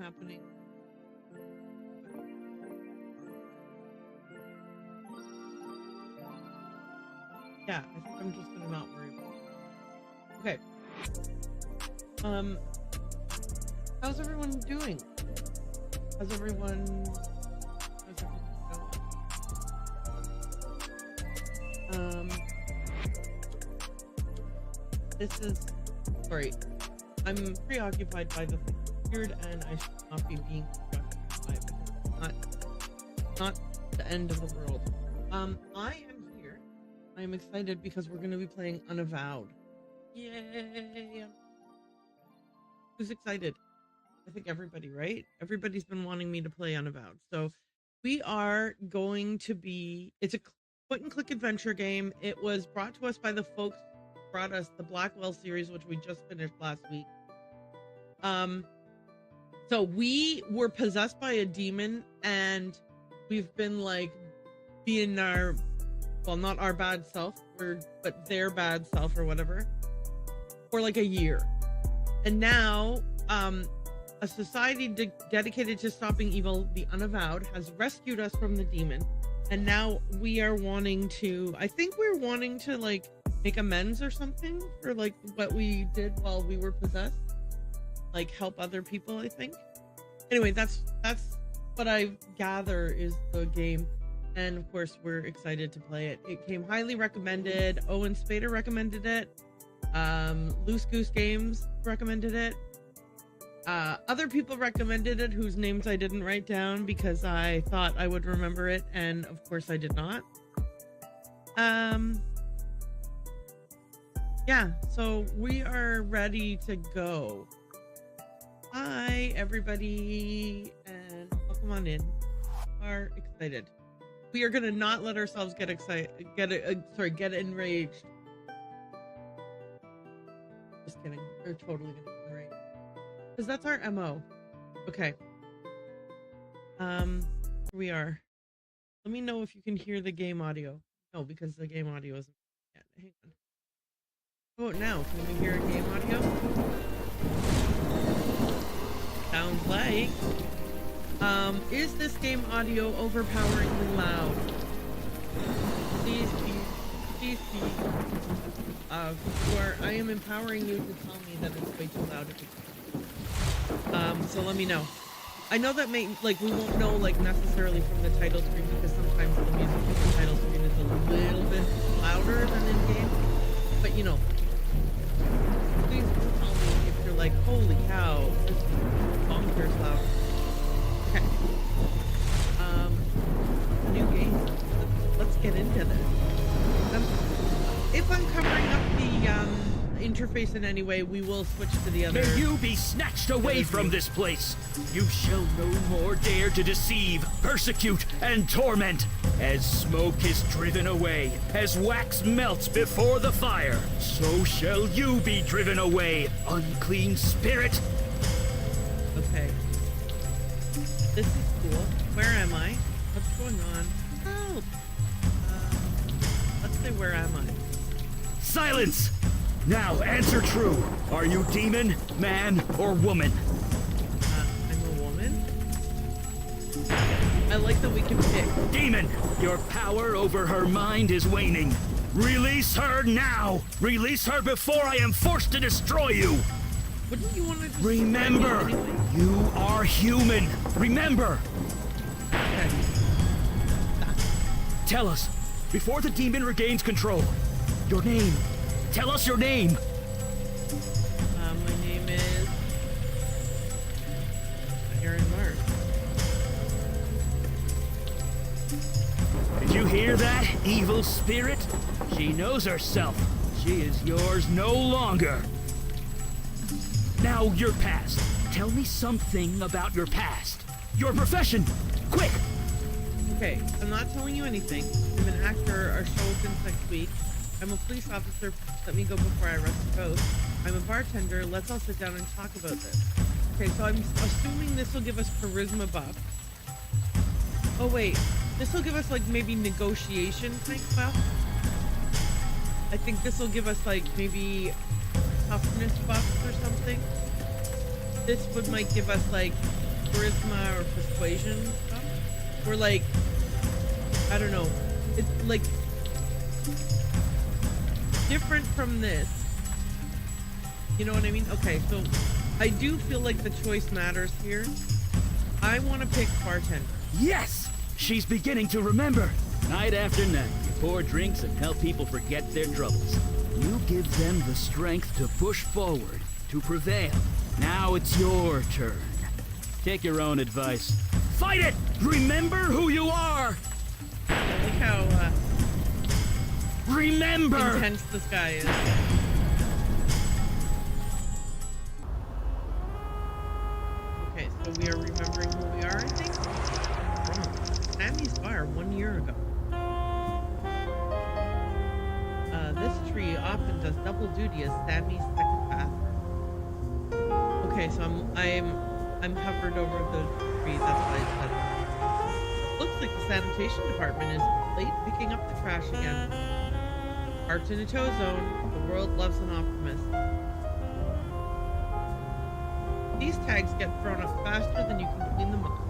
Happening. Yeah, I think I'm just gonna not worry about it. Okay. How's everyone doing? How's everyone going? This is sorry. I'm preoccupied by the thing weird, and I should not be being preoccupied. It's not the end of the world. I am here. I'm excited because we're going to be playing Unavowed. Yay! Who's excited? I think everybody, right? Everybody's been wanting me to play Unavowed. So we are going to be... It's a point-and-click adventure game. It was brought to us by the folks who brought us the Blackwell series, which we just finished last week. So we were possessed by a demon, and we've been like being our, well, not our bad self, but their bad self or whatever, for like a year. And now, a society dedicated to stopping evil, the Unavowed, has rescued us from the demon. And now we are wanting to, I think we're wanting to like make amends or something for like what we did while we were possessed. Like help other people, I think. Anyway, that's what I gather is the game, and of course we're excited to play it. It came highly recommended. Owen Spader recommended it. Loose Goose Games recommended it. Other people recommended it whose names I didn't write down because I thought I would remember it, and of course I did not. Yeah, so we are ready to go. Hi, everybody, and welcome on in. We are excited. We are gonna not let ourselves get excited, get enraged. Just kidding. We're totally gonna get enraged because that's our MO. Okay. Here we are. Let me know if you can hear the game audio. No, because the game audio isn't yet. Hang on. How about now? Can we hear game audio? Sounds like. Is this game audio overpoweringly loud? Please. I am empowering you to tell me that it's way too loud. So let me know. I know that we won't know necessarily from the title screen because sometimes the music from the title screen is a little bit louder than in game. But you know, please tell me if you're like, holy cow, this is bonkers loud. Okay. New game. Let's get into this. If I'm covering up the interface in any way, we will switch to the other. May you be snatched away from this place. You shall no more dare to deceive, persecute, and torment. As smoke is driven away, as wax melts before the fire, so shall you be driven away, unclean spirit. Okay. This is cool. Where am I? What's going on? Help! Let's say, where am I? Silence! Now answer true. Are you demon, man, or woman? I'm a woman. I like that we can pick. Demon, your power over her mind is waning. Release her now! Release her before I am forced to destroy you! Wouldn't you want to just Remember, anyway? you are human. Remember! Okay. Tell us, before the demon regains control, your name. Tell us your name. My name is Aaron Mars. Did you hear that, evil spirit? She knows herself. She is yours no longer. Now, your past. Tell me something about your past. Your profession. Quick! Okay, I'm not telling you anything. I'm an actor. Our show opens next week. I'm a police officer. Let me go before I arrest the ghost. I'm a bartender. Let's all sit down and talk about this. Okay, so I'm assuming this will give us charisma buff. Oh wait, this will give us like maybe negotiation type buff. I think this will give us like maybe toughness buffs or something. This might give us like charisma or persuasion stuff. Or like, I don't know. It's like different from this. You know what I mean? Okay, so I do feel like the choice matters here. I want to pick bartender. Yes! She's beginning to remember. Night after night, you pour drinks and help people forget their troubles. You give them the strength to push forward, to prevail. Now it's your turn. Take your own advice. Fight it! Remember who you are! I like how Remember! intense this guy is. Okay, so we are remembering who we are, I think. Sammy's bar 1 year ago. This tree often does double duty as Sammy's second bathroom. Okay, so I'm hovered over the tree. That's why it said. Looks like the sanitation department is late picking up the trash again. Hearts in a tow zone. The world loves an optimist. These tags get thrown up faster than you can clean them off.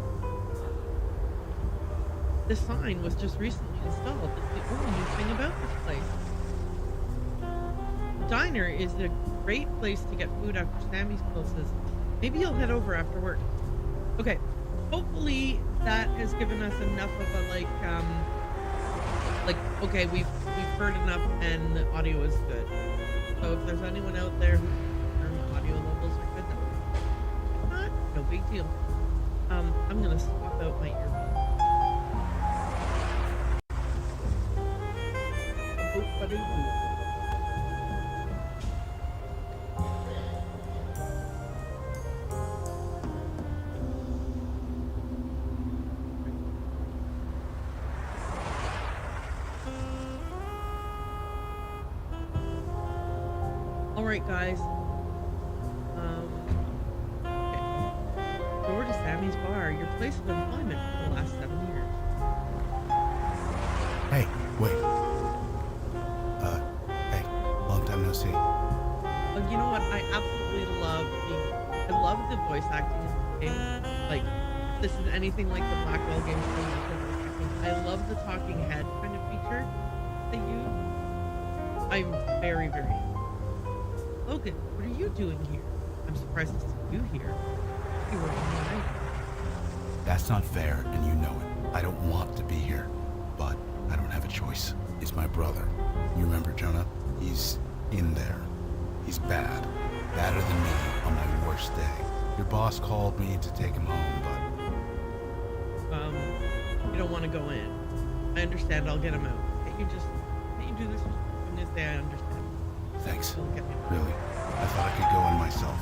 This sign was just recently installed. It's the only new thing about this place. The diner is a great place to get food after Sammy's closes. Maybe you'll head over after work. Okay, hopefully that has given us enough of a okay, we've heard enough and the audio is good. So if there's anyone out there whose audio levels are good, if not, no big deal. I'm gonna swap out my earbuds. Alright guys, okay. Door to Sammy's bar, your place of employment for the last 7 years. Hey, wait. Hey, long time no see. Oh, you know what? I absolutely love I love the voice acting in this game. Like, if this is anything like the Blackwell games, I love the talking head kind of feature they use. I'm very, very. Logan, what are you doing here? I'm surprised to see you here. You were in the night. That's not fair, and you know it. I don't want to be here, but I don't have a choice. It's my brother. You remember Jonah? He's in there. He's bad. Badder than me on my worst day. Your boss called me to take him home, but... You don't want to go in. I understand, I'll get him out. Can't you do this on this day? I understand. Thanks. Don't get me out. Really. I thought I could go in myself,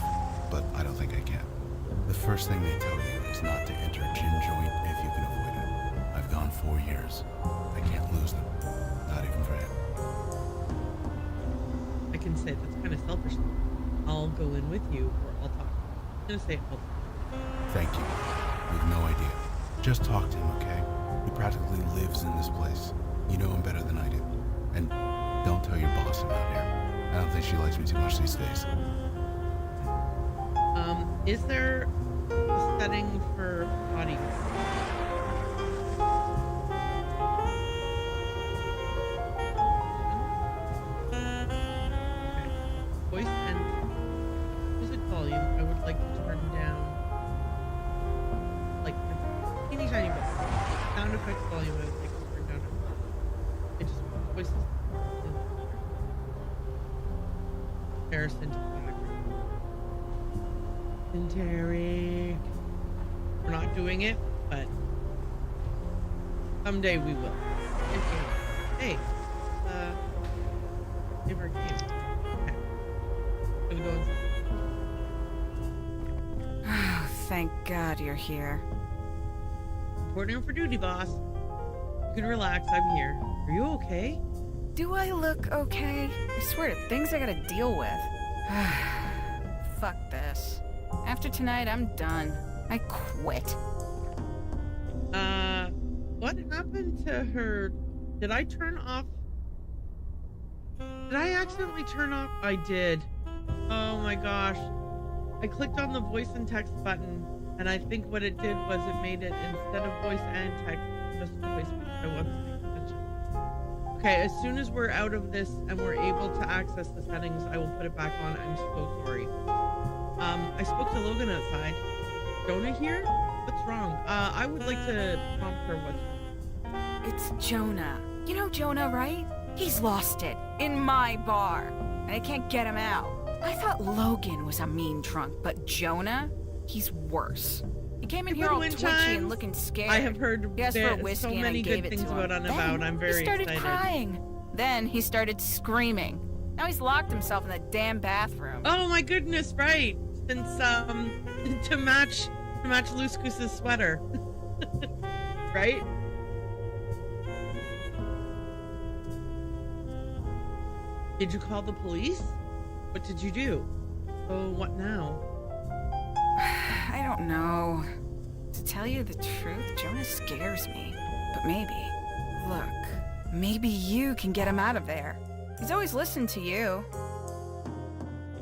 but I don't think I can. The first thing they tell you is not to enter a gin joint if you can avoid it. I've gone 4 years. I can't lose them. Not even for him. I can say that's kind of selfish. I'll go in with you, or I'll talk. I'm gonna say I'll talk. Thank you. You've no idea. Just talk to him, okay? He practically lives in this place. You know him better than I do. And don't tell your boss I'm out here. I don't think she likes me too much these days. Is there a setting for audio? Okay. Voice and music volume, I would like to turn down like a teeny tiny bit. Sound effects volume, I would like to turn down. I just want voices. Comparison to the background. And Terry. We're not doing it, but someday we will. Hey, give her a game. Okay. Gonna go inside. Oh, thank God you're here. Reporting for duty, boss. You can relax, I'm here. Are you okay? Do I look okay? I swear to things I gotta deal with. Fuck this. After tonight, I'm done. I quit. What happened to her? Did I turn off? Did I accidentally turn off? I did. Oh my gosh. I clicked on the voice and text button, and I think what it did was it made it, instead of voice and text, just voice. I wasn't paying attention. Okay, as soon as we're out of this and we're able to access the settings, I will put it back on. I'm so sorry. I spoke to Logan outside. Jonah here? What's wrong? I would like to prompt her what's wrong. It's Jonah. You know Jonah, right? He's lost it. In my bar. And I can't get him out. I thought Logan was a mean drunk, but Jonah? He's worse. He came in here all twitchy and looking scared. I have heard he asked for a whiskey so and many I gave good it things to him. about Unavowed. I'm very excited. He started crying. Then he started screaming. Now he's locked himself in the damn bathroom. Oh my goodness, right. Since to match Loose Goose's sweater. Right? Did you call the police? What did you do? So what now? I don't know. To tell you the truth, Jonah scares me. But maybe. Look, maybe you can get him out of there. He's always listened to you.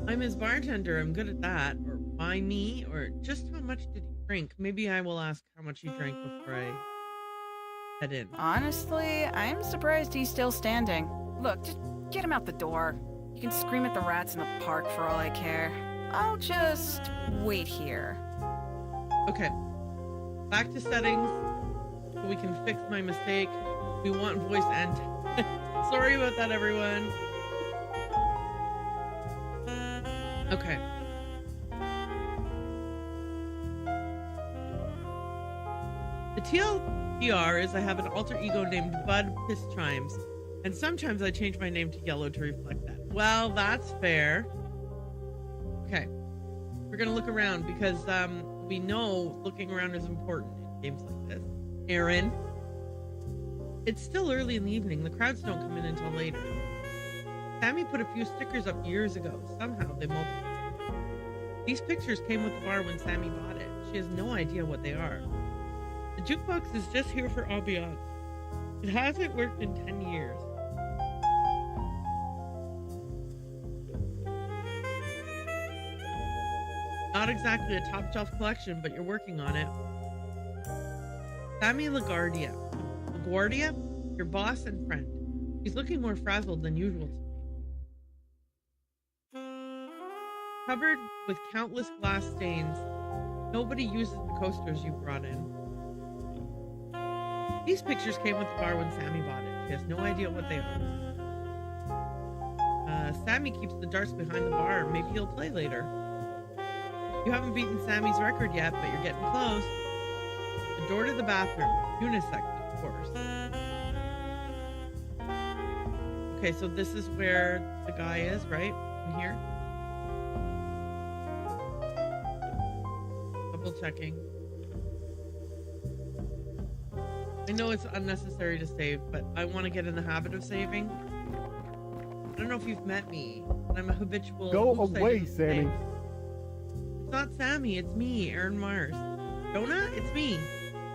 I'm his bartender. I'm good at that. Or why me? Or just how much did he drink? Maybe I will ask how much he drank before I head in. Honestly, I'm surprised he's still standing. Look, just get him out the door. You can scream at the rats in the park for all I care. I'll just wait here. Okay. Back to settings. So we can fix my mistake. We want voice and... Sorry about that, everyone. Okay. The TLDR is I have an alter ego named Bud Piss Chimes, and sometimes I change my name to Yellow to reflect that. Well, that's fair. Okay. We're gonna look around because we know looking around is important in games like this. Aaron. It's still early in the evening. The crowds don't come in until later. Sammy put a few stickers up years ago. Somehow they multiplied. These pictures came with the bar when Sammy bought it. She has no idea what they are. The jukebox is just here for ambiance. It hasn't worked in 10 years. Not exactly a top shelf collection, but you're working on it. Sammy LaGuardia. LaGuardia? Your boss and friend. He's looking more frazzled than usual to me. Covered with countless glass stains. Nobody uses the coasters you brought in. These pictures came with the bar when Sammy bought it. She has no idea what they are. Sammy keeps the darts behind the bar. Maybe he'll play later. You haven't beaten Sammy's record yet, but you're getting close. The door to the bathroom. Unisex, of course. Okay, so this is where the guy is, right? In here? Double checking. I know it's unnecessary to save, but I want to get in the habit of saving. I don't know if you've met me, but I'm a habitual... Go away, Sammy. It's not Sammy, it's me, Aaron Mars. Jonah, it's me.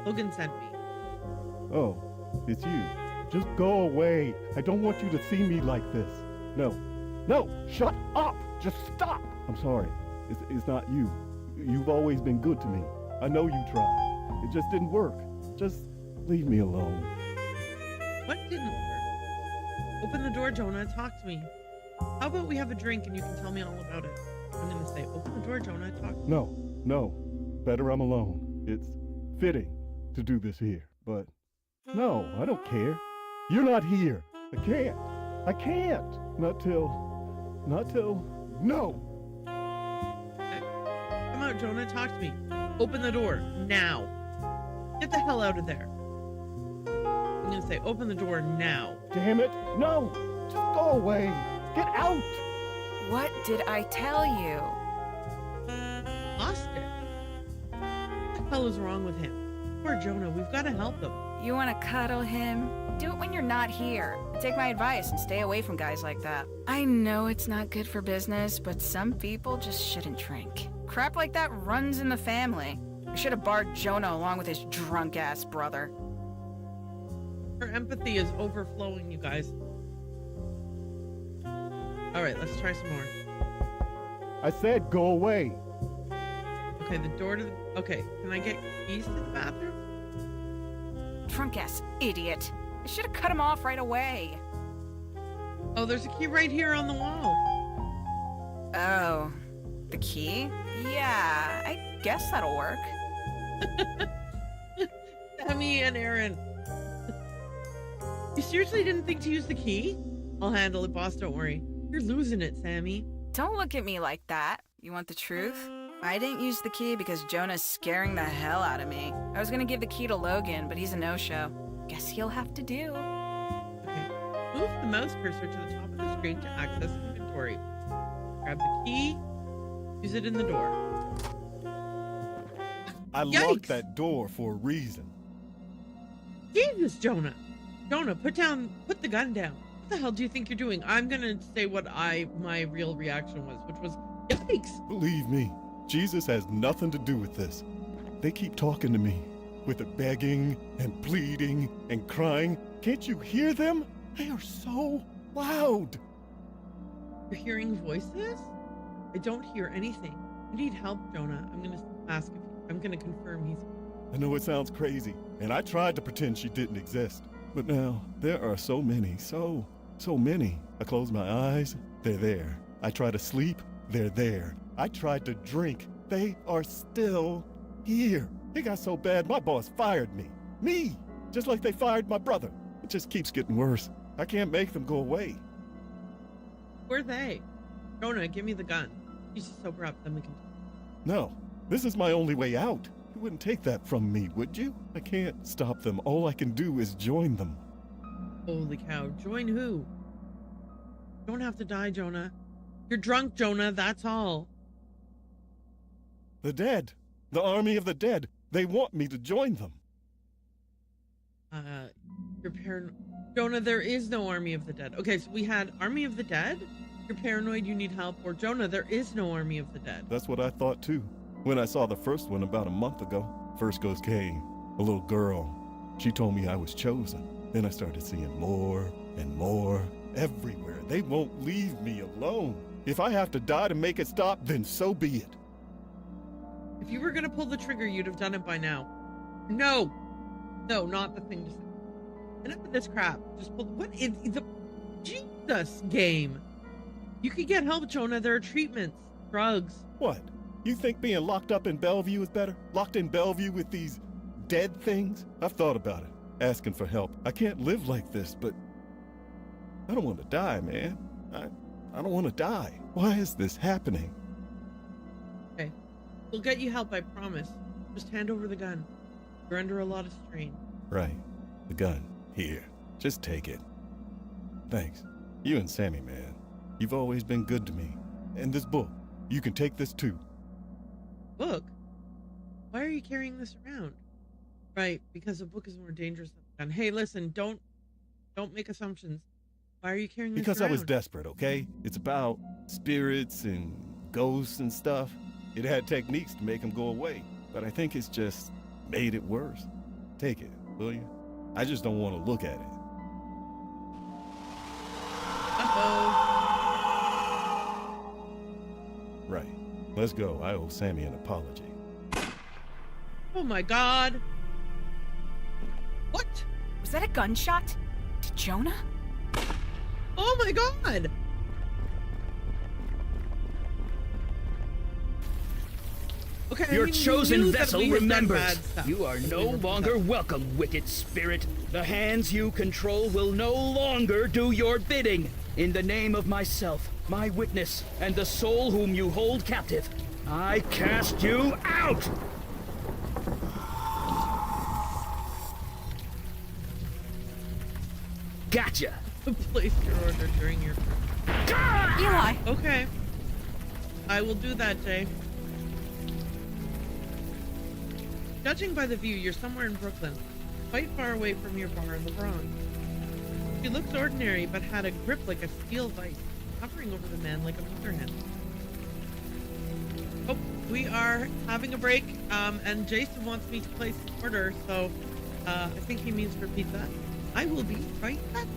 Logan sent me. Oh, it's you. Just go away. I don't want you to see me like this. No. No, shut up. Just stop. I'm sorry. It's not you. You've always been good to me. I know you tried. It just didn't work. Just leave me alone. What didn't work? Open the door, Jonah. Talk to me. How about we have a drink and you can tell me all about it? I'm gonna say, open the door, Jonah. Talk to me. No. Better I'm alone. It's fitting to do this here, but no, I don't care. You're not here. I can't. Not till, no. Come out, Jonah. Talk to me. Open the door now. Get the hell out of there. I'm gonna say, open the door now. Damn it. No, just go away. Get out. What did I tell you? Lost it. What the hell is wrong with him? Poor Jonah. We've got to help him. You want to cuddle him? Do it when you're not here. Take my advice and stay away from guys like that. I know it's not good for business, but some people just shouldn't drink. Crap like that runs in the family. I should have barred Jonah along with his drunk-ass brother. Her empathy is overflowing, you guys. All right, let's try some more. I said go away. Okay, the door to the... Okay, can I get keys to the bathroom? Drunk-ass idiot. I should have cut him off right away. Oh, there's a key right here on the wall. Oh, the key? Yeah, I guess that'll work. Sammy and Aaron. You seriously didn't think to use the key? I'll handle it, boss, don't worry. You're losing it, Sammy. Don't look at me like that. You want the truth? I didn't use the key because Jonah's scaring the hell out of me. I was gonna give the key to Logan, but he's a no-show. Guess he'll have to do. Okay, move the mouse cursor to the top of the screen to access inventory. Grab the key, use it in the door. I Yikes. locked that door for a reason. Jesus, Jonah. Jonah, put the gun down. What the hell do you think you're doing? I'm gonna say what my real reaction was, which was, yikes. Believe me, Jesus has nothing to do with this. They keep talking to me, with the begging and pleading and crying. Can't you hear them? They are so loud. You're hearing voices? I don't hear anything. You need help, Jonah. I'm gonna ask if I'm gonna confirm he's... I know it sounds crazy, and I tried to pretend she didn't exist. But now, there are so many, so many. I close my eyes, they're there. I try to sleep, they're there. I tried to drink, they are still here. It got so bad, my boss fired me. Me! Just like they fired my brother. It just keeps getting worse. I can't make them go away. Who are they? Jonah, give me the gun. You should sober up, then we can... No, this is my only way out. You wouldn't take that from me, would you? I can't stop them. All I can do is join them. Holy cow. Join who? You don't have to die, Jonah. You're drunk, Jonah, that's all. The dead. The army of the dead. They want me to join them. You're paranoid. Jonah, there is no army of the dead. Okay, so we had army of the dead, you're paranoid, you need help, or Jonah, there is no army of the dead. That's what I thought too. When I saw the first one about a month ago, first ghost came, a little girl. She told me I was chosen. Then I started seeing more and more everywhere. They won't leave me alone. If I have to die to make it stop, then so be it. If you were gonna pull the trigger, you'd have done it by now. No, not the thing to say. Enough of this crap. Just pull. What is the Jesus game? You could get help, Jonah. There are treatments, drugs. What? You think being locked up in Bellevue is better? Locked in Bellevue with these dead things? I've thought about it, asking for help. I can't live like this, but I don't want to die, man. I don't want to die. Why is this happening? Okay. We'll get you help, I promise. Just hand over the gun. You're under a lot of strain. Right. The gun. Here. Just take it. Thanks. You and Sammy, man. You've always been good to me. And this book. You can take this too. Book? Why are you carrying this around? Right, because a book is more dangerous than a gun. Hey, listen, don't make assumptions. Why are you carrying this Because around? I was desperate, okay? It's about spirits and ghosts and stuff. It had techniques to make them go away, but I think it's just made it worse. Take it, will you? I just don't want to look at it. Uh-oh. Right. Let's go. I owe Sammy an apology. Oh my god. What? Was that a gunshot? To Jonah? Oh my god. Okay, Your I mean, we chosen knew that vessel we had done remembers. bad stuff. You are We no were longer possessed. welcome, wicked spirit. The hands you control will no longer do your bidding. In the name of myself, my witness, and the soul whom you hold captive, I cast you out! Gotcha! Place your order during your... Eli! Okay. I will do that, Jay. Judging by the view, you're somewhere in Brooklyn, quite far away from your bar in the Bronx. She looks ordinary, but had a grip like a steel vice, hovering over the man like a mother hen. Oh, we are having a break, and Jason wants me to place an order, so I think he means for pizza. I will be right back.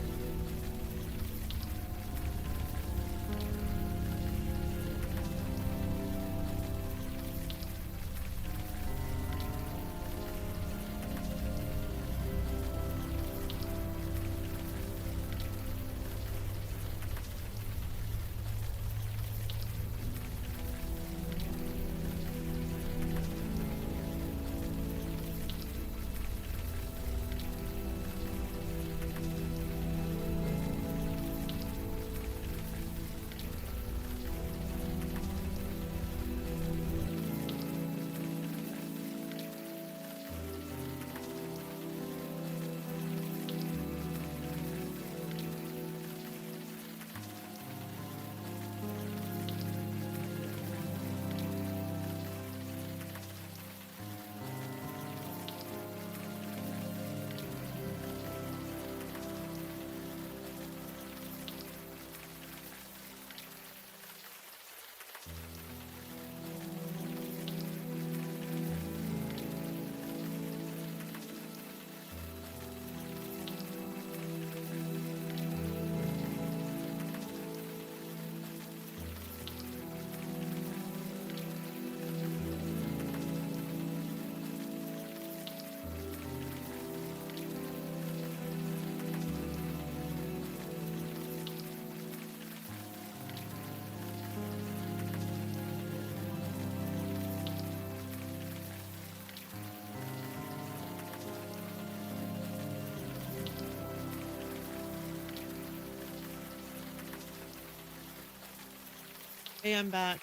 Hey, I'm back.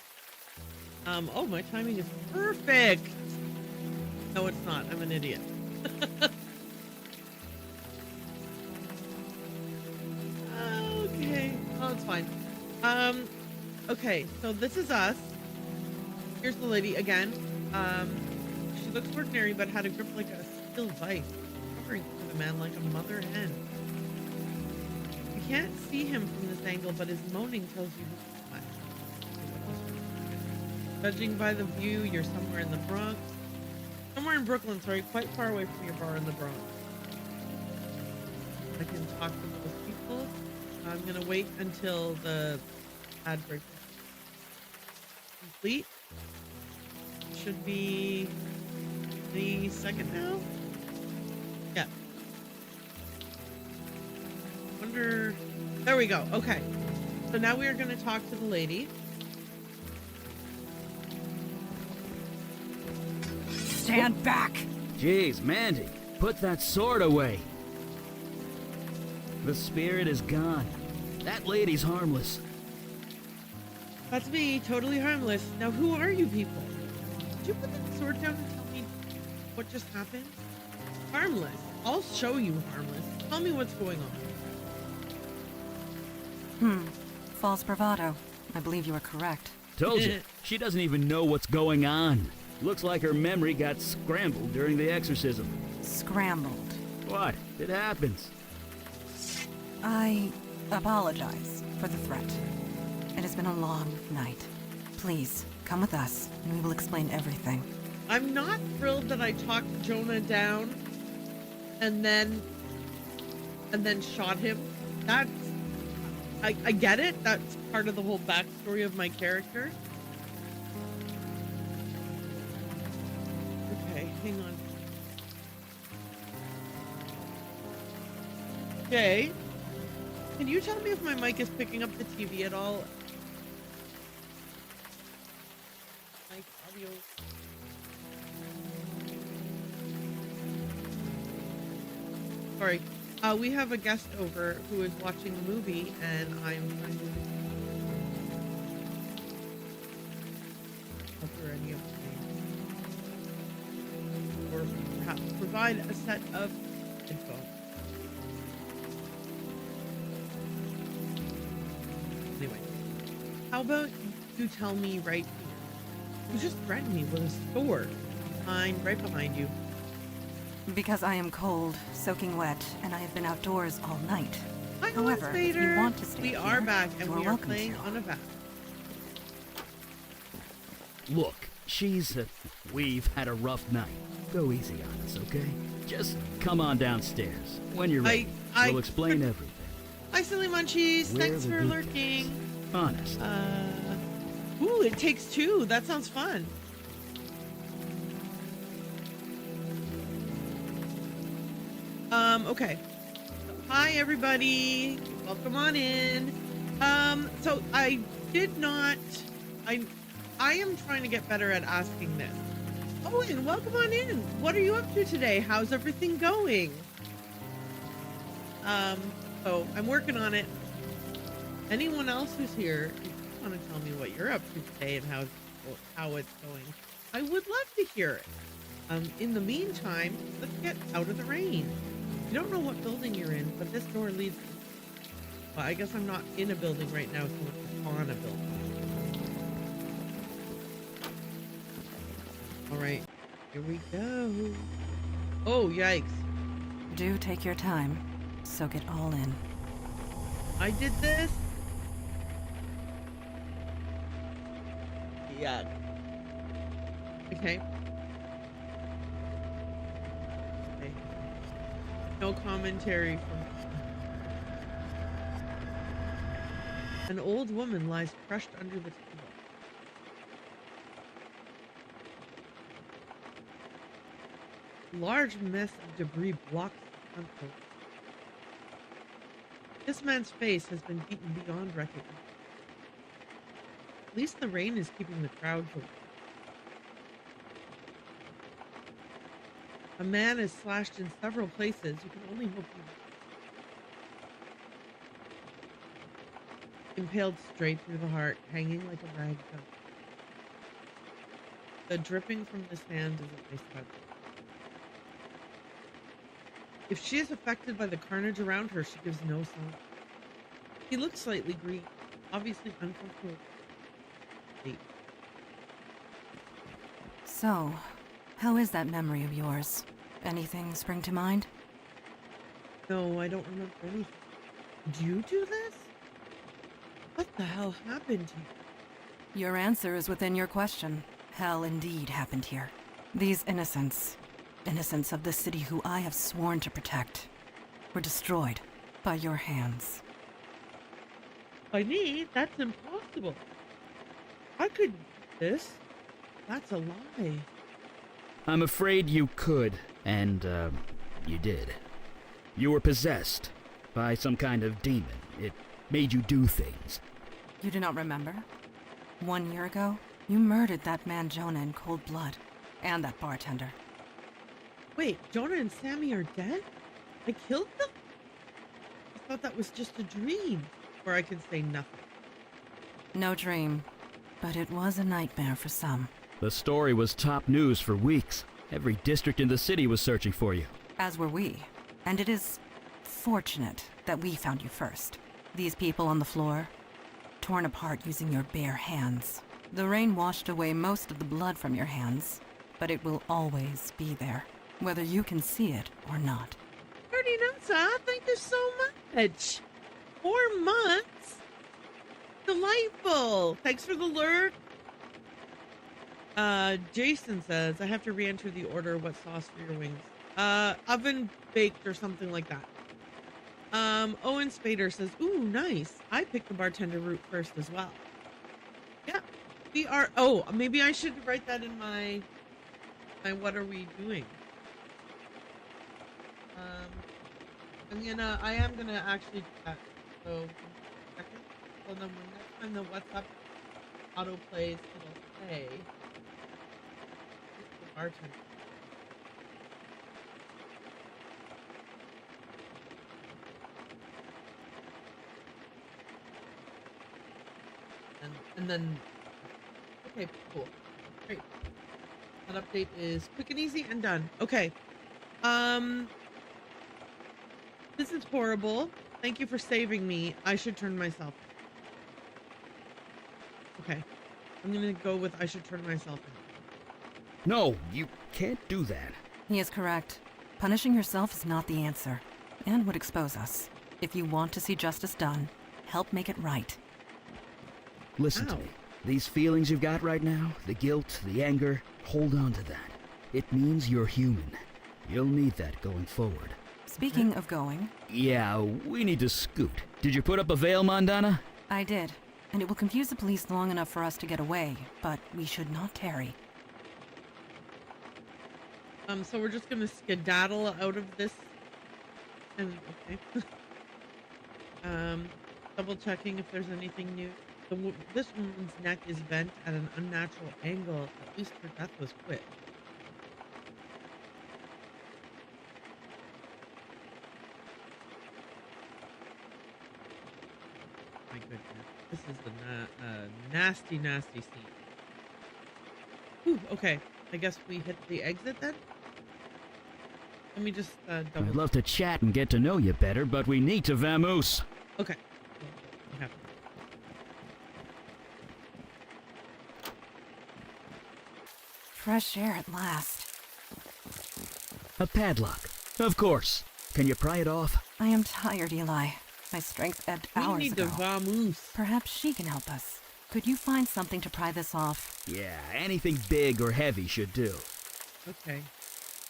Oh, my timing is perfect. No, it's not. I'm an idiot. Okay. Oh, it's fine. Okay, so this is us. Here's the lady again. She looks ordinary, but had a grip like a steel vice, covering for the man like a mother hen. You can't see him from this angle, but his moaning tells you who's what. Judging by the view, you're somewhere in the Bronx. Somewhere in Brooklyn, sorry, quite far away from your bar in the Bronx. I can talk to those people. I'm gonna wait until the ad break is complete. Should be the second now? Yeah. Wonder... There we go. Okay. So now we are going to talk to the lady. Stand back! Jeez, Mandy, put that sword away. The spirit is gone. That lady's harmless. That's me, totally harmless. Now, who are you people? Did you put the sword down and tell me what just happened? Harmless. I'll show you harmless. Tell me what's going on. False bravado. I believe you are correct. Told you, she doesn't even know what's going on. Looks like her memory got scrambled during the exorcism. Scrambled. What? It happens. I apologize for the threat. It has been a long night. Please, come with us, and we will explain everything. I'm not thrilled that I talked Jonah down and then shot him. That's I get it. That's part of the whole backstory of my character. Okay, hang on. Okay. Can you tell me if my mic is picking up the TV at all? Mic audio. Sorry. We have a guest over who is watching a movie, and I'm trying to offer any of the or perhaps provide a set of headphones. Anyway, how about you tell me right here? You just threatened me with a sword. Mine, right behind you. Because I am cold, soaking wet, and I have been outdoors all night. Hi, However, if you want to stay we here, are back, and you are we are welcome playing to. on a back. Look, we've had a rough night. Go easy on us, okay? Just come on downstairs. When you're ready, we'll explain everything. Hi, silly munchies. We're Thanks the for good lurking. guys. Honest. Ooh, it takes two. That sounds fun. Okay. Hi, everybody. Welcome on in. So I did not... I am trying to get better at asking this. Owen, welcome on in. What are you up to today? How's everything going? So I'm working on it. Anyone else who's here, if you want to tell me what you're up to today and how it's going, I would love to hear it. In the meantime, let's get out of the rain. I don't know what building you're in, but this door leads... Well, I guess I'm not in a building right now, so it's on a building. Alright, here we go. Oh, yikes. Do take your time. Soak it all in. I did this? Yeah. Okay. Okay. No commentary from... An old woman lies crushed under the table. Large mess of debris blocks the front door. This man's face has been beaten beyond recognition. At least the rain is keeping the crowd away. A man is slashed in several places. You can only hope he... Impaled straight through the heart, hanging like a rag doll. The dripping from this hand is a nice touch. If she is affected by the carnage around her, she gives no sign. He looks slightly green, obviously uncomfortable. So, how is that memory of yours? Anything spring to mind? No, I don't remember anything. Did you do this? What the hell happened to you? Your answer is within your question. Hell indeed happened here. These innocents of the city who I have sworn to protect, were destroyed by your hands. By me? That's impossible. I could do this. That's a lie. I'm afraid you could, and, you did. You were possessed by some kind of demon. It made you do things. You do not remember? 1 year ago, you murdered that man Jonah in cold blood, and that bartender. Wait, Jonah and Sammy are dead? I killed them? I thought that was just a dream. Or I could say nothing. No dream, but it was a nightmare for some. The story was top news for weeks. Every district in the city was searching for you. As were we. And it is fortunate that we found you first. These people on the floor, torn apart using your bare hands. The rain washed away most of the blood from your hands, but it will always be there, whether you can see it or not. Ferdinanza, thank you so much. 4 months? Delightful. Thanks for the lurk. Jason says, I have to re-enter the order. What sauce for your wings? Oven baked or something like that. Owen Spader says, ooh, nice. I picked the bartender route first as well. Yeah, we are. Oh, maybe I should write that in my what are we doing? I am gonna actually do that. So, second. So then when next time the WhatsApp auto plays, it'll say the bartender. And then, okay, cool, great. That update is quick and easy and done. Okay, this is horrible. Thank you for saving me. I should turn myself in. Okay, I'm gonna go with I should turn myself in. No, you can't do that. He is correct. Punishing yourself is not the answer, and would expose us. If you want to see justice done, help make it right. Listen to Ow. me. These feelings you've got right now, the guilt, the anger, hold on to that. It means you're human. You'll need that going forward. Speaking of going, Yeah, we need to scoot. Did you put up a veil, Mondana? I did, and it will confuse the police long enough for us to get away, but we should not tarry. So we're just gonna skedaddle out of this. And okay. Double checking if there's anything new. This woman's neck is bent at an unnatural angle. At least her death was quick. My goodness. This is the nasty, nasty scene. Whew, okay. I guess we hit the exit then? Let me just double. I'd love to chat and get to know you better, but we need to vamoose. Okay. We have to. Fresh air at last. A padlock. Of course. Can you pry it off? I am tired, Eli. My strength ebbed We hours need ago. to vamoose. Perhaps she can help us. Could you find something to pry this off? Yeah, anything big or heavy should do. Okay.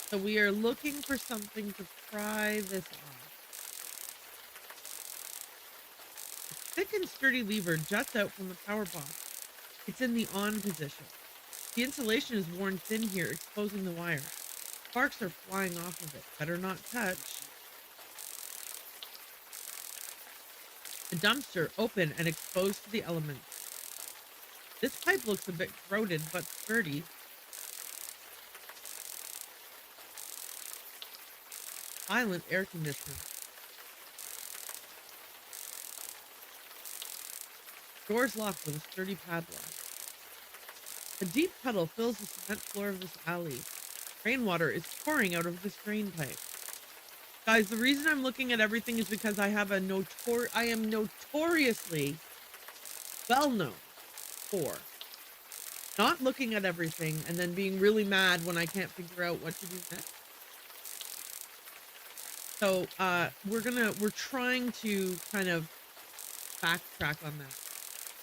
So we are looking for something to pry this off. A thick and sturdy lever juts out from the power box. It's in the on position. The insulation is worn thin here, exposing the wire. Sparks are flying off of it. Better not touch. The dumpster open and exposed to the elements. This pipe looks a bit corroded, but sturdy. Silent air conditioning. Doors locked with a sturdy padlock. A deep puddle fills the cement floor of this alley. Rainwater is pouring out of this drain pipe. Guys, the reason I'm looking at everything is because I have I am notoriously well known for not looking at everything and then being really mad when I can't figure out what to do next. So we're trying to kind of backtrack on that.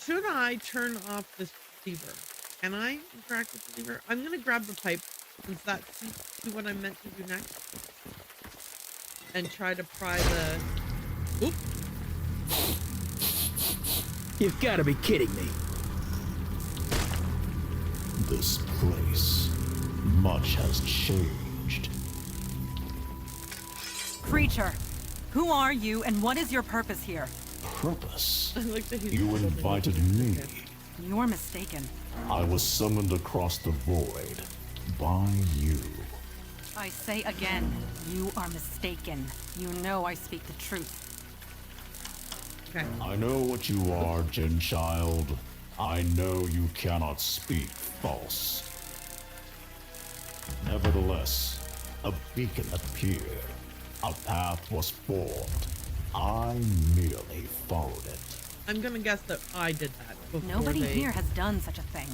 Should I turn off this lever? Can I interact with the lever? I'm gonna grab the pipe since that's what I'm meant to do next. And try to pry the... Oop! You've got to be kidding me. This place, much has changed. Creature, who are you and what is your purpose here? Purpose? I like that he's You holding invited it. me. Okay. You're mistaken. I was summoned across the void by you. I say again, you are mistaken. You know I speak the truth. Okay. I know what you are, Gen Child. I know you cannot speak false. Nevertheless, a beacon appeared. A path was formed. I merely followed it. I'm gonna guess that I did that before Nobody they... here has done such a thing.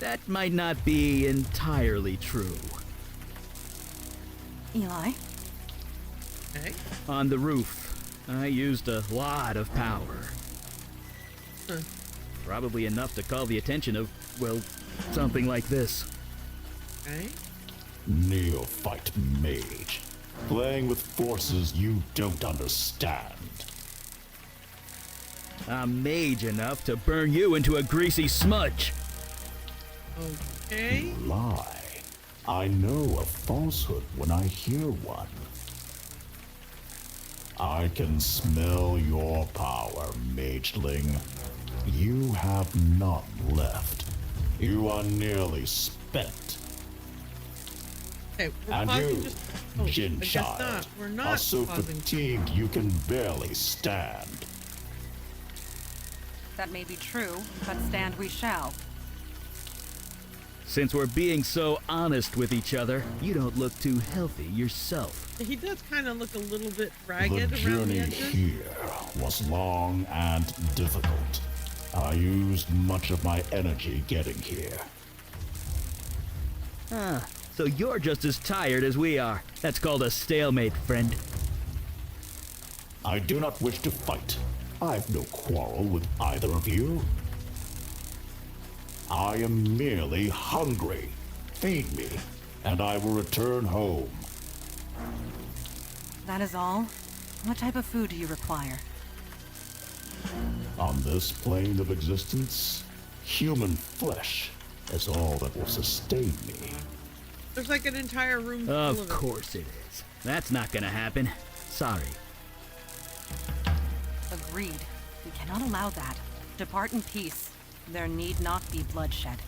That might not be entirely true. Eli? Okay. On the roof, I used a lot of power. Huh. Probably enough to call the attention of, well, something like this. Okay. Neophyte mage. Playing with forces you don't understand. I'm mage enough to burn you into a greasy smudge. Okay. You lie. I know a falsehood when I hear one. I can smell your power, mageling. You have none left. You are nearly spent. Okay, we're And pausing you, just... Oh, Jin I guess child, not. We're are not so pausing. fatigued you can barely stand. That may be true, but stand we shall. Since we're being so honest with each other, you don't look too healthy yourself. He does kind of look a little bit The ragged around the journey edges. here was long and difficult. I used much of my energy getting here. Ah, so you're just as tired as we are. That's called a stalemate, friend. I do not wish to fight. I've no quarrel with either of you. I am merely hungry. Feed me, and I will return home. That is all? What type of food do you require? On this plane of existence, human flesh is all that will sustain me. There's like an entire room full Of of course it is. That's not gonna happen. Sorry. Agreed. We cannot allow that. Depart in peace. There need not be bloodshed.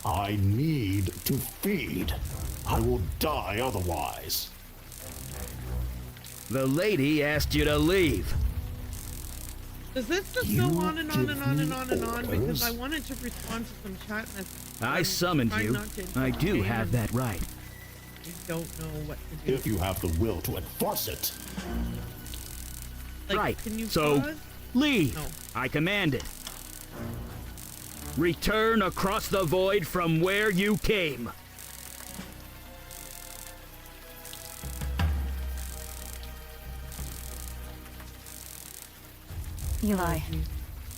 I need to feed. I will die otherwise. The lady asked you to leave. Does this just You go on and on and on and on and on? Because orders? I wanted to respond to some chat messages. I I'm summoned trying you. not to I do intervene have and that right. I don't know what to do. If you have the will to enforce it. Like, Right. Can you So, pause? leave. No. I command it. Return across the void from where you came. Eli,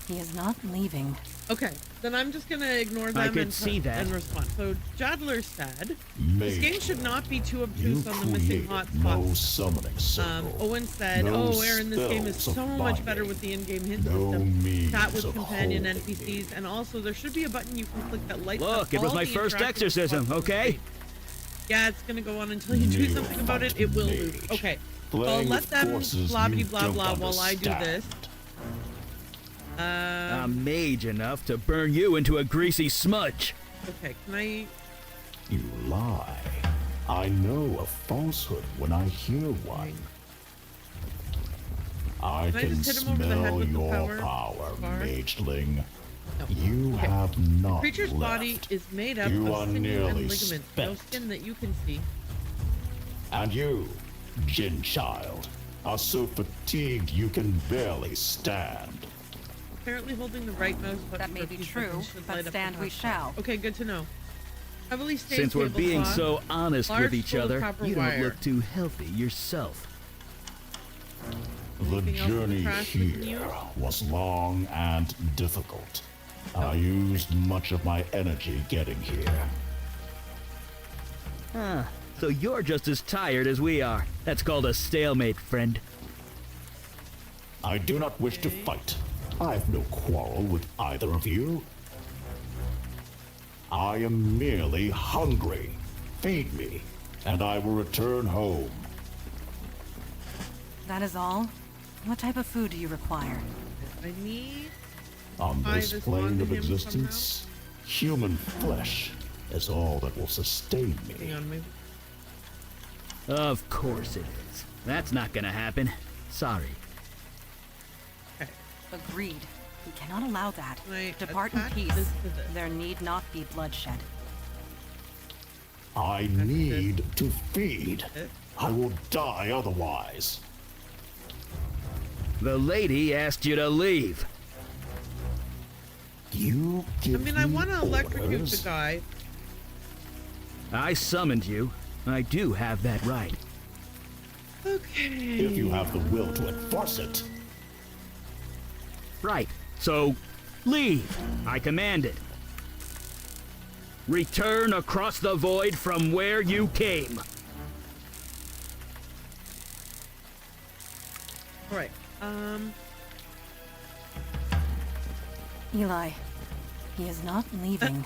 he is not leaving. Okay, then I'm just gonna ignore them could and, see that. and respond. So Jadler said, this Mage, game should not be too you obtuse on the missing created hot no spots. summoning circle. Owen said, No oh, Aaron, this game is spells so of much better binding. with the in-game hint No system. means Chat with of companion holding NPCs, me. and also there should be a button you can click that lights Look, up it was all my the first interactive exorcism, spots on the okay? screen. Yeah, it's gonna go on until you do something about it. It will lose. Mage. Okay, so I'll Playing let with them forces blah you blah don't blah while I do this. understand. I'm mage enough to burn you into a greasy smudge. Okay, can I? You lie. I know a falsehood when I hear one. I Can I can just hit him over the head smell with the your power power, bar? mageling. No. You Okay. have not Creature's left. body is made up You of are sinew nearly and ligament, no spent. skin that you can see. And you, Jin child, are so fatigued you can barely stand. Apparently holding the right mouse button That may for a be few true, seconds should but light up the stand we hotspots. shall. Okay, good to know. Heavily stained Since we're being tablecloth, so honest large with each spool of other, copper you don't wire. look too healthy yourself. The Anything else in the journey trash we can here use? was long and difficult. I used much of my energy getting here. Ah, so you're just as tired as we are. That's called a stalemate, friend. I do not wish to fight. I have no quarrel with either of you. I am merely hungry. Feed me, and I will return home. That is all? What type of food do you require? I need. On Tie this this plane onto of him existence, human flesh is all that will sustain Hang me. on, maybe. Of course it is. That's not gonna happen. Sorry. Agreed. We cannot allow that. Right, Depart in attach peace. this to this. There need not be bloodshed. I need to feed. I will die otherwise. The lady asked you to leave. You I give mean, I want to electrocute the orders? guy. I summoned you. I do have that right. Okay. If you have the will to enforce it. Right. So, leave. I command it. Return across the void from where you came. All right. Eli, he is not leaving.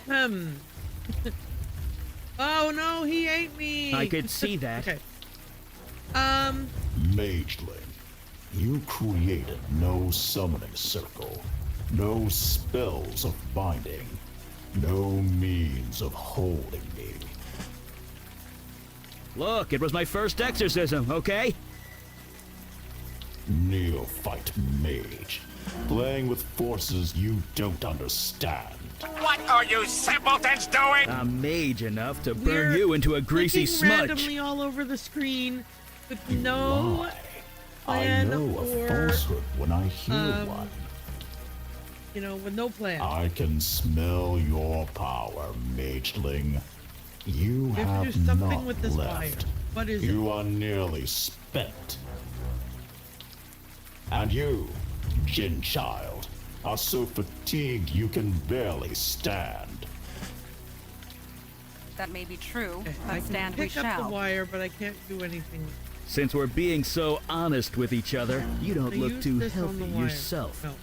Oh no, he ate me. I could see that. Okay. Mageling, you created no summoning circle, no spells of binding, no means of holding me. Look, it was my first exorcism, okay? Neophyte mage, playing with forces you don't understand. What are you simpletons doing? I'm mage enough to burn We're you into a greasy clicking smudge. randomly all over the screen with You no lie. I plan know a or, falsehood when I hear one. with no plan. I can smell your power, mageling. You We have have to do something not with this left. fire. What is You are nearly spent. And you, Jinn child, are so fatigued you can barely stand. That may be true, Okay, but I can stand we pick up the shall. wire, but I can't do anything. Since we're being so honest with each other, you don't I look use too this on healthy the wire. yourself. No.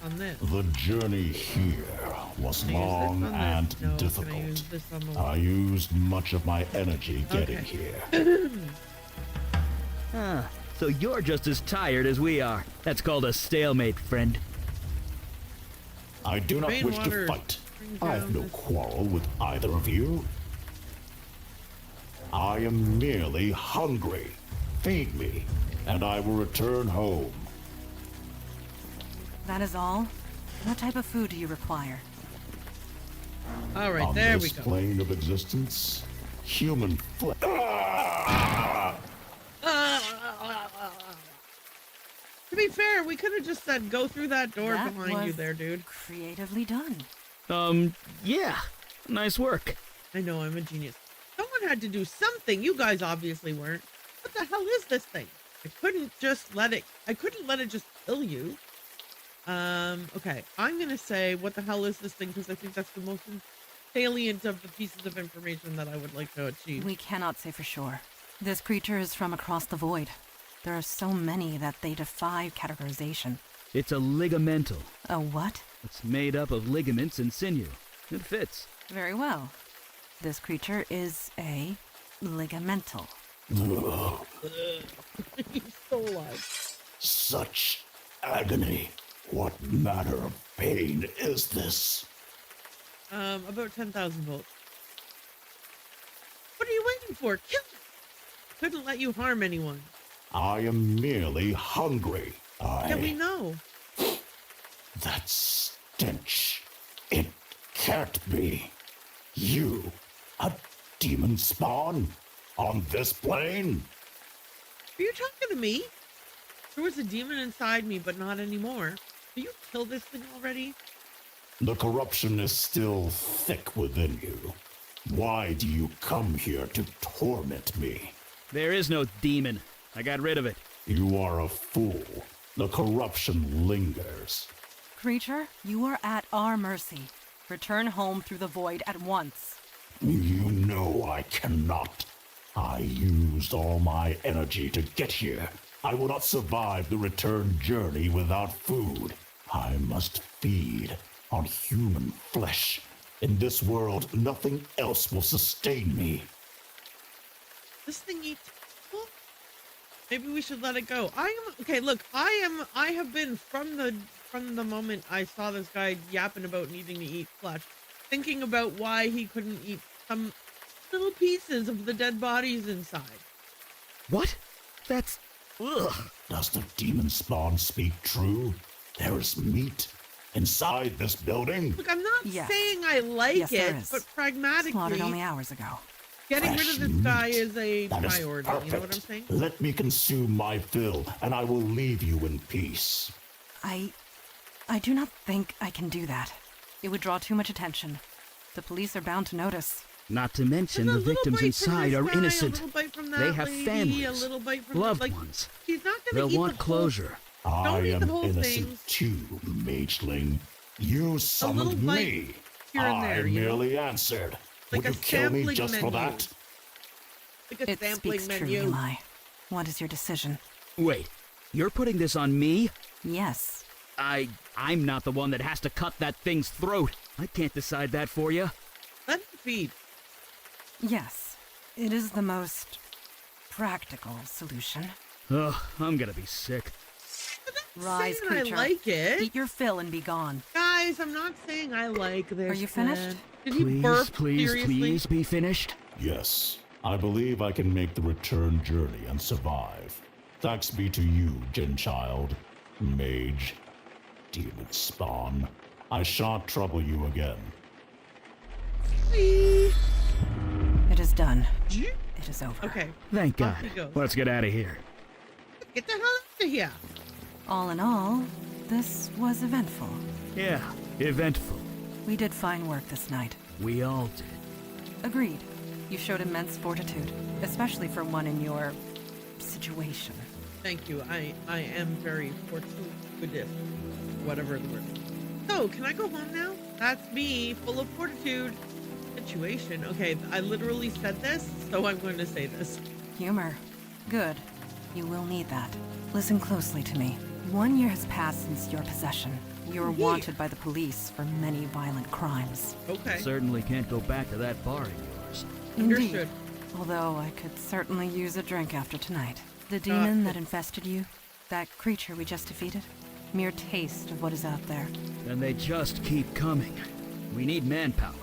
On this. The journey here was Can I use this long on and this? No, Can I difficult. use this on the I wire? used much of my energy getting Okay. here. Ah, so you're just as tired as we are. That's called a stalemate, friend. I do not wish Rainwater to fight. brings I have down no this- quarrel with either of you. I am merely hungry. Feed me, and I will return home. That is all? What type of food do you require? All right, On there we this go. plane of existence, human flesh. To be fair, we could have just said, go through that door That behind you was there, dude. Creatively done. Yeah. Nice work. I know, I'm a genius. Someone had to do something. You guys obviously weren't. What the hell is this thing? I couldn't let it just kill you. Okay. I'm gonna say, what the hell is this thing? Because I think that's the most salient of the pieces of information that I would like to achieve. We cannot say for sure. This creature is from across the void. There are so many that they defy categorization. It's a ligamental. A what? It's made up of ligaments and sinew. It fits. Very well. This creature is a ligamental. He's still alive. Such agony. What manner of pain is this? About 10,000 volts. What are you waiting for? Kill him! Couldn't let you harm anyone. I am merely hungry. Yeah, we know. That stench. It can't be. You, a demon spawn? On this plane? Are you talking to me? There was a demon inside me, but not anymore. Did you kill this thing already? The corruption is still thick within you. Why do you come here to torment me? There is no demon. I got rid of it. You are a fool. The corruption lingers. Creature, you are at our mercy. Return home through the void at once. You know I cannot. I used all my energy to get here. I will not survive the return journey without food. I must feed on human flesh. In this world, nothing else will sustain me. This thing eats people? Maybe we should let it go. Okay, look, I have been from the moment I saw this guy yapping about needing to eat flesh, thinking about why he couldn't eat some little pieces of the dead bodies inside. What? That's Ugh. Does the demon spawn speak true? There is meat inside this building? Look, I'm not Yes. saying I like Yes, there it, is. but pragmatically, Slaughtered only hours ago. getting rid of this guy is a That is priority. perfect. You know what I'm saying? Let me consume my fill, and I will leave you in peace. I do not think I can do that. It would draw too much attention. The police are bound to notice. Not to mention There's a the little victims bite from inside this are guy, innocent. A little bite from that They have lady, families, a little bite from loved like, ones. He's not gonna They'll eat want the whole- closure. I eat the am whole innocent thing. too, mageling. You summoned bite me. here and there, I you know? merely answered. Like Would a you kill me sampling just for menu. that? Like a It sampling speaks true, menu. Eli. What is your decision? Wait, you're putting this on me? Yes. I'm not the one that has to cut that thing's throat. I can't decide that for you. Let him feed. Yes. It is the most practical solution. Ugh, I'm gonna be sick. I'm not Rise, saying creature. I like it. Eat your fill and be gone. Guys, I'm not saying I like this. Are you finished? man. Did he Please, burp? please, Seriously? please be finished. Yes, I believe I can make the return journey and survive. Thanks be to you, Genchild, mage, demon spawn. I shan't trouble you again. Please. It is done. It is over. Okay, Thank Off God. we go. Let's get out of here. get the hell out of here. All in all, this was eventful. Yeah, eventful. We did fine work this night. We all did. Agreed. You showed immense fortitude, especially for one in your situation. Thank you. I am very fortuitous. Whatever the word is. So, can I go home now? That's me, full of fortitude. Situation. Okay, I literally said this, so I'm going to say this. Humor. Good. You will need that. Listen closely to me. 1 year has passed since your possession. You are Yeah. wanted by the police for many violent crimes. Okay. Certainly can't go back to that bar of yours. Indeed. Understood. Although I could certainly use a drink after tonight. The demon that infested you, that creature we just defeated, mere taste of what is out there. And they just keep coming. We need manpower.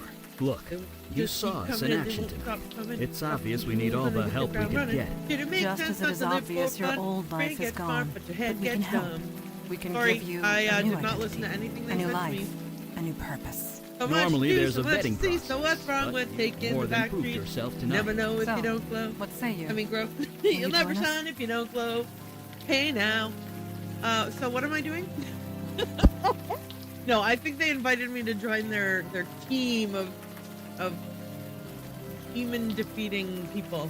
Look, They you just saw keep us coming in and they action won't tonight. stop coming. It's Stop obvious we coming, need all and the they hit help we ground can running. get. Did it make Just sense as it not is to live obvious for your fun? old Brain life is gets gone, smart, but your head but we gets can help. dumb. We can Sorry, give you I a new did not listen to identity, anything they a new said to life, me. a new purpose. So much Normally to do, there's so a much vetting to see, process, so what's wrong but with taking more the than back proved street? yourself tonight. Never know if So, you don't glow. What say you? I mean, grow. you You'll never join us? shine if you don't glow. Hey now. So what am I doing? No, I think they invited me to join their team of demon defeating people.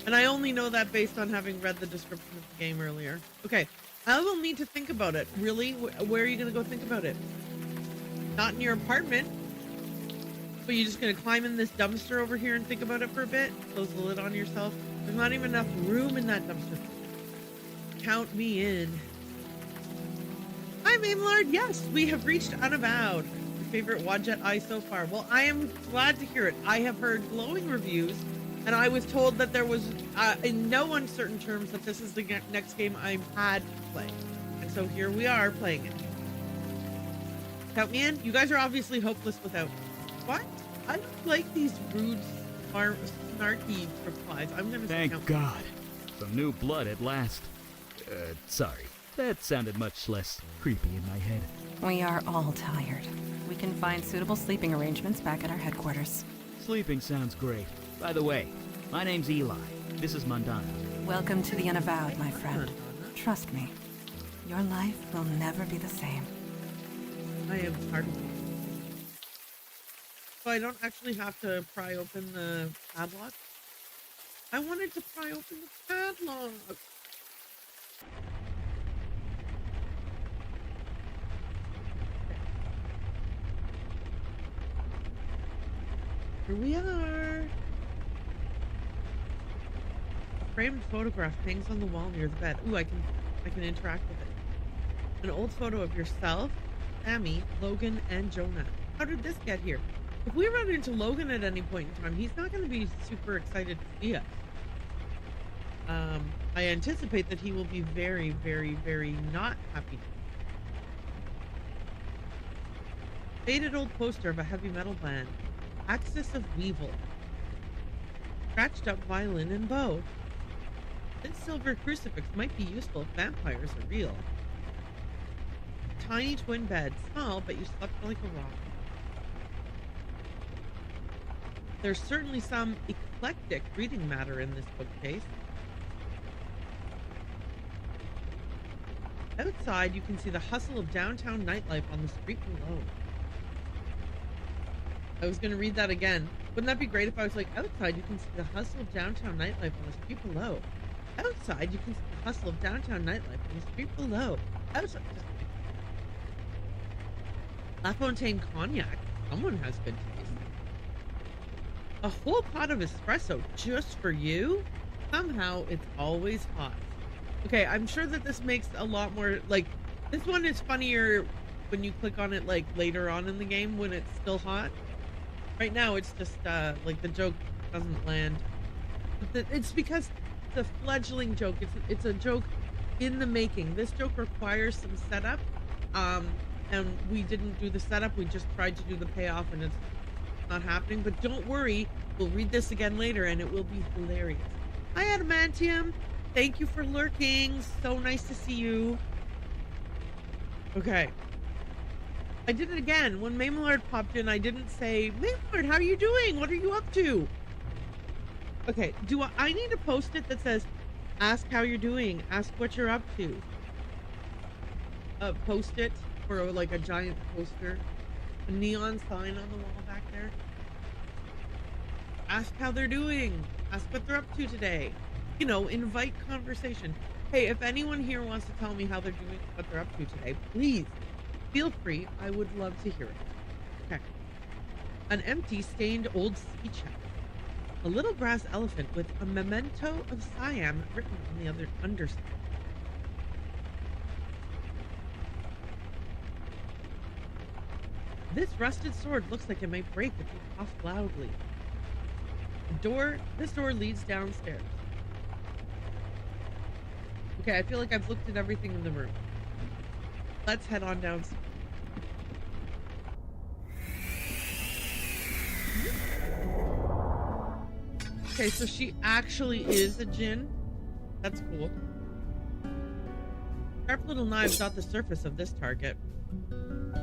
And I only know that based on having read the description of the game earlier. Okay, I will need to think about it. Really? Where are you going to go think about it? Not in your apartment. But you're just going to climb in this dumpster over here and think about it for a bit? Close the lid on yourself? There's not even enough room in that dumpster. Count me in. Hi, Maimlard. Yes, we have reached Unavowed. Your favorite Wadjet eye so far. Well, I am glad to hear it. I have heard glowing reviews, and I was told that there was, in no uncertain terms, that this is the next game I had to play. And so here we are playing it. Count me in. You guys are obviously hopeless without. What? I don't like these rude, snarky replies. I'm gonna say Thank count. God. Some new blood at last. Sorry. That sounded much less creepy in my head. We are all tired. We can find suitable sleeping arrangements back at our headquarters. Sleeping sounds great. By the way, my name's Eli. This is Mandana. Welcome to the Unavowed, my friend. Trust me, your life will never be the same. I am pardon. So I don't actually have to pry open the padlock. I wanted to pry open the padlock. Here we are. A framed photograph hangs on the wall near the bed. Ooh, I can interact with it. An old photo of yourself, Sammy, Logan, and Jonah. How did this get here? If we run into Logan at any point in time, he's not going to be super excited to see us. I anticipate that he will be very, very, very not happy. Faded old poster of a heavy metal band. Axis of Weevil. Scratched up violin and bow. This silver crucifix might be useful if vampires are real. Tiny twin bed. Small, but you slept like a rock. There's certainly some eclectic reading matter in this bookcase. Outside, you can see the hustle of downtown nightlife on the street below. I was going to read that again. Wouldn't that be great if I was like, outside, you can see the hustle of downtown nightlife on the street below. Outside, you can see the hustle of downtown nightlife on the street below. Outside. La Fontaine Cognac. Someone has good taste. A whole pot of espresso just for you? Somehow, it's always hot. Okay, I'm sure that this makes a lot more, like, this one is funnier when you click on it, like, later on in the game when it's still hot. Right now, it's just, like, the joke doesn't land. But it's because it's a fledgling joke. It's a joke in the making. This joke requires some setup, and we didn't do the setup. We just tried to do the payoff, and it's not happening. But don't worry, we'll read this again later, and it will be hilarious. Hi, Adamantium. Thank you for lurking. So nice to see you. Okay. I did it again. When Maymillard popped in, I didn't say, Maymillard, how are you doing? What are you up to? Okay, I need a post-it that says, ask how you're doing. Ask what you're up to. A post-it or like a giant poster. A neon sign on the wall back there. Ask how they're doing. Ask what they're up to today. You know, invite conversation. Hey, if anyone here wants to tell me how they're doing, what they're up to today, please feel free. I would love to hear it. Okay. An empty, stained old sea chest. A little brass elephant with a memento of Siam written on the other underside. This rusted sword looks like it might break if you cough loudly. This door leads downstairs. Okay, I feel like I've looked at everything in the room. Let's head on downstairs. Okay, so she actually is a djinn. That's cool. Sharp little knives dot the surface of this target.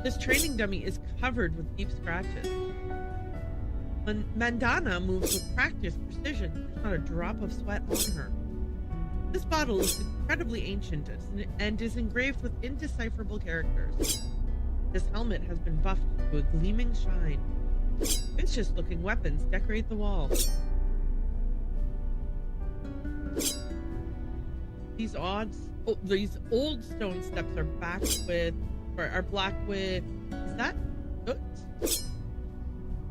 This training dummy is covered with deep scratches. Mandana moves with practiced precision. There's not a drop of sweat on her. This bottle is incredibly ancient and is engraved with indecipherable characters. This helmet has been buffed to a gleaming shine. Vicious-looking weapons decorate the walls. These old stone steps are black with. Is that? Oops.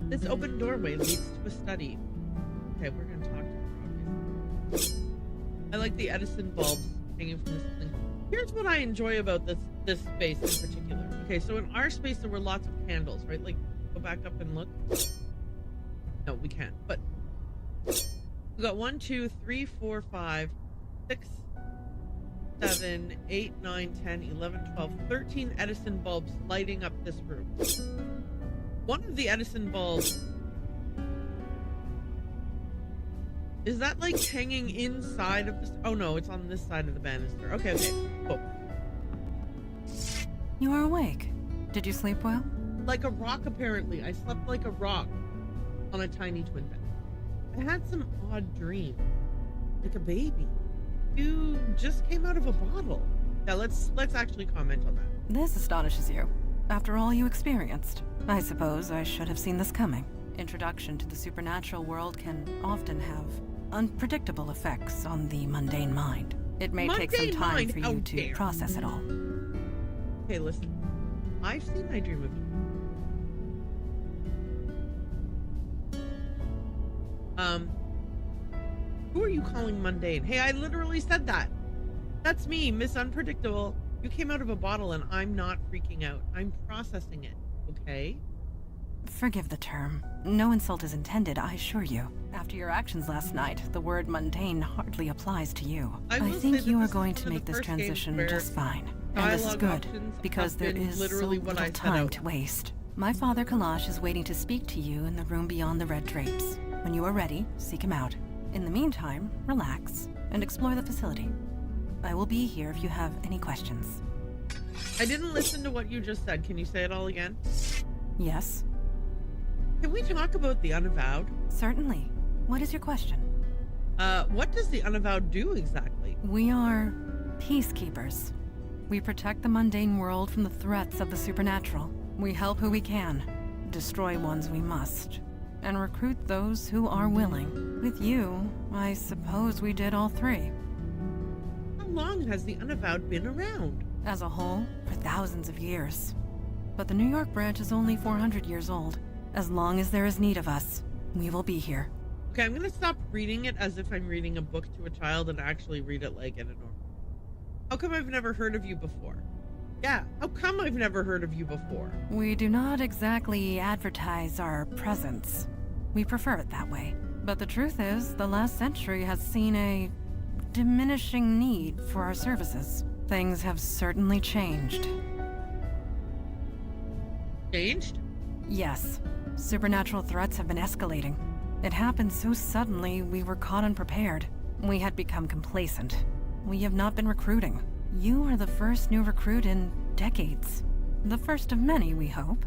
This open doorway leads to a study. Okay, we're gonna talk to her, obviously. I like the Edison bulbs hanging from this thing. Here's what I enjoy about this space in particular. Okay, so in our space there were lots of candles, right? Like, go back up and look. No, we can't. But we got 1, 2, 3, 4, 5, 6, 7, 8, 9, 10, 11, 12, 13 Edison bulbs lighting up this room. One of the Edison bulbs, is that like hanging inside of this? Oh no, it's on this side of the banister. Okay, cool. You are awake. Did you sleep well? Like a rock, apparently. I slept like a rock on a tiny twin bed. I had some odd dream. Like a baby. You just came out of a bottle. Yeah, let's actually comment on that. This astonishes you. After all you experienced, I suppose I should have seen this coming. Introduction to the supernatural world can often have unpredictable effects on the mundane mind. It may take some time for you to process it all. Okay, listen. I've seen I Dream of You. Who are you calling mundane? Hey, I literally said that. That's me, Miss Unpredictable. You came out of a bottle and I'm not freaking out. I'm processing it, okay? Forgive the term. No insult is intended, I assure you. After your actions last night, the word mundane hardly applies to you. I think you are going to make this transition just fine. And this is good, because there is so little time to waste. My father Kalash is waiting to speak to you in the room beyond the red drapes. When you are ready, seek him out. In the meantime, relax and explore the facility. I will be here if you have any questions. I didn't listen to what you just said. Can you say it all again? Yes? Can we talk about the Unavowed? Certainly. What is your question? What does the Unavowed do exactly? We are peacekeepers. We protect the mundane world from the threats of the supernatural. We help who we can, destroy ones we must, and recruit those who are willing. With you, I suppose we did all three. How long has the Unavowed been around? As a whole, for thousands of years. But the New York branch is only 400 years old. As long as there is need of us, we will be here. Okay, I'm gonna stop reading it as if I'm reading a book to a child and actually read it like in a normal. How come I've never heard of you before? Yeah, how come I've never heard of you before? We do not exactly advertise our presence. We prefer it that way. But the truth is, the last century has seen a diminishing need for our services. Things have certainly changed. Changed? Yes. Supernatural threats have been escalating. It happened so suddenly, we were caught unprepared. We had become complacent. We have not been recruiting. You are the first new recruit in decades. The first of many, we hope.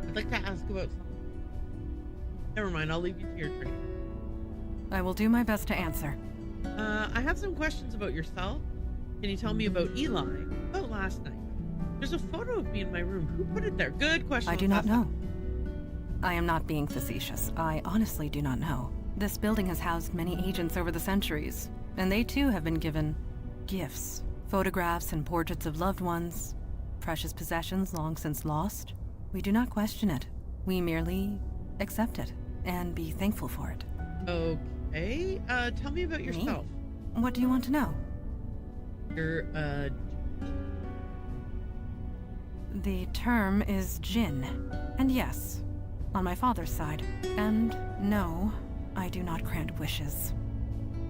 I'd like to ask about something. Never mind, I'll leave you to your training. I will do my best to answer. I have some questions about yourself. Can you tell me about Eli? About last night. There's a photo of me in my room. Who put it there? Good question. I do not know. I am not being facetious. I honestly do not know. This building has housed many agents over the centuries, and they too have been given gifts. Photographs and portraits of loved ones, precious possessions long since lost. We do not question it. We merely accept it and be thankful for it. Okay. Tell me about yourself. Me? What do you want to know? You're, The term is Jinn. And yes, on my father's side. And no, I do not grant wishes.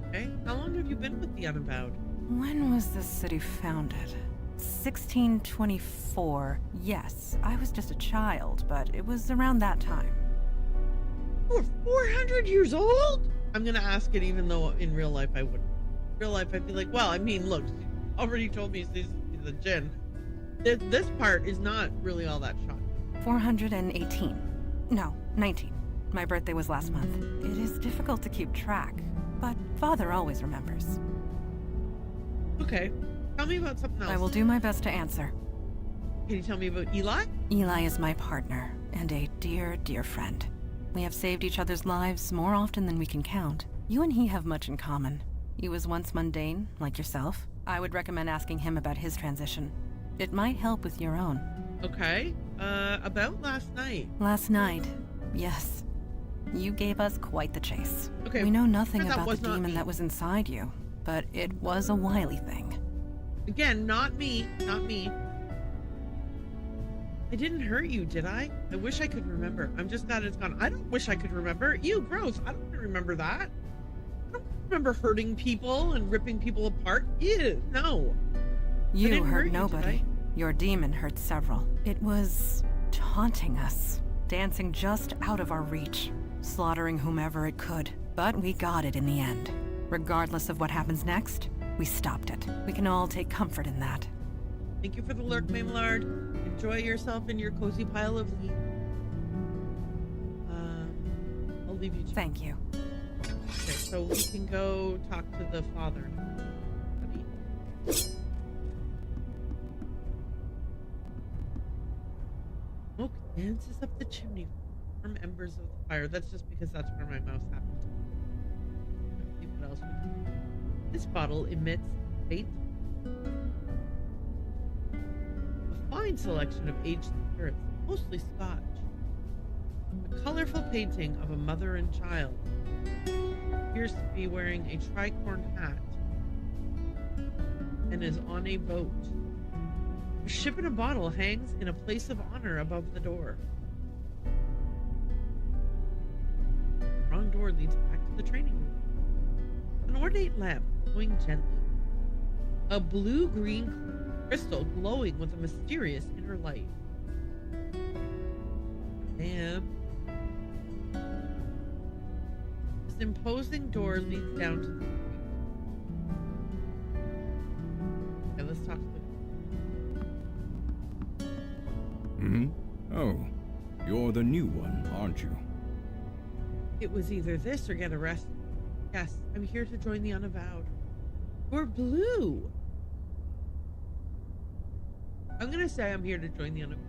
Okay. How long have you been with the Unavowed? When was this city founded? 1624. Yes, I was just a child, but it was around that time. You're 400 years old? I'm gonna ask it even though in real life I wouldn't. In real life I'd be like, well, I mean, look, she already told me he's a djinn. This part is not really all that shocking. 418. No, 19. My birthday was last month. It is difficult to keep track, but Father always remembers. Okay. Tell me about something else. I will do my best to answer. Can you tell me about Eli? Eli is my partner, and a dear, dear friend. We have saved each other's lives more often than we can count. You and he have much in common. He was once mundane, like yourself. I would recommend asking him about his transition. It might help with your own. Okay. About last night. Last night, yes. You gave us quite the chase. Okay. We know nothing that about the was not demon me. that was inside you, but it was a wily thing. Again, not me. Not me. I didn't hurt you, did I? I wish I could remember. I'm just glad it's gone. I don't wish I could remember. Ew, gross. I don't remember that. I don't remember hurting people and ripping people apart. Ew, no. You didn't hurt hurt you, did nobody. I? Your demon hurt several. It was taunting us, dancing just out of our reach, slaughtering whomever it could. But we got it in the end. Regardless of what happens next, we stopped it. We can all take comfort in that. Thank you for the lurk, Mamelard. Enjoy yourself in your cozy pile of leaves. I'll leave you to Thank you. Okay, so we can go talk to the father now. Smoke dances up the chimney from embers of the fire. That's just because that's where my mouse happens. Let's see what else we can do. This bottle emits faint, a fine selection of aged spirits, mostly Scotch. A colorful painting of a mother and child appears to be wearing a tricorn hat and is on a boat. A ship in a bottle hangs in a place of honor above the door. The wrong door leads back to the training room. An ornate lamp glowing gently. A blue-green crystal glowing with a mysterious inner light. And imposing door leads down to the street. Okay, let's talk to the... Oh, you're the new one, aren't you? It was either this or get arrested. Yes, I'm here to join the Unavowed. You're blue. I'm gonna say I'm here to join the Unavowed.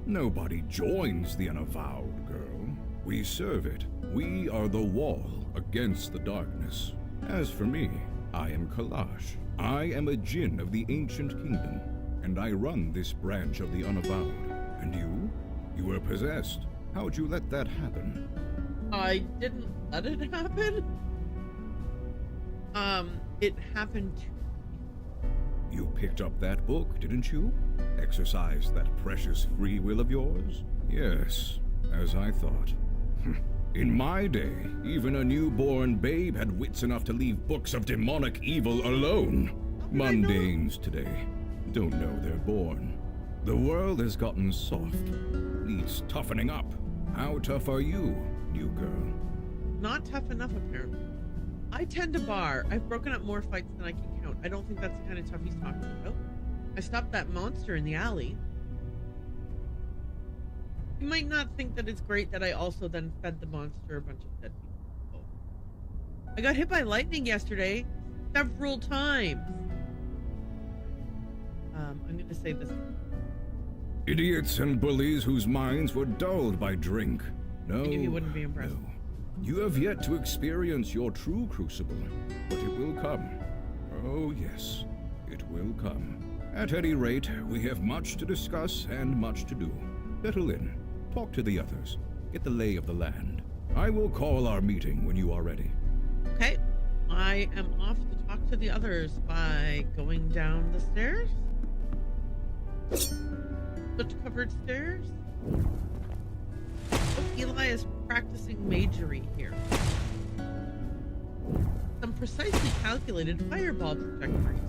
Nobody joins the Unavowed, girl. We serve it. We are the wall against the darkness. As for me, I am Kalash. I am a Jinn of the Ancient Kingdom, and I run this branch of the Unavowed. And you? You were possessed. How'd you let that happen? I didn't let it happen. It happened to... You picked up that book, didn't you? Exercised that precious free will of yours? Yes, as I thought. In my day, even a newborn babe had wits enough to leave books of demonic evil alone. Mundanes today don't know they're born. The world has gotten soft. Needs toughening up. How tough are you, new girl? Not tough enough, apparently. I tend to bar. I've broken up more fights than I can count. I don't think that's the kind of tough he's talking about. I stopped that monster in the alley. You might not think that it's great that I also then fed the monster a bunch of dead people. I got hit by lightning yesterday several times. I'm going to say this. Idiots and bullies whose minds were dulled by drink. No, I knew you wouldn't be impressed. No. You have yet to experience your true crucible, but it will come. Oh yes, it will come. At any rate, we have much to discuss and much to do. Settle in, talk to the others, get the lay of the land. I will call our meeting when you are ready. Okay, I am off to talk to the others by going down the stairs. Soot-covered stairs. Oh, Eli is practicing magery here. Some precisely calculated fireball trajectories.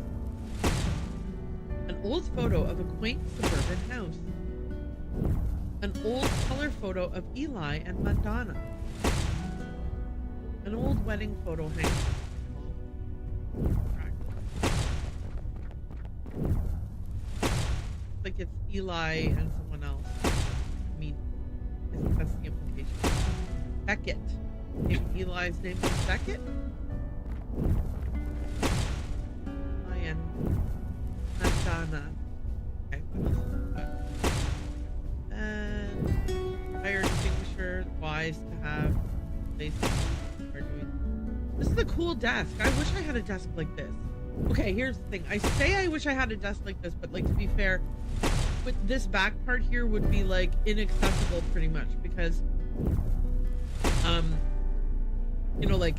An old photo of a quaint suburban house. An old color photo of Eli and Madonna. An old wedding photo hanging. Like it's Eli and someone else. I mean, I think that's the implication. Beckett. Maybe Eli's name is Beckett? Eli and Madonna. Okay, and fire extinguisher, wise to have. This is a cool desk. I wish I had a desk like this. Okay, here's the thing. I say I wish I had a desk like this, but like to be fair, with this back part here would be like inaccessible pretty much because you know, like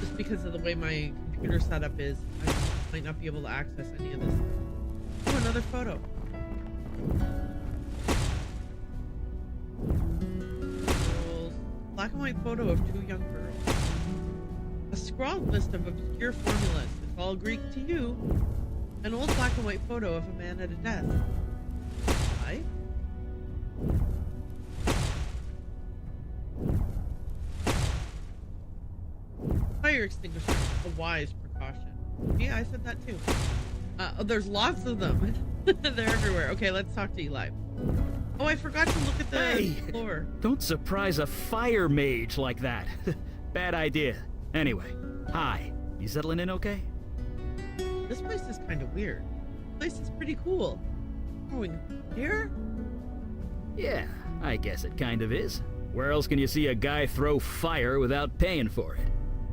just because of the way my computer setup is, I might not be able to access any of this. Oh, another photo. Black and white photo of two young girls. A scrawled list of obscure formulas. It's all Greek to you. An old black and white photo of a man at a desk. Life? Fire extinguisher. A wise precaution. Yeah, I said that too. There's lots of them. They're everywhere. Okay, let's talk to Eli. Oh, I forgot to look at the floor. Don't surprise a fire mage like that. Bad idea. Anyway, hi. You settling in okay? This place is kind of weird. This place is pretty cool. Going here? Yeah, I guess it kind of is. Where else can you see a guy throw fire without paying for it?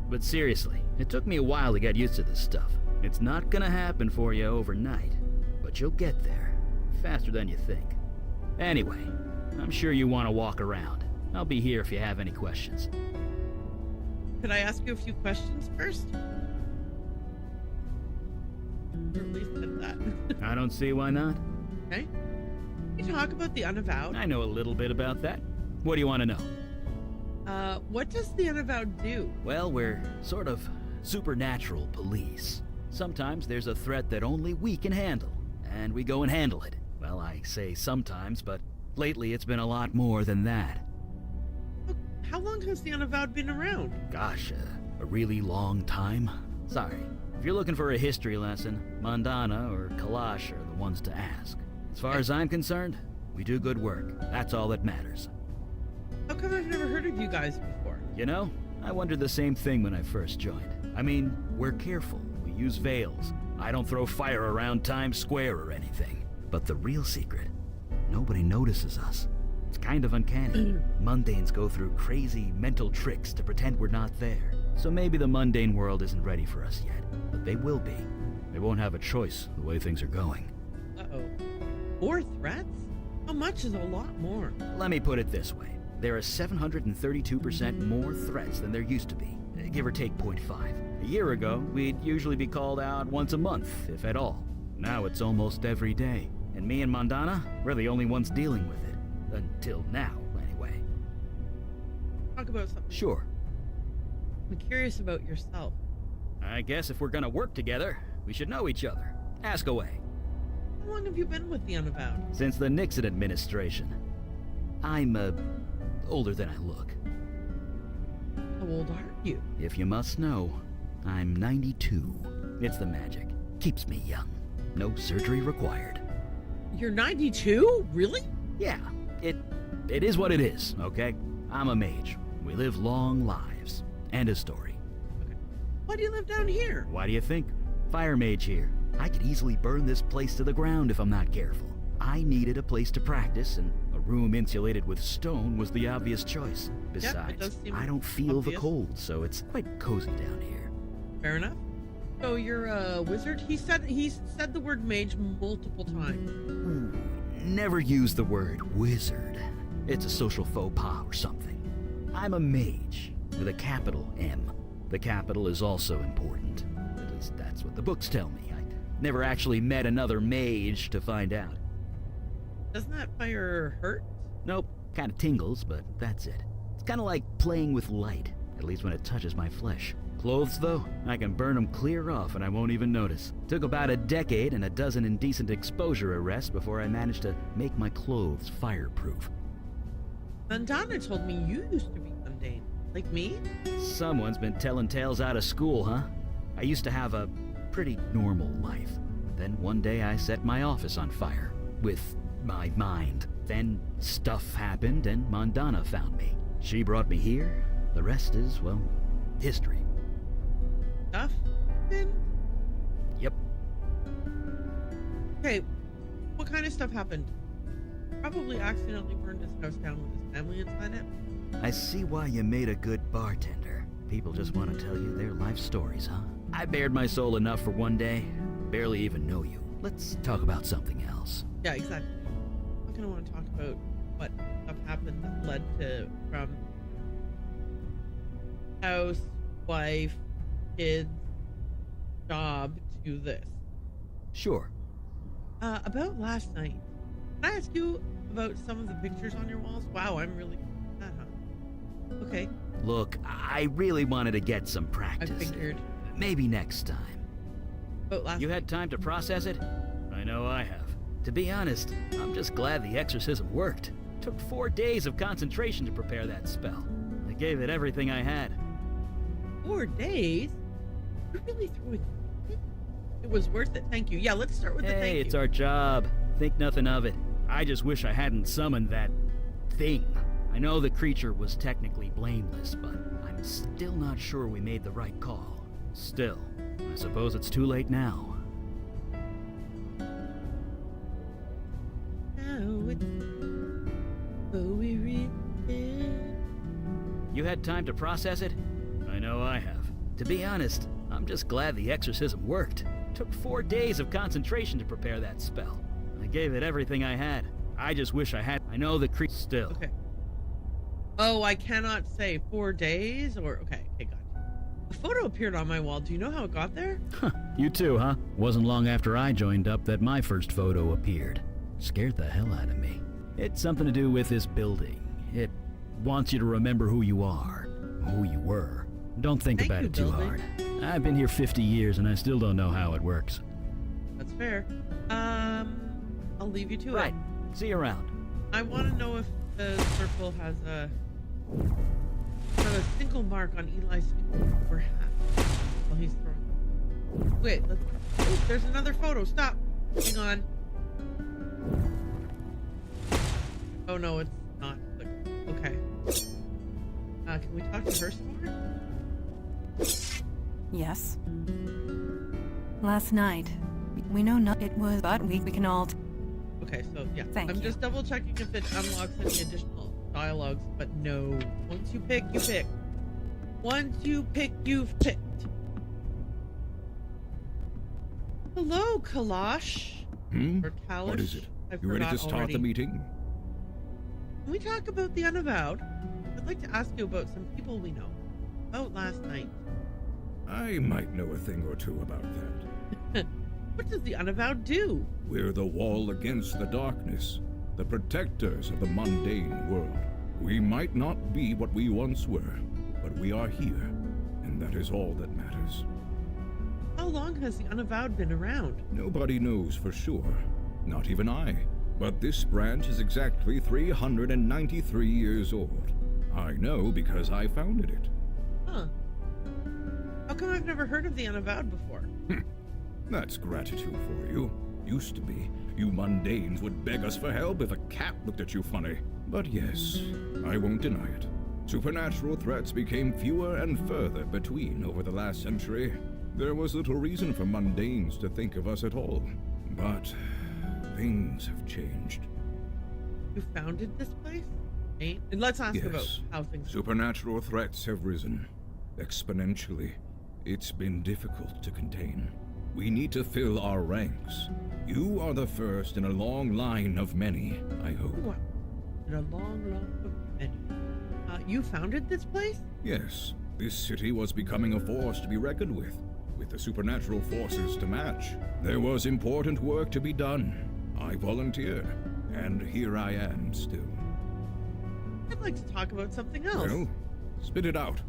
But seriously, it took me a while to get used to this stuff. It's not gonna happen for you overnight, but you'll get there. Faster than you think. Anyway, I'm sure you want to walk around. I'll be here if you have any questions. Could I ask you a few questions first? Or at least said that. I don't see why not. Okay. Can you talk about the Unavowed? I know a little bit about that. What do you want to know? What does the Unavowed do? Well, we're sort of supernatural police. Sometimes there's a threat that only we can handle, and we go and handle it. Well, I say sometimes, but lately it's been a lot more than that. how long has the Unavowed been around? Gosh, a really long time. Sorry. If you're looking for a history lesson, Mandana or Kalash are the ones to ask. As far as I'm concerned, we do good work. That's all that matters. How come I've never heard of you guys before? You know, I wondered the same thing when I first joined. I mean, we're careful. We use veils. I don't throw fire around Times Square or anything. But the real secret, nobody notices us. It's kind of uncanny. Mundanes go through crazy mental tricks to pretend we're not there. So maybe the mundane world isn't ready for us yet. But they will be. They won't have a choice the way things are going. Uh-oh. 4 threats? How much is a lot more? Let me put it this way. There are 732% more threats than there used to be, give or take 0.5. A year ago, we'd usually be called out once a month, if at all. Now it's almost every day. And me and Mandana, we're the only ones dealing with it. Until now, anyway. Talk about something. Sure. I'm curious about yourself. I guess if we're gonna work together, we should know each other. Ask away. How long have you been with the Unavowed? Since the Nixon administration. I'm, older than I look. How old are you? If you must know, I'm 92. It's the magic. Keeps me young. No surgery required. You're 92? Really? Yeah, it is what it is, okay? I'm a mage. We live long lives. And a story. Okay. Why do you live down here? Why do you think? Fire mage here. I could easily burn this place to the ground if I'm not careful. I needed a place to practice, and a room insulated with stone was the obvious choice. Besides, I don't feel obvious. the cold, so it's quite cozy down here. Fair enough. So you're a wizard? He said the word mage multiple times. Ooh, never use the word wizard. It's a social faux pas or something. I'm a mage with a capital M. The capital is also important. At least that's what the books tell me. I never actually met another mage to find out. Doesn't that fire hurt? Nope, kinda tingles, but that's it. It's kinda like playing with light, at least when it touches my flesh. Clothes, though, I can burn them clear off and I won't even notice. Took about a decade and a dozen indecent exposure arrests before I managed to make my clothes fireproof. Mandana told me you used to be mundane. Like me? Someone's been telling tales out of school, huh? I used to have a pretty normal life. Then one day I set my office on fire. With my mind. Then stuff happened and Mandana found me. She brought me here. The rest is, well, history. Stuff? Then? Yep. Okay, what kind of stuff happened? Probably accidentally burned his house down with his family inside it. I see why you made a good bartender. People just want to tell you their life stories, huh? I bared my soul enough for one day. Barely even know you. Let's talk about something else. Yeah, exactly. I'm gonna want to talk about what stuff happened that led to from house, wife, kids, job to this. Sure. About last night. Can I ask you about some of the pictures on your walls? Wow, I'm really that, huh? Okay. Look, I really wanted to get some I practice. figured. Maybe next time. About last You had time to process it? I know I have. To be honest, I'm just glad the exorcism worked. Took 4 days of concentration to prepare that spell. I gave it everything I had. 4 days? You're really throwing it? It was worth it, thank you. Yeah, let's start with the thank Hey, you. it's our job. Think nothing of it. I just wish I hadn't summoned that thing. I know the creature was technically blameless, but I'm still not sure we made the right call. Still, I suppose it's too late now. Now it's so we really did. You had time to process it? I know I have. To be honest, I'm just glad the exorcism worked. Took 4 days of concentration to prepare that spell. I gave it everything I had. I just wish I had. I know the creature still. Okay. Oh, I cannot say 4 days or okay, got you. A photo appeared on my wall. Do you know how it got there? You too, huh? Wasn't long after I joined up that my first photo appeared. Scared the hell out of me. It's something to do with this building. It wants you to remember who you are, who you were. Don't think Thank about you, it too building. hard. I've been here 50 years and I still don't know how it works. That's fair. I'll leave you to Right. it. See you around. I want to know if the circle has a single mark on Eli's finger or hat while he's throwing. Wait, let's. Oh, there's another photo. Stop. Hang on. Oh no, it's not. Okay. Can we talk to her some more? Yes. Last night, we know not it was, but we can all. Okay, so yeah, Thank I'm you. just double checking if it unlocks any additional dialogues, but no. Once you pick, you pick. Once you pick, you've picked. Hello, Kalash. Or Kalash. What is it? I You ready to forgot start already. the meeting? Can we talk about the Unavowed? I'd like to ask you about some people we know. About last night. I might know a thing or two about that. What does the Unavowed do? We're the wall against the darkness, the protectors of the mundane world. We might not be what we once were, but we are here, and that is all that matters. How long has the Unavowed been around? Nobody knows for sure, not even I. But this branch is exactly 393 years old. I know because I founded it. Huh. How come I've never heard of the Unavowed before? That's gratitude for you. Used to be. You mundanes would beg us for help if a cat looked at you funny. But yes, I won't deny it. Supernatural threats became fewer and further between over the last century. There was little reason for mundanes to think of us at all. But things have changed. You founded this place? Eh? And let's ask about Yes. how things. Supernatural threats have risen exponentially. It's been difficult to contain. We need to fill our ranks. You are the first in a long line of many, I hope. Wow. In a long, of many. You founded this place? Yes, this city was becoming a force to be reckoned with the supernatural forces to match. There was important work to be done. I volunteered, and here I am still. I'd like to talk about something else. Well, spit it out.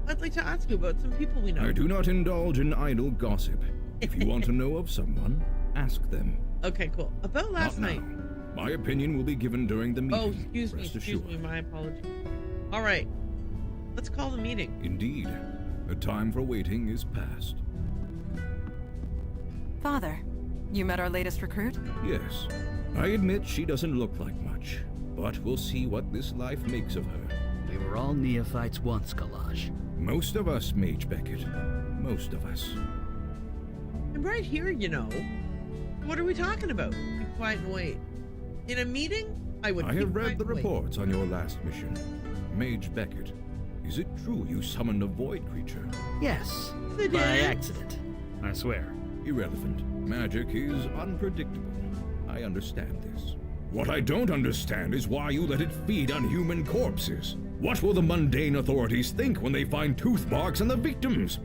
I'd like to ask you about some people we know. I do not indulge in idle gossip. If you want to know of someone, ask them. Okay, cool. About last Not night. now. My opinion will be given during the meeting. Oh, excuse me, my apologies. All right, let's call the meeting. Indeed. The time for waiting is past. Father, you met our latest recruit? Yes. I admit she doesn't look like much, but we'll see what this life makes of her. We were all neophytes once, Kalash. Most of us, Mage Beckett. Most of us. I'm right here, you know. What are we talking about? Be quiet and wait. In a meeting, I would. I keep have quiet read the and wait. reports on your last mission. Mage Beckett, is it true you summoned a void creature? Yes, They by did? accident. I swear. Irrelevant. Magic is unpredictable. I understand this. What I don't understand is why you let it feed on human corpses. What will the mundane authorities think when they find tooth marks on the victims?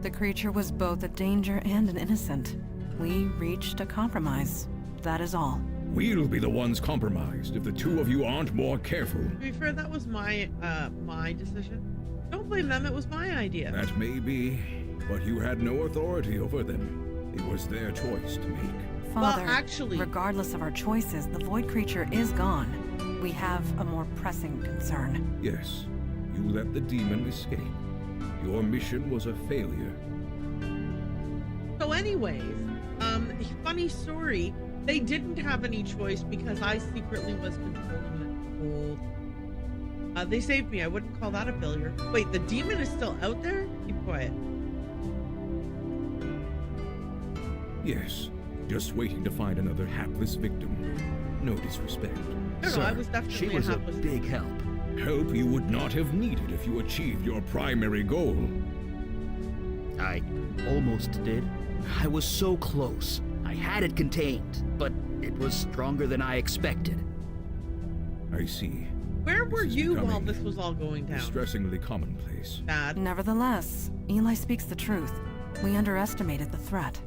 The creature was both a danger and an innocent. We reached a compromise. That is all. We'll be the ones compromised if the two of you aren't more careful. To be fair, that was my decision. Don't blame them. It was my idea. That may be, but you had no authority over them. It was their choice to make. Father, actually- regardless of our choices, the void creature is gone. We have a more pressing concern. Yes, you let the demon escape. Your mission was a failure. So, anyways, funny story. They didn't have any choice because I secretly was controlling the cold. They saved me. I wouldn't call that a failure. Wait, the demon is still out there? Keep quiet. Yes, just waiting to find another hapless victim. No disrespect. No, Sir, I was definitely she was a hapless. big help. Help you would not have needed if you achieved your primary goal. I almost did. I was so close. I had it contained, but it was stronger than I expected. I see. Where were This is you while becoming this was all going down? Distressingly commonplace. Bad. Nevertheless, Eli speaks the truth. We underestimated the threat.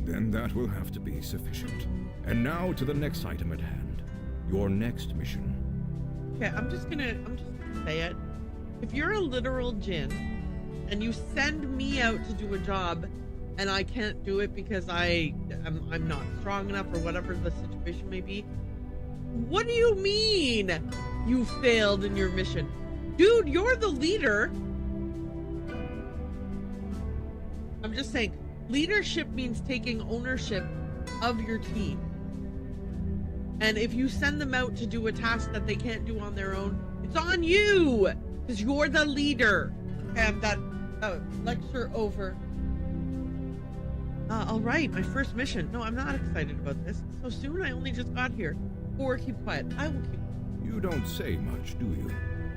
Then that will have to be sufficient. And now to the next item at hand. Your next mission. Okay, I'm just gonna say it. If you're a literal djinn and you send me out to do a job and I can't do it because I'm not strong enough or whatever the situation may be, what do you mean? You failed in your mission. Dude, you're the leader. I'm just saying, leadership means taking ownership of your team. And if you send them out to do a task that they can't do on their own, it's on you, because you're the leader. And that lecture over. All right, my first mission. No, I'm not excited about this. So soon, I only just got here. Or keep quiet. I will keep. You don't say much, do you?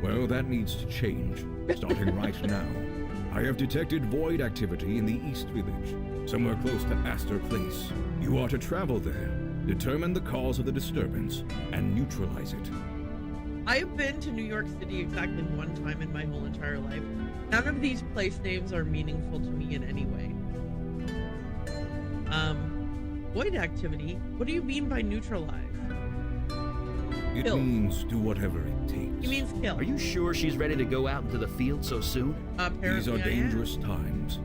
Well, that needs to change, starting right now. I have detected void activity in the East Village, somewhere close to Astor Place. You are to travel there, determine the cause of the disturbance, and neutralize it. I've been to New York City exactly one time in my whole entire life. None of these place names are meaningful to me in any way. Void activity? What do you mean by neutralize? It means do whatever it takes. He means kill. Are you sure she's ready to go out into the field so soon? Apparently These are dangerous times.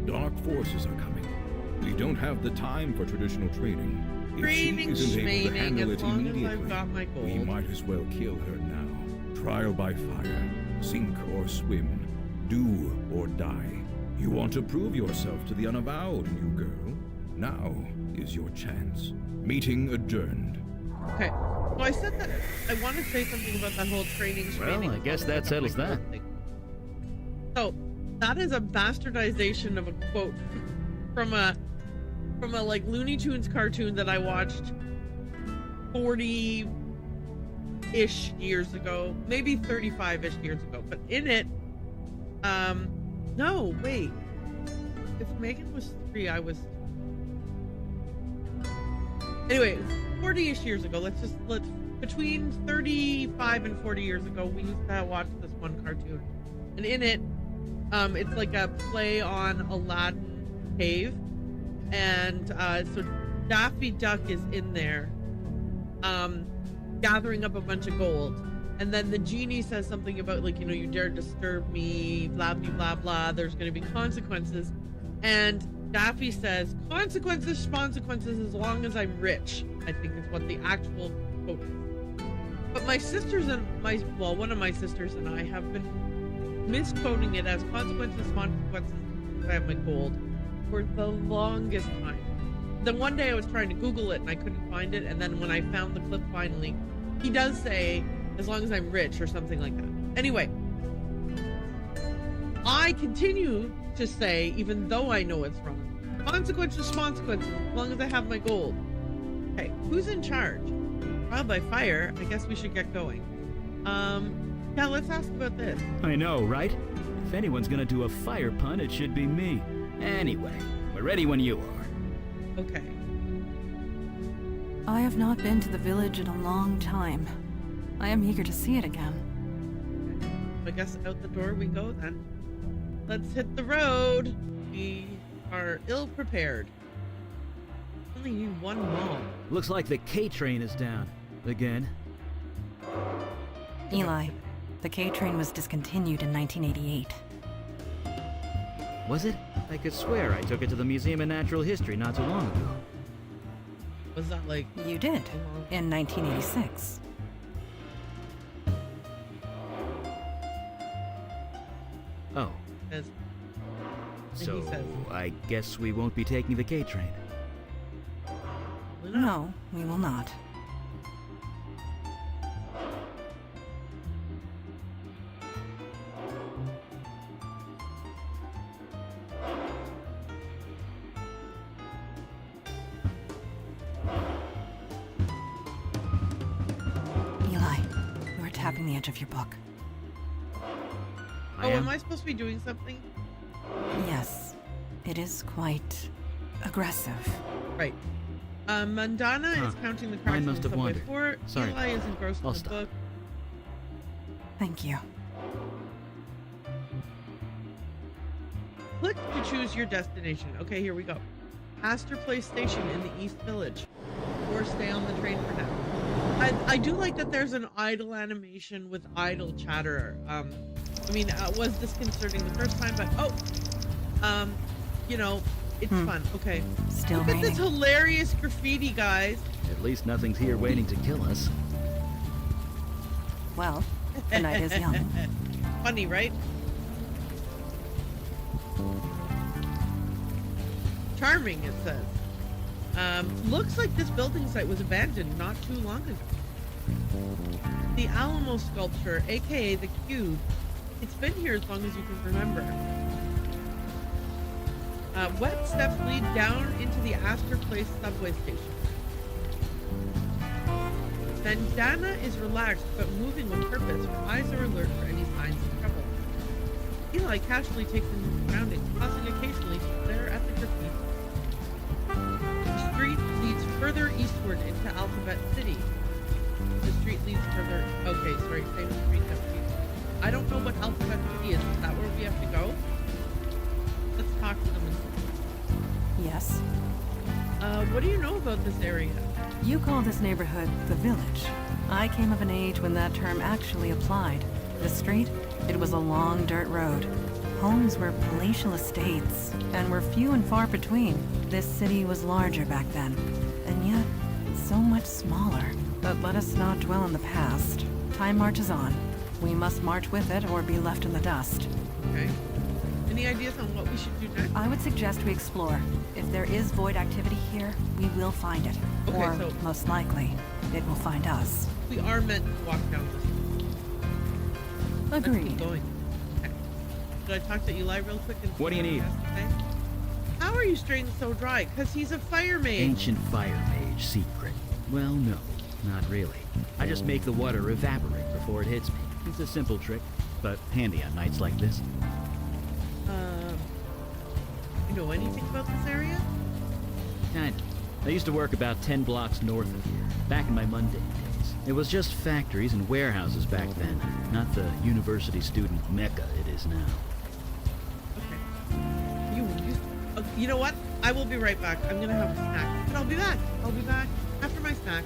Dark forces are coming. We don't have the time for traditional training. If she isn't able to handle it immediately, we might as well kill her now. Trial by fire, sink or swim, do or die. You want to prove yourself to the unavowed, new girl. Now is your chance. Meeting adjourned. Okay. Well, I said that I want to say something about that whole training. Well, I guess that settles that. So, that is a bastardization of a quote from a like Looney Tunes cartoon that I watched 40-ish years ago, maybe 35-ish years ago. But in it, no, wait. If Megan was 3, I was. Anyway, 40-ish years ago, let's between 35 and 40 years ago, we used to watch this one cartoon. And in it, it's like a play on Aladdin Cave. And so Daffy Duck is in there, gathering up a bunch of gold. And then the genie says something about, like, you dare disturb me, blah, blah, blah, blah. There's going to be consequences. And Daffy says, consequences, as long as I'm rich. I think is what the actual quote is. But my sisters and one of my sisters and I have been misquoting it as consequences, as I have my gold for the longest time. Then one day I was trying to Google it and I couldn't find it. And then when I found the clip finally, he does say, as long as I'm rich or something like that. Anyway, I continue to say, even though I know it's wrong, consequences, as long as I have my gold. Okay, who's in charge? Trial by fire. I guess we should get going. Yeah, let's ask about this. I know, right? If anyone's gonna do a fire pun, it should be me. Anyway, we're ready when you are. Okay. I have not been to the village in a long time. I am eager to see it again. I guess out the door we go then. Let's hit the road. We are ill-prepared. Only need one mall. Looks like the K train is down. Again. Eli, the K train was discontinued in 1988. Was it? I could swear I took it to the Museum of Natural History not too long ago. Was that like... You did, in 1986. Oh. So, I guess we won't be taking the K train. No, we will not. Eli, you are tapping the edge of your book. Am I supposed to be doing something? Yes. It is quite aggressive. Right. Mandana is counting the cracks in the subway floor. Sorry. Eli is engrossed in the book. Thank you. Click to choose your destination. Okay, here we go. Astor Place Station in the East Village. Or stay on the train for now. I do like that there's an idle animation with idle chatter. I mean, was disconcerting the first time, but it's fun. Okay. Still Look at this hilarious graffiti, guys. At least nothing's here waiting to kill us. Well, the night is young. Funny, right? Charming, it says. Looks like this building site was abandoned not too long ago. The Alamo sculpture, aka the Cube, it's been here as long as you can remember. Wet steps lead down into the Astor Place subway station. Bandana is relaxed but moving with purpose. Her eyes are alert for any signs of trouble. Eli casually takes in his surroundings, pausing occasionally to stare at the graffiti. The street leads further eastward into Alphabet City. The street leads further... Okay, sorry, same street that we... I don't know what Alphabet City is. Is that where we have to go? Let's talk to them. Yes. What do you know about this area? You call this neighborhood the Village. I came of an age when that term actually applied. The street, it was a long dirt road. Homes were palatial estates, and were few and far between. This city was larger back then, and yet so much smaller. But let us not dwell on the past. Time marches on. We must march with it or be left in the dust. Okay. Any ideas on what we should do next? I would suggest we explore. If there is void activity here, we will find it. Okay, or, so- most likely, it will find us. We are meant to walk down this road. Let's Agreed. keep going. Okay. Should I talk to Eli real quick? And see What do you he need? has to say? How are you staying so dry? Because he's a fire mage. Ancient fire mage secret. Well, no, not really. I just make the water evaporate before it hits me. It's a simple trick, but handy on nights like this. You know anything about this area? Kind of. I used to work about 10 blocks north of here, back in my mundane days. It was just factories and warehouses back then, not the university student mecca it is now. Okay. You know what? I will be right back. I'm gonna have a snack. But I'll be back. I'll be back after my snack.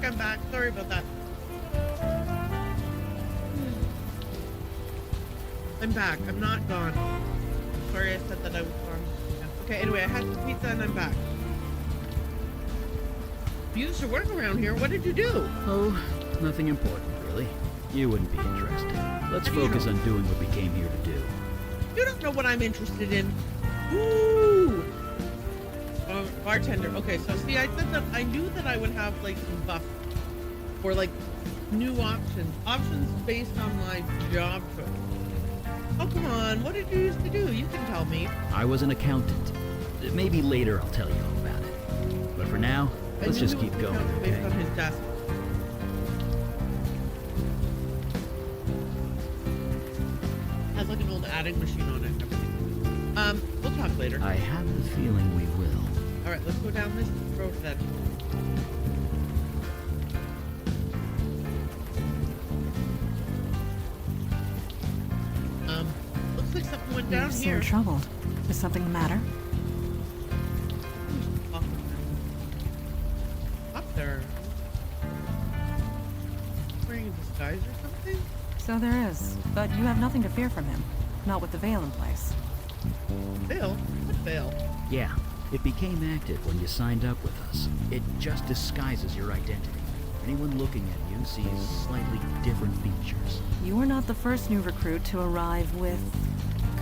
I'm back. Sorry about that. I'm back. I'm not gone. Sorry I said that I was gone. Okay, anyway, I had some pizza and I'm back. You used to work around here. What did you do? Oh, nothing important, really. You wouldn't be interested. Let's focus on doing what we came here to do. You don't know what I'm interested in. Ooh! Bartender. Okay, so see, I said that I knew that I would have like some buff or like new options based on my job choice. Oh, come on. What did you used to do? You can tell me. I was an accountant. Maybe later I'll tell you all about it. But for now, let's just keep going, based okay? on his desk. Has like an old adding machine on it. We'll talk later. I have the feeling we will. All right, let's go down this road then. Looks like something went down You here. seem troubled. Is something the matter? Up there. Wearing a disguise or something? So there is, but you have nothing to fear from him. Not with the veil in place. Veil? What veil? Yeah, it became active when you signed up with us. It just disguises your identity. Anyone looking at you sees slightly different features. You are not the first new recruit to arrive with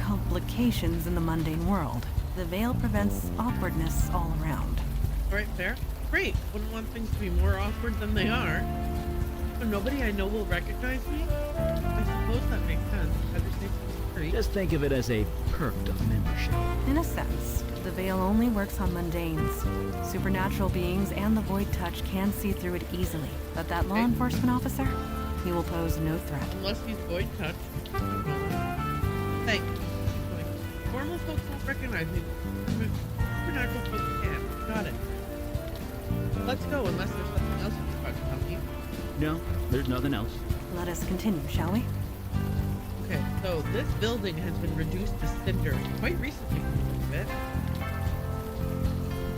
complications in the mundane world. The veil prevents awkwardness all around. All right, fair. Great. Wouldn't want things to be more awkward than they are. So nobody I know will recognize me? I suppose that makes sense. Better safe than sorry. Just think of it as a perk of membership. In a sense, the veil only works on mundanes. Supernatural beings and the void touch can see through it easily. But that law enforcement officer, he will pose no threat. Unless he's void touch. Thanks. Normal folks won't recognize me. Supernatural folks can. Got it. Let's go, unless there's something else you can tell me. No, there's nothing else. Let us continue, shall we? Okay, so this building has been reduced to cinder quite recently, a bit.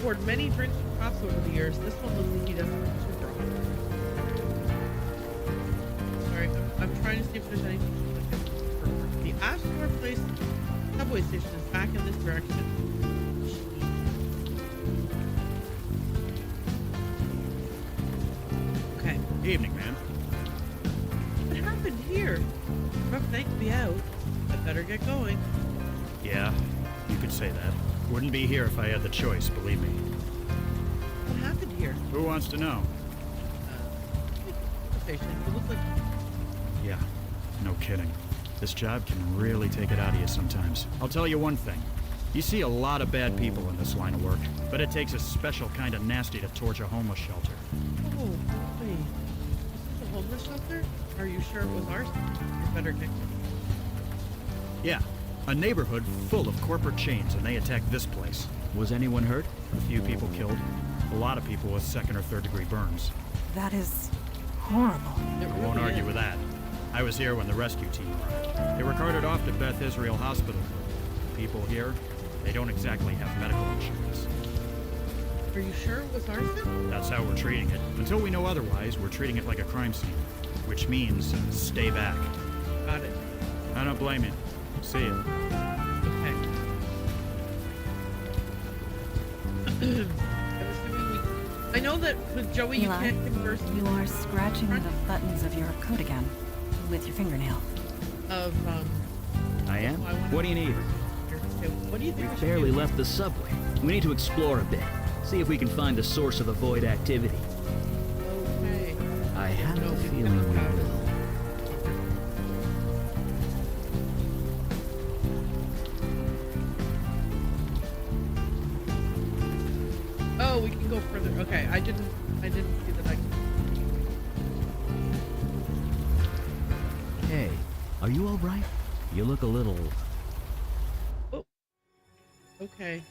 Poured many drinks from crops over the years. This one looks like he doesn't look super hot. Sorry, I'm trying to see if there's anything. The Ashmore Place subway station is back in this direction. Okay. Evening, ma'am. What happened here? Rough night to be out. I better get going. Yeah, you could say that. Wouldn't be here if I had the choice, believe me. What happened here? Who wants to know? Conversation. It looked like Yeah, no kidding. This job can really take it out of you sometimes. I'll tell you one thing. You see a lot of bad people in this line of work, but it takes a special kind of nasty to torch a homeless shelter. oh wait. Is this a homeless shelter? Are you sure it was ours? You better get Yeah, a neighborhood full of corporate chains, and they attacked this place. Was anyone hurt? A few people killed. A lot of people with second or third degree burns. That is horrible. it. I won't argue with that. I was here when the rescue team arrived. They were carted off to Beth Israel Hospital. The people here, they don't exactly have medical insurance. Are you sure it was ours then? That's how we're treating it. Until we know otherwise, we're treating it like a crime scene. Which means, stay back. Got it. I don't blame you. See ya. Okay. I'm assuming I know that with Joey you Eli, can't converse You are scratching the buttons of your coat again with your fingernail. of I am? I wanna- What do you need? okay, what do you think? We we should barely do? left the subway. We need to explore a bit. See if we can find the source of the void activity. Okay. I have No, a we feeling we cannot. will. Oh, we can go further. Okay, I didn't see that I could. Hey, are you all right? You look a little... Okay.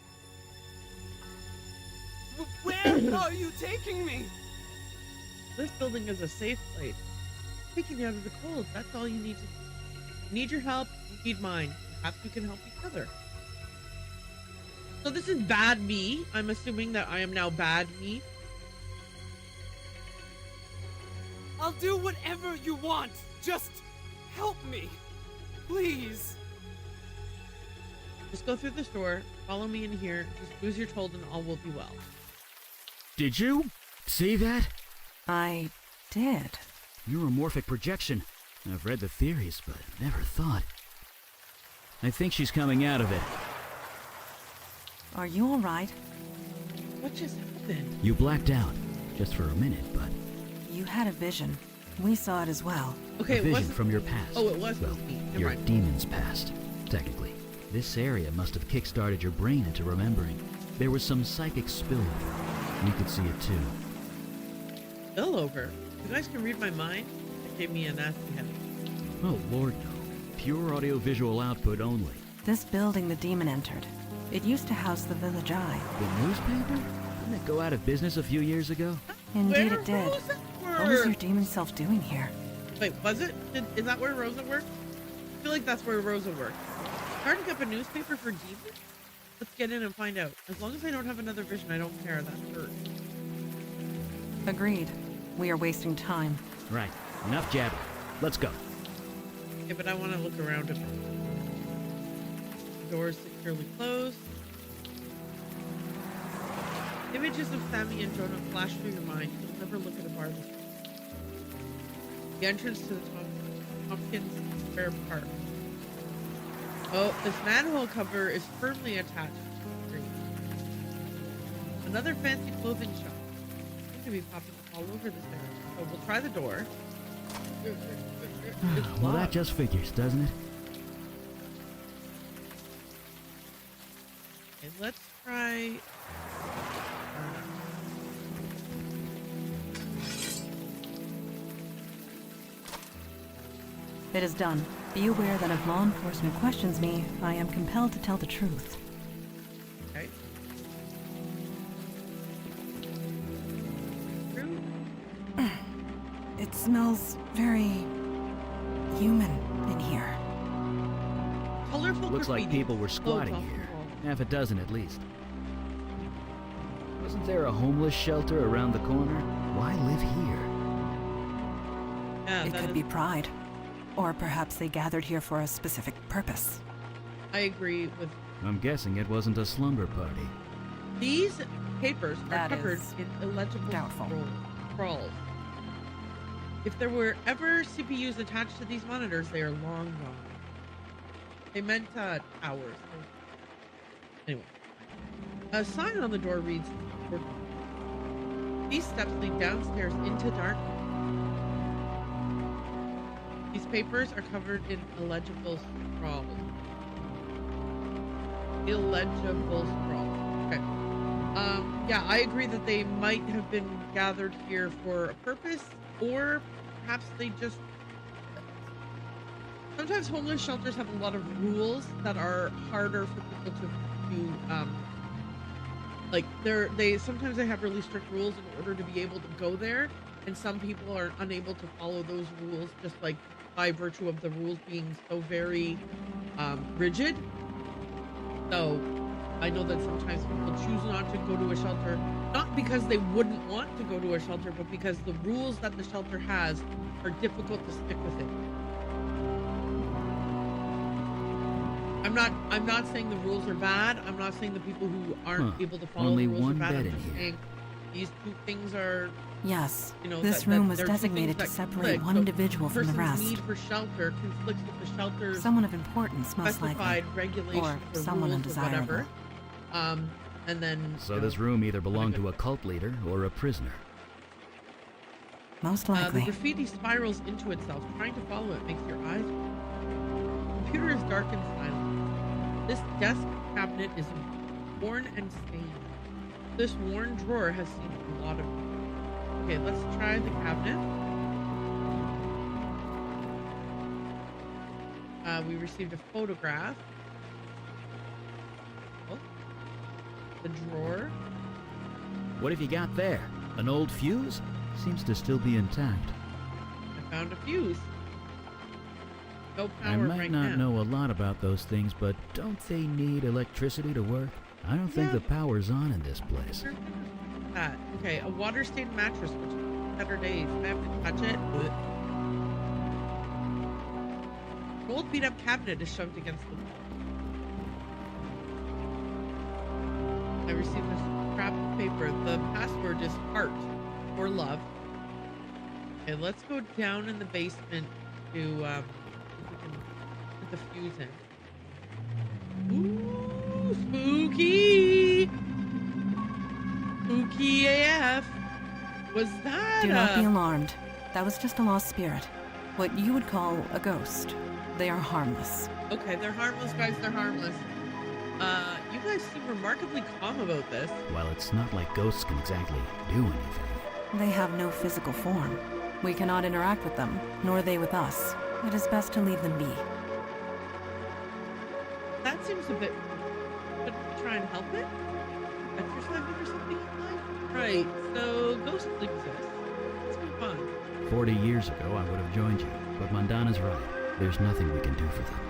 Where are you taking me? This building is a safe place. Taking you out of the cold. That's all you need to do. You need your help. You need mine. Perhaps we can help each other. So this is bad me. I'm assuming that I am now bad me. I'll do whatever you want. Just help me. Please. Just go through this door. Follow me in here. Just do as you're told and all will be well. Did you see that? I did. Neuromorphic projection. I've read the theories, but never thought. I think she's coming out of it. Are you all right? What just happened? You blacked out. Just for a minute, but... You had a vision. We saw it as well. Okay, a it vision wasn't from your past. Oh, it was Well, me. Never your mind. demon's past, technically. This area must have kick-started your brain into remembering. There was some psychic spillover. We could see it too. Spill over. You guys can read my mind. It gave me a nasty headache. Oh, Lord, no. Pure audio-visual output only. This building the demon entered. It used to house the Village Eye. The newspaper? Didn't it go out of business a few years ago? Indeed Where it did. Rosa What was your worked? demon self doing here? Wait, was it? Is that where Rosa worked? I feel like that's where Rosa worked. Starting up a newspaper for demons? Let's get in and find out. As long as I don't have another vision, I don't care. That hurts. Agreed. We are wasting time. Right. Enough jabbing. Let's go. Okay, but I want to look around a bit. The door is securely closed. Images of Sammy and Jonah flash through your mind. You'll never look at a bar this way. The entrance to the Tompkins Square Park. Oh, this manhole cover is firmly attached to the screen. Another fancy clothing shop. Seems to be popping up all over this area. So we'll try the door. It's Well, that locked. just figures, doesn't it? Okay, let's try. It is done. Be aware that if law enforcement questions me, I am compelled to tell the truth. Okay. True. It smells very human in here. Colorful Looks like graffiti people were floats squatting off the here. wall. Half a dozen at least. Wasn't there a homeless shelter around the corner? Why live here? Yeah, It that could is- be pride. Or perhaps they gathered here for a specific purpose. I agree with I'm guessing it wasn't a slumber party. these papers are That covered is in illegible doubtful. scrolls. If there were ever CPUs attached to these monitors, they are long gone. They meant towers. So... Anyway. A sign on the door reads, "These steps lead downstairs into darkness." These papers are covered in illegible scrawls. Illegible scrawls. Okay. Yeah, I agree that they might have been gathered here for a purpose, or perhaps they just... Sometimes homeless shelters have a lot of rules that are harder for people to like sometimes they have really strict rules in order to be able to go there, and some people are unable to follow those rules just like by virtue of the rules being so very rigid. So I know that sometimes people choose not to go to a shelter, not because they wouldn't want to go to a shelter, but because the rules that the shelter has are difficult to stick within. I'm not saying the rules are bad. I'm not saying the people who aren't able to follow Only the rules one are bad. bed I'm in just here. saying these two things are... Yes, You know, this that room was there are two designated things to that separate conflict. one So individual from the person's rest. need for shelter conflicts with the shelter's Someone of importance, most specified likely. regulations Or or someone rules or undesirable. whatever. And then... So this room either belonged to a cult leader or a prisoner. Most the likely. graffiti spirals into itself. Trying to follow it makes your eyes... The computer is dark and silent. This desk cabinet is worn and stained. This worn drawer has seen a lot of... Okay, let's try the cabinet. We received a photograph. Oh. The drawer. What have you got there? An old fuse? Seems to still be intact. I found a fuse. No power I might right not now. know a lot about those things, but don't they need electricity to work? I don't think the power's on in this place. That. Okay, a water-stained mattress, which is better days. I have to touch it. An old beat-up cabinet is shoved against the wall. I received this scrap of paper. The password is heart or love. Okay, let's go down in the basement to see if we can put the fuse in. Ooh, spooky! Spooky AF. Was that Do not be alarmed. That was just a lost spirit. What you would call a ghost. They are harmless. Okay, they're harmless, guys. They're harmless. You guys seem remarkably calm about this. Well, it's not like ghosts can exactly do anything. They have no physical form. We cannot interact with them, nor they with us. It is best to leave them be. That seems a bit... Should we try and help it? Exercise it or something in life? Right, so ghosts exist. Let's move on. 40 years ago, I would have joined you, but Mandana's right. There's nothing we can do for them.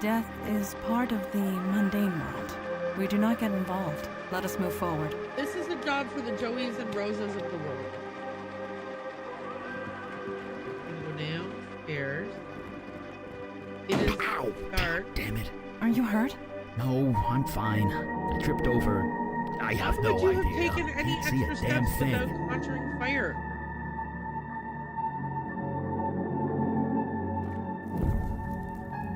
Death is part of the mundane world. We do not get involved. Let us move forward. This is a job for the Joeys and Rosas of the world. I'm gonna go downstairs. It is dark. Damn it. Are you hurt? No, I'm fine. I tripped over. I have How no would you idea. have taken any Can't see extra a damn steps thing. without conjuring fire?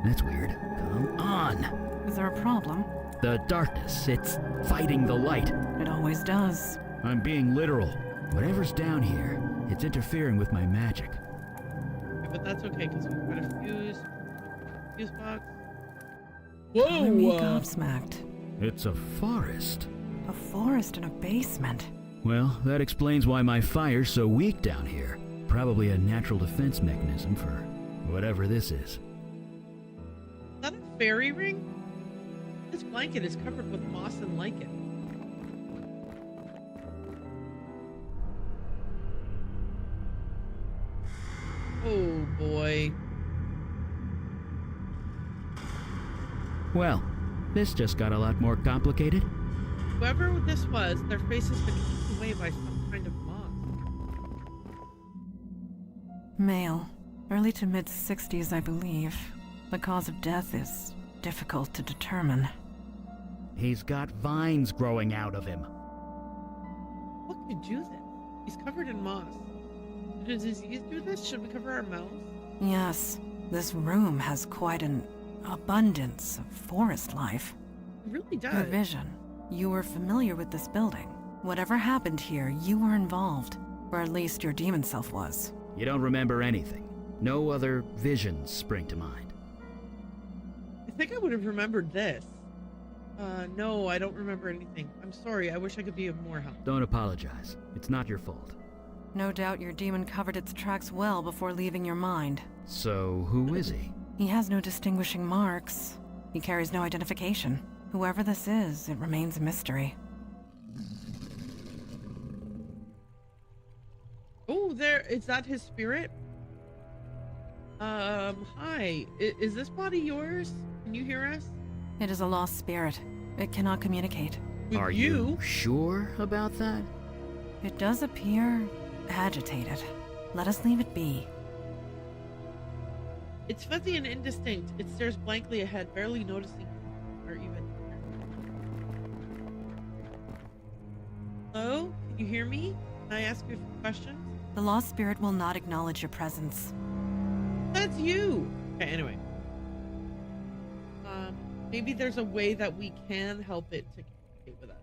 That's weird. Come on. Is there a problem? The darkness, it's fighting the light. It always does. I'm being literal. Whatever's down here, it's interfering with my magic. Okay, but that's okay because we've got a fuse box. Color me Whoa! gobsmacked. It's a forest. A forest in a basement. Well, that explains why my fire's so weak down here. Probably a natural defense mechanism for whatever this is. Is that a fairy ring? This blanket is covered with moss and lichen. Oh boy. Well, this just got a lot more complicated. Whoever this was, their face has been eaten away by some kind of moss. Male. Early to mid-60s, I believe. The cause of death is difficult to determine. He's got vines growing out of him. What could do this? He's covered in moss. Did disease do this? Should we cover our mouths? Yes, this room has quite an abundance of forest life. It really does. Your vision. You were familiar with this building. Whatever happened here, you were involved. Or at least your demon self was. You don't remember anything. No other visions spring to mind. I think I would have remembered this. No, I don't remember anything. I'm sorry. I wish I could be of more help. Don't apologize. It's not your fault. No doubt your demon covered its tracks well before leaving your mind. So, who is he? He has no distinguishing marks. He carries no identification. Whoever this is, it remains a mystery. Oh, is that his spirit? Hi. Is this body yours? Can you hear us? It is a lost spirit. It cannot communicate. With Are you sure about that? It does appear agitated. Let us leave it be. It's fuzzy and indistinct. It stares blankly ahead, barely noticing or even. Hello? Can you hear me? Can I ask you a few questions? The lost spirit will not acknowledge your presence. That's you! Okay, anyway. Maybe there's a way that we can help it to communicate with us.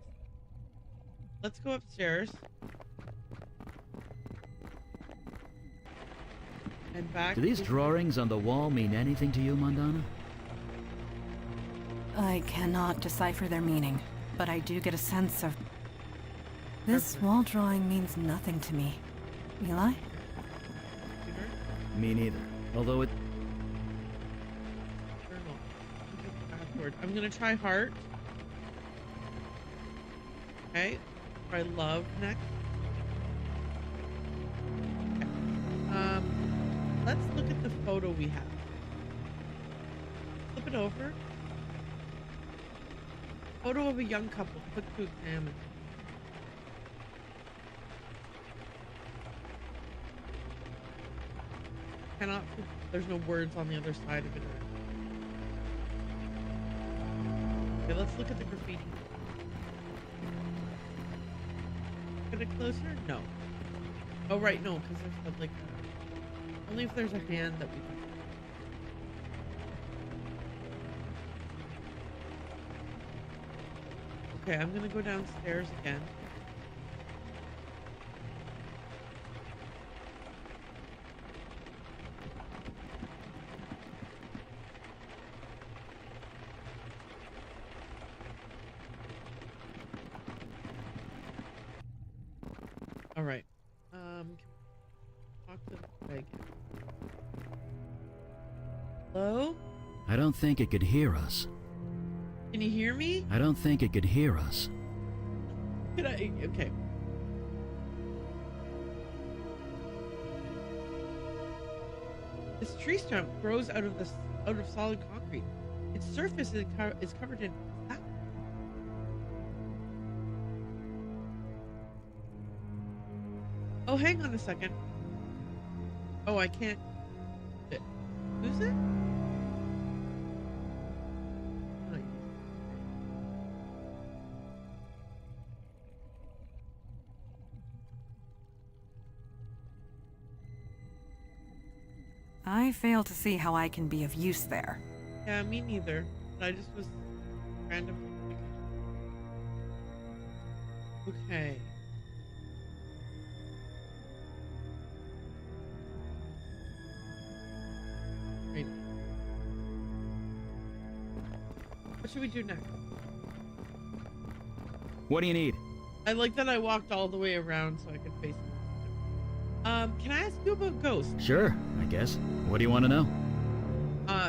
Let's go upstairs. And back. Do these drawings on the wall mean anything to you, Mondana? I cannot decipher their meaning, but I do get a sense of... This wall drawing means nothing to me. Eli? Me neither. Although it... I'm gonna try heart. Okay. Try love next. Okay. Let's look at the photo we have. Flip it over. Photo of a young couple. Click to examine. Cannot. There's no words on the other side of it. Okay, let's look at the graffiti. Get it closer? No. Oh, right, no, because there's like only if there's a hand that we can. Okay, I'm gonna go downstairs again. All right. Can we talk to the guy again? Hello? I don't think it could hear us. Can you hear me? I don't think it could hear us. Could I? Okay. This tree stump grows out of solid concrete. Its surface is covered in sap. Oh, hang on a second. Oh, I can't. Who's it? I fail to see how I can be of use there. Yeah, me neither. But I just was random. Okay. Great. What should we do next? What do you need? I like that I walked all the way around so I could face him. Can I ask you about ghosts? Sure, I guess. What do you want to know?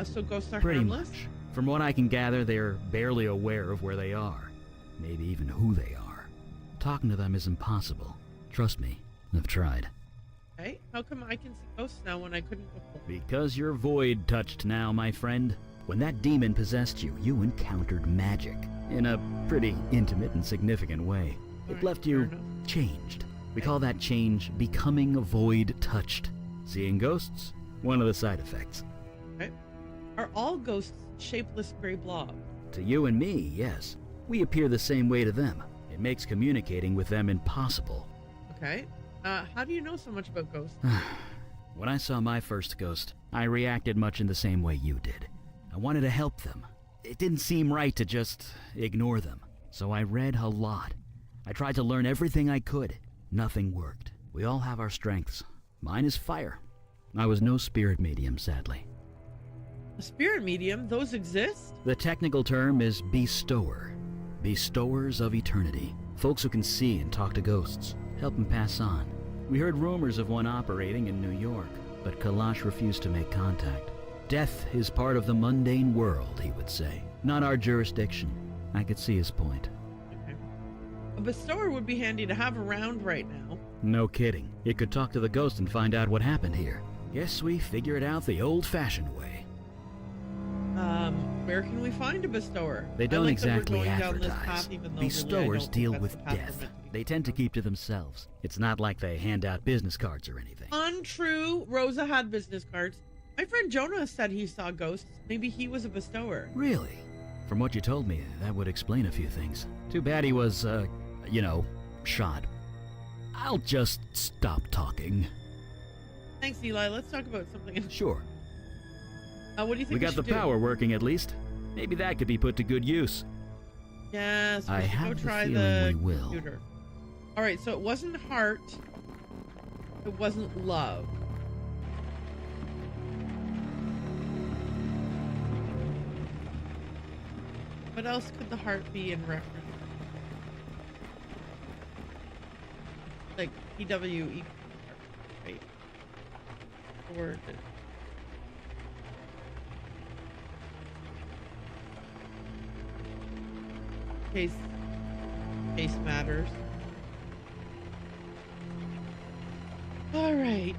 So ghosts are Pretty harmless? much. From what I can gather, they're barely aware of where they are. Maybe even who they are. Talking to them is impossible. Trust me, I've tried. Okay, how come I can see ghosts now when I couldn't before? Because you're void touched now, my friend. When that demon possessed you, you encountered magic. In a pretty intimate and significant way. It Alright, left fair you enough. changed. We call that change becoming void touched. Seeing ghosts? One of the side effects. Okay. Are all ghosts shapeless gray blobs? To you and me, yes. We appear the same way to them. It makes communicating with them impossible. Okay. How do you know so much about ghosts? When I saw my first ghost, I reacted much in the same way you did. I wanted to help them. It didn't seem right to just ignore them. So I read a lot. I tried to learn everything I could. Nothing worked. We all have our strengths. Mine is fire. I was no spirit medium, sadly. A spirit medium? Those exist? The technical term is bestower. Bestowers of eternity. Folks who can see and talk to ghosts. Help them pass on. We heard rumors of one operating in New York, but Kalash refused to make contact. Death is part of the mundane world, he would say. Not our jurisdiction. I could see his point. Okay. A bestower would be handy to have around right now. No kidding. It could talk to the ghost and find out what happened here. Guess we figure it out the old-fashioned way. Where can we find a bestower? They don't like that we're exactly going down this advertise. path, even though Bestowers really I don't deal think that's with the path we're death. meant to be. They tend to keep to themselves. It's not like they hand out business cards or anything. Untrue. Rosa had business cards. My friend Jonah said he saw ghosts. Maybe he was a bestower. Really? From what you told me, that would explain a few things. Too bad he was, shot. I'll just stop talking. Thanks, Eli. Let's talk about something else. Sure. What do you think We got the should do? power working at least. Maybe that could be put to good use. Yes, we I should have go the try feeling the we will. computer. All right, so it wasn't heart. It wasn't love. What else could the heart be in reference? Like PWE, right? Or case matters. All right.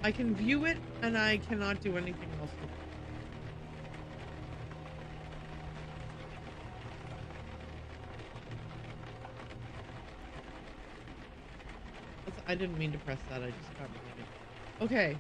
I can view it, and I cannot do anything else with it. I didn't mean to press that. I just got reminded. Okay.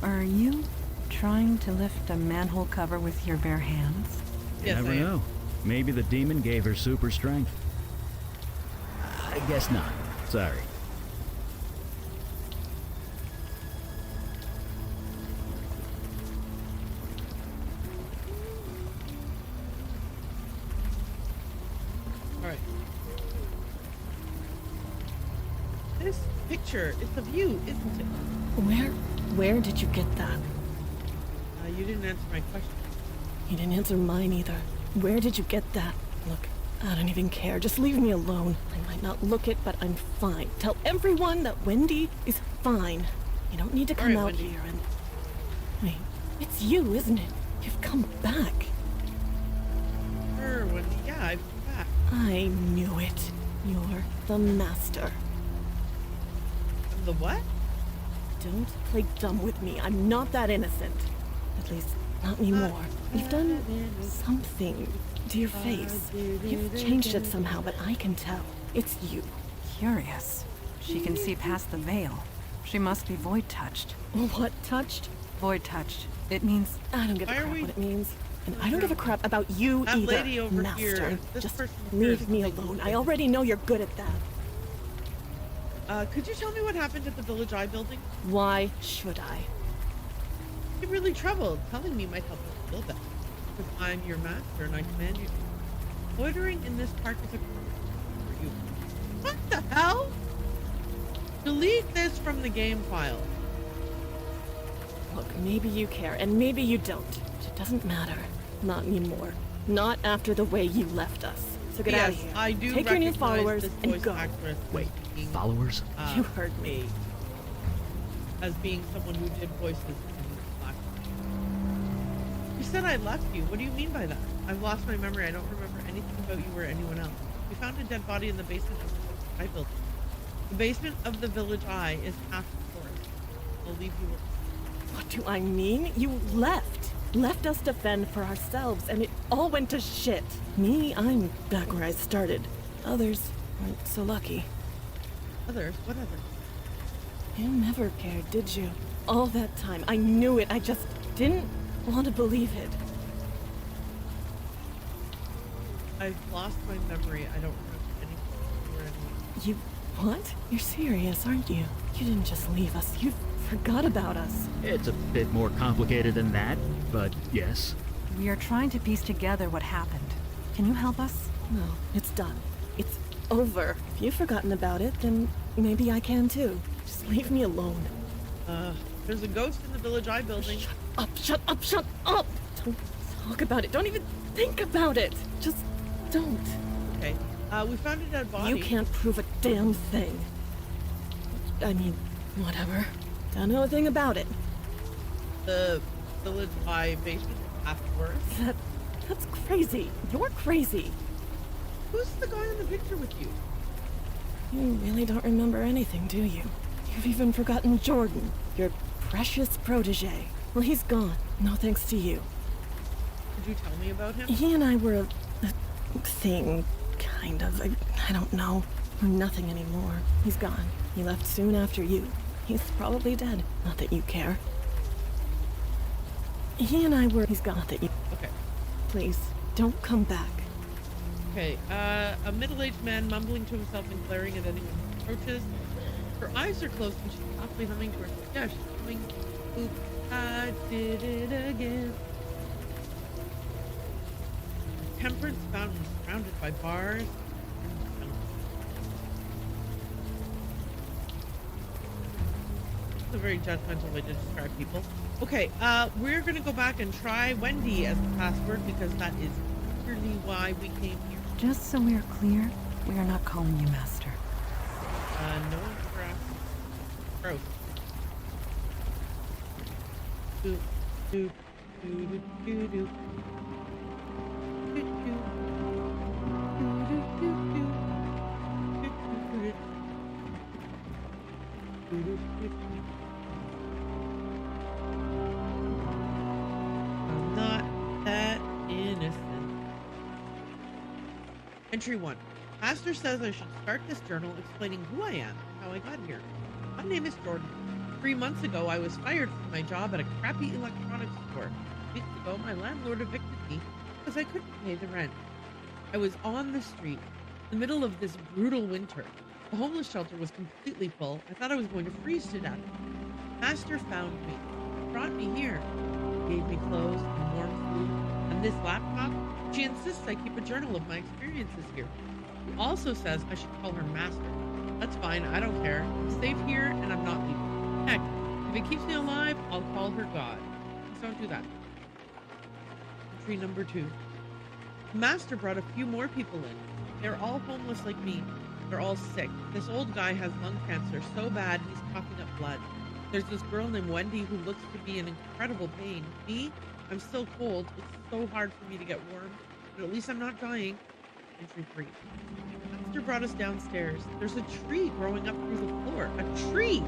Are you trying to lift a manhole cover with your bare hands? You Yes, never I am. know. Maybe the demon gave her super strength. I guess not. Sorry. All right. This picture, it's of you, isn't it? Where did you get that? You didn't answer my question. You didn't answer mine either. Where did you get that? Look, I don't even care. Just leave me alone. I might not look it, but I'm fine. Tell everyone that Wendy is fine. You don't need to come right, out Wendy. here and... Wait, it's you, isn't it? You've come back. Sure, Wendy. Yeah, I'm back. I knew it. You're the master. I'm the what? Don't play dumb with me. I'm not that innocent. At least, not anymore. You've done something to your face. You've changed it somehow, but I can tell. It's you. Curious. She can see past the veil. She must be void-touched. What touched? Void-touched. It means... I don't give a Why are crap we- what it means. And I don't give a crap about you That either, lady over master. here, this Just person here leave is me making alone. me I already know you're good at that. Could you tell me what happened at the Village Eye building? Why should I? I'm really troubled. Telling me might help us build that. Because I'm your master and I command you to. Loitering in this park is a crime for you. What the hell? Delete this from the game file. Maybe you care, and maybe you don't. It doesn't matter. Not anymore. Not after the way you left us. So get out of Yes, here. I do Take your new recognize followers this and voice go. actress as Wait, being, followers? You heard me. as being someone who did voices in Black. You said I left you. What do you mean by that? I've lost my memory. I don't remember anything about you or anyone else. We found a dead body in the basement of the Village Eye building. The basement of the Village Eye is half the forest. I'll leave you with... What do I mean? You left. Left us to fend for ourselves, and it all went to shit. Me, I'm back where I started. Others weren't so lucky. Others? What others? You never cared, did you? All that time. I knew it. I just didn't want to believe it. I've lost my memory. I don't remember anything or anyone. You what? You're serious, aren't you? You didn't just leave us. You forgot about us. It's a bit more complicated than that, but yes. We are trying to piece together what happened. Can you help us? No, it's done. It's over. If you've forgotten about it, then maybe I can too. Just leave me alone. There's a ghost in the Village Eye building. Shut up, shut up, shut up! Don't talk about it. Don't even think about it. Just don't. Okay. We found a dead body. You can't prove a damn thing. I mean, whatever. Don't know a thing about it. The Village Eye basement afterwards. That's crazy. You're crazy. Who's the guy in the picture with you? You really don't remember anything, do you? You've even forgotten Jordan, your precious protege. Well, he's gone. No thanks to you. Could you tell me about him? He and I were a thing, kind of. I don't know. We're nothing anymore. He's gone. He left soon after you. He's probably dead. Not that you care. He and I were... He's gone. Not that you... Okay. Please, don't come back. Okay, a middle-aged man mumbling to himself and glaring at anyone who approaches. Her eyes are closed and she's softly humming to herself. Yeah, she's humming. Oops, I did it again. Temperance fountain surrounded by bars. It's a very judgmental way to describe people. Okay, we're gonna go back and try Wendy as the password because that is clearly why we came here. Just so we are clear, we are not calling you Master. No one's ever asked. Gross. Doop, doop, doop, doop, doop, doop. Doop, doop. Doop, doop, doop, doop. Doop, doop, doop. Doop, doop, doop, doop. I'm not that innocent. Entry 1. Master says I should start this journal explaining who I am and how I got here. My name is Jordan. 3 months ago, I was fired from my job at a crappy electronics store. Weeks ago, my landlord evicted me because I couldn't pay the rent. I was on the street, in the middle of this brutal winter. The homeless shelter was completely full. I thought I was going to freeze to death. Master found me, brought me here. Gave me clothes and warm food, and this laptop. She insists I keep a journal of my experiences here. She also says I should call her Master. That's fine, I don't care. I'm safe here, and I'm not leaving. Heck, if it keeps me alive, I'll call her God. Please don't do that. Entry number 2. Master brought a few more people in. They're all homeless like me. They're all sick. This old guy has lung cancer so bad he's coughing up blood. There's this girl named Wendy who looks to be in incredible pain. Me? I'm still cold. It's so hard for me to get warm, but at least I'm not dying. Entry 3. Master brought us downstairs. There's a tree growing up through the floor. A tree!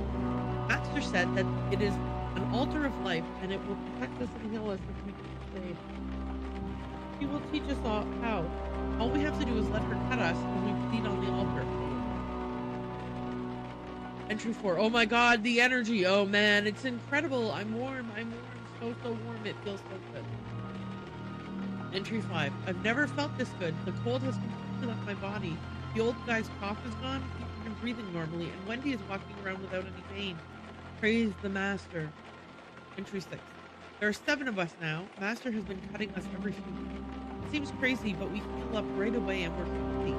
Master said that it is an altar of life and it will protect us and heal us if we keep safe. She will teach us all how. All we have to do is let her cut us and we bleed on the altar. Entry 4. Oh my god, the energy. Oh man, it's incredible. I'm warm. So warm. It feels so good. Entry 5. I've never felt this good. The cold has completely left my body. The old guy's cough is gone. He's been breathing normally, and Wendy is walking around without any pain. Praise the Master. Entry 6. There are 7 of us now. Master has been cutting us every few weeks. It seems crazy, but we heal up right away and we're healthy.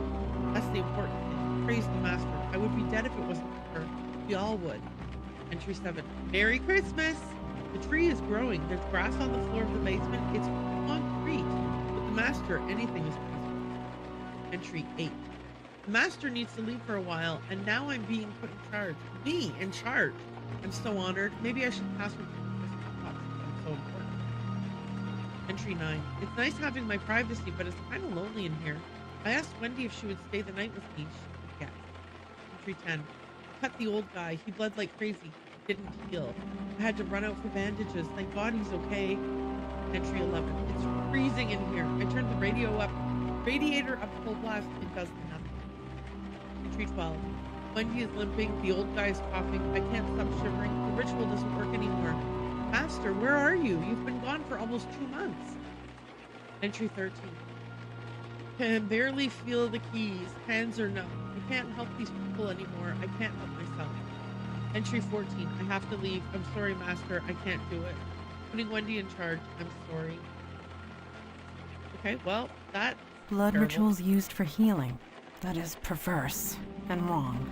That's the important thing. Praise the Master. I would be dead if it wasn't for her. We all would. Entry 7. Merry Christmas! The The tree is growing. There's grass on the floor of the basement. It's concrete. With the master, anything is possible. Entry 8. The master needs to leave for a while, and now I'm being put in charge. Me in charge. I'm so honored. Maybe I should pass with I'm so important. Entry 9. It's nice having my privacy, but it's kind of lonely in here. I asked Wendy if she would stay the night with me. She said yes. Entry 10. Cut the old guy. He bled like crazy. Didn't heal. I had to run out for bandages. Thank God he's okay. Entry 11. It's freezing in here. I turned the radiator up full blast. It does nothing. Entry 12. Wendy is limping. The old guy is coughing. I can't stop shivering. The ritual doesn't work anymore. Master, where are you? You've been gone for almost 2 months. Entry 13. Can barely feel the keys. Hands are numb. I can't help these people anymore. I can't help myself. Entry 14. I have to leave. I'm sorry, Master. I can't do it. Putting Wendy in charge. I'm sorry. Okay, well, that's Blood terrible. rituals used for healing. That is perverse and wrong.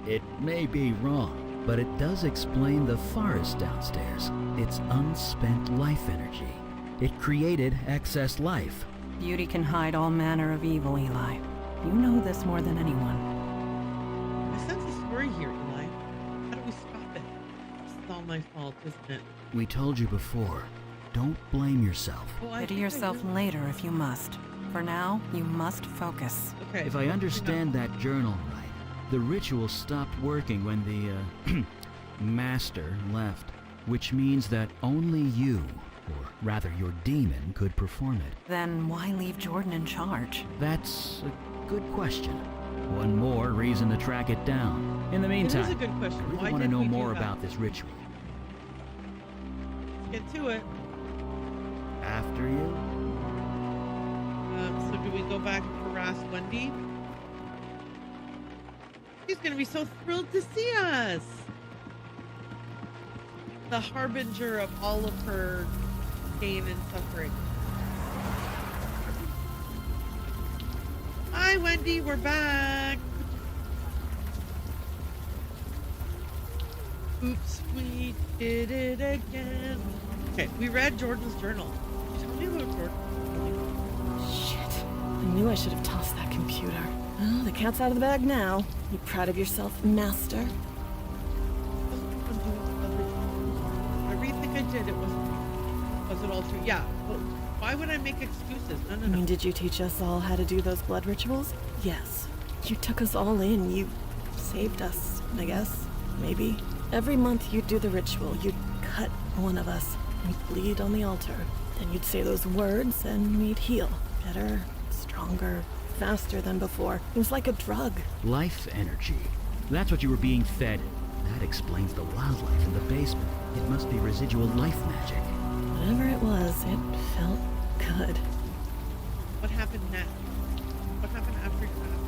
It may be wrong, but it does explain the forest downstairs. It's unspent life energy. It created excess life. Beauty can hide all manner of evil, Eli. You know this more than anyone. I sense a story here, Eli. How do we stop it? It's all my fault, isn't it? We told you before. Don't blame yourself. Well, I Pity think I yourself do. later if you must. For now, you must focus. Okay. If I understand that journal right, the ritual stopped working when the, master left, which means that only you, or rather your demon, could perform it. Then why leave Jordan in charge? That's a good question. One more reason to track it down. In the meantime, It is a good question. I really Why want to did know we do more that? about this ritual. Let's get to it. After you? So do we go back and harass Wendy? She's gonna be so thrilled to see us. The harbinger of all of her pain and suffering. Hi, Wendy, we're back. Oops, we did it again. Okay, we read Jordan's journal. Tell me about Jordan. Shit. I knew I should have tossed that computer. Well, the cat's out of the bag now. You proud of yourself, Master? I really think I did. It wasn't all true. Yeah. Well, why would I make excuses? No, no, I mean, no. did you teach us all how to do those blood rituals? Yes. You took us all in. You saved us, I guess. Maybe. Every month you'd do the ritual. You'd cut one of us. We'd bleed on the altar. Then you'd say those words and we'd heal. Better, stronger, faster than before. It was like a drug. Life energy. That's what you were being fed. That explains the wildlife in the basement. It must be residual life magic. Whatever it was, it felt good. What happened next? What happened after that?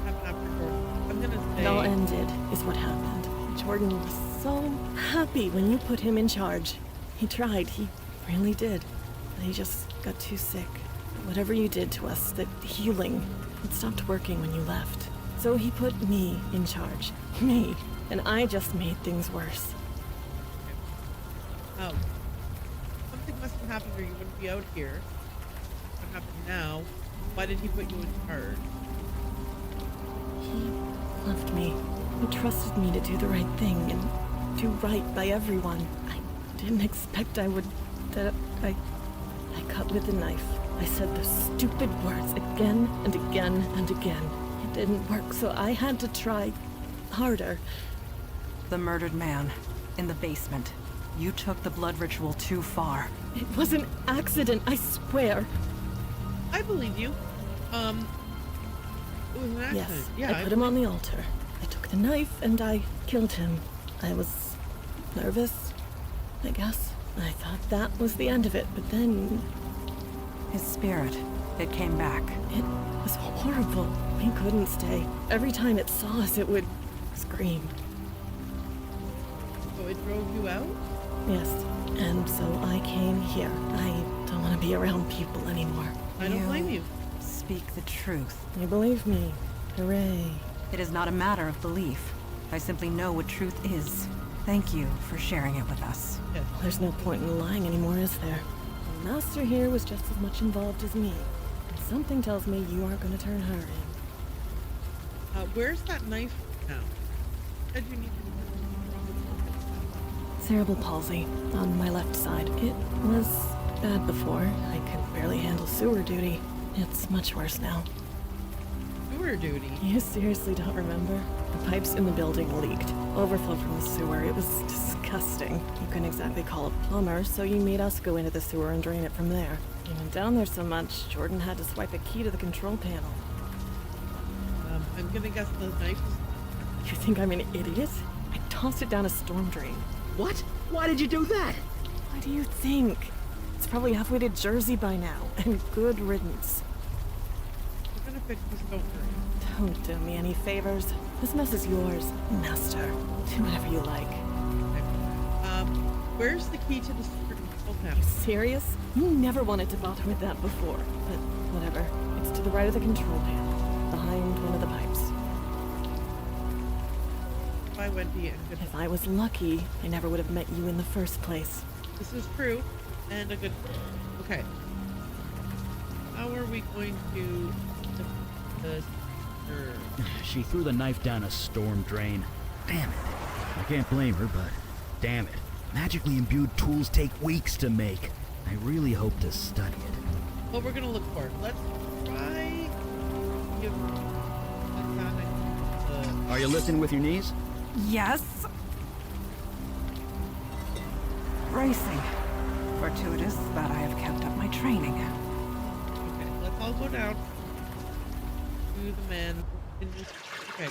What happened after Jordan? I'm gonna say. It all ended, is what happened. Jordan was so happy when you put him in charge. He tried, he really did. But he just got too sick. Whatever you did to us, the healing, it stopped working when you left. So he put me in charge. Me. And I just made things worse. Oh. Something must have happened or you wouldn't be out here. What happened now? Why did he put you in charge? He loved me. He trusted me to do the right thing and do right by everyone. I didn't expect I would... that I cut with a knife. I said those stupid words again and again and again. It didn't work, so I had to try harder. The murdered man in the basement. You took the blood ritual too far. It was an accident, I swear. I believe you. It was an accident. Yes, Yeah, I put him on the altar. I took the knife and I killed him. I was nervous, I guess. I thought that was the end of it, but then... His spirit, it came back. It was horrible. We couldn't stay. Every time it saw us, it would scream. So it drove you out? Yes, and so I came here. I don't want to be around people anymore. I don't blame you. Speak the truth. You believe me? Hooray. It is not a matter of belief. I simply know what truth is. Thank you for sharing it with us. Yes. There's no point in lying anymore, is there? The master here was just as much involved as me. And something tells me you aren't going to turn her in. Where's that knife now? Said you need Cerebral palsy on my left side. It was bad before. I could barely handle sewer duty. It's much worse now. sewer duty. You seriously don't remember? The pipes in the building leaked. Overflow from the sewer. It was disgusting. You couldn't exactly call a plumber, so you made us go into the sewer and drain it from there. You went down there so much, Jordan had to swipe a key to the control panel. I'm gonna guess the knife is... You think I'm an idiot? I tossed it down a storm drain. What? Why did you do that? Why do you think? It's probably halfway to Jersey by now, and good riddance. We're gonna fix this, don't worry. Don't do me any favors. This mess is yours, Master. Do whatever you like. Where's the key to the secret control Are panel? you serious? You never wanted to bother with that before, but whatever. It's to the right of the control panel, behind one of the pipes. Bye, Wendy, and good If I was lucky, I never would have met you in the first place. This is true, and a good... Okay. How are we going to... She threw the knife down a storm drain. Damn it. I can't blame her, but damn it. Magically imbued tools take weeks to make. I really hope to study it. What we're gonna look for. Let's try... Give... Are you lifting with your knees? Yes. Bracing. Fortuitous that I have kept up my training. Okay, let's all go down. To the man. And just... Okay.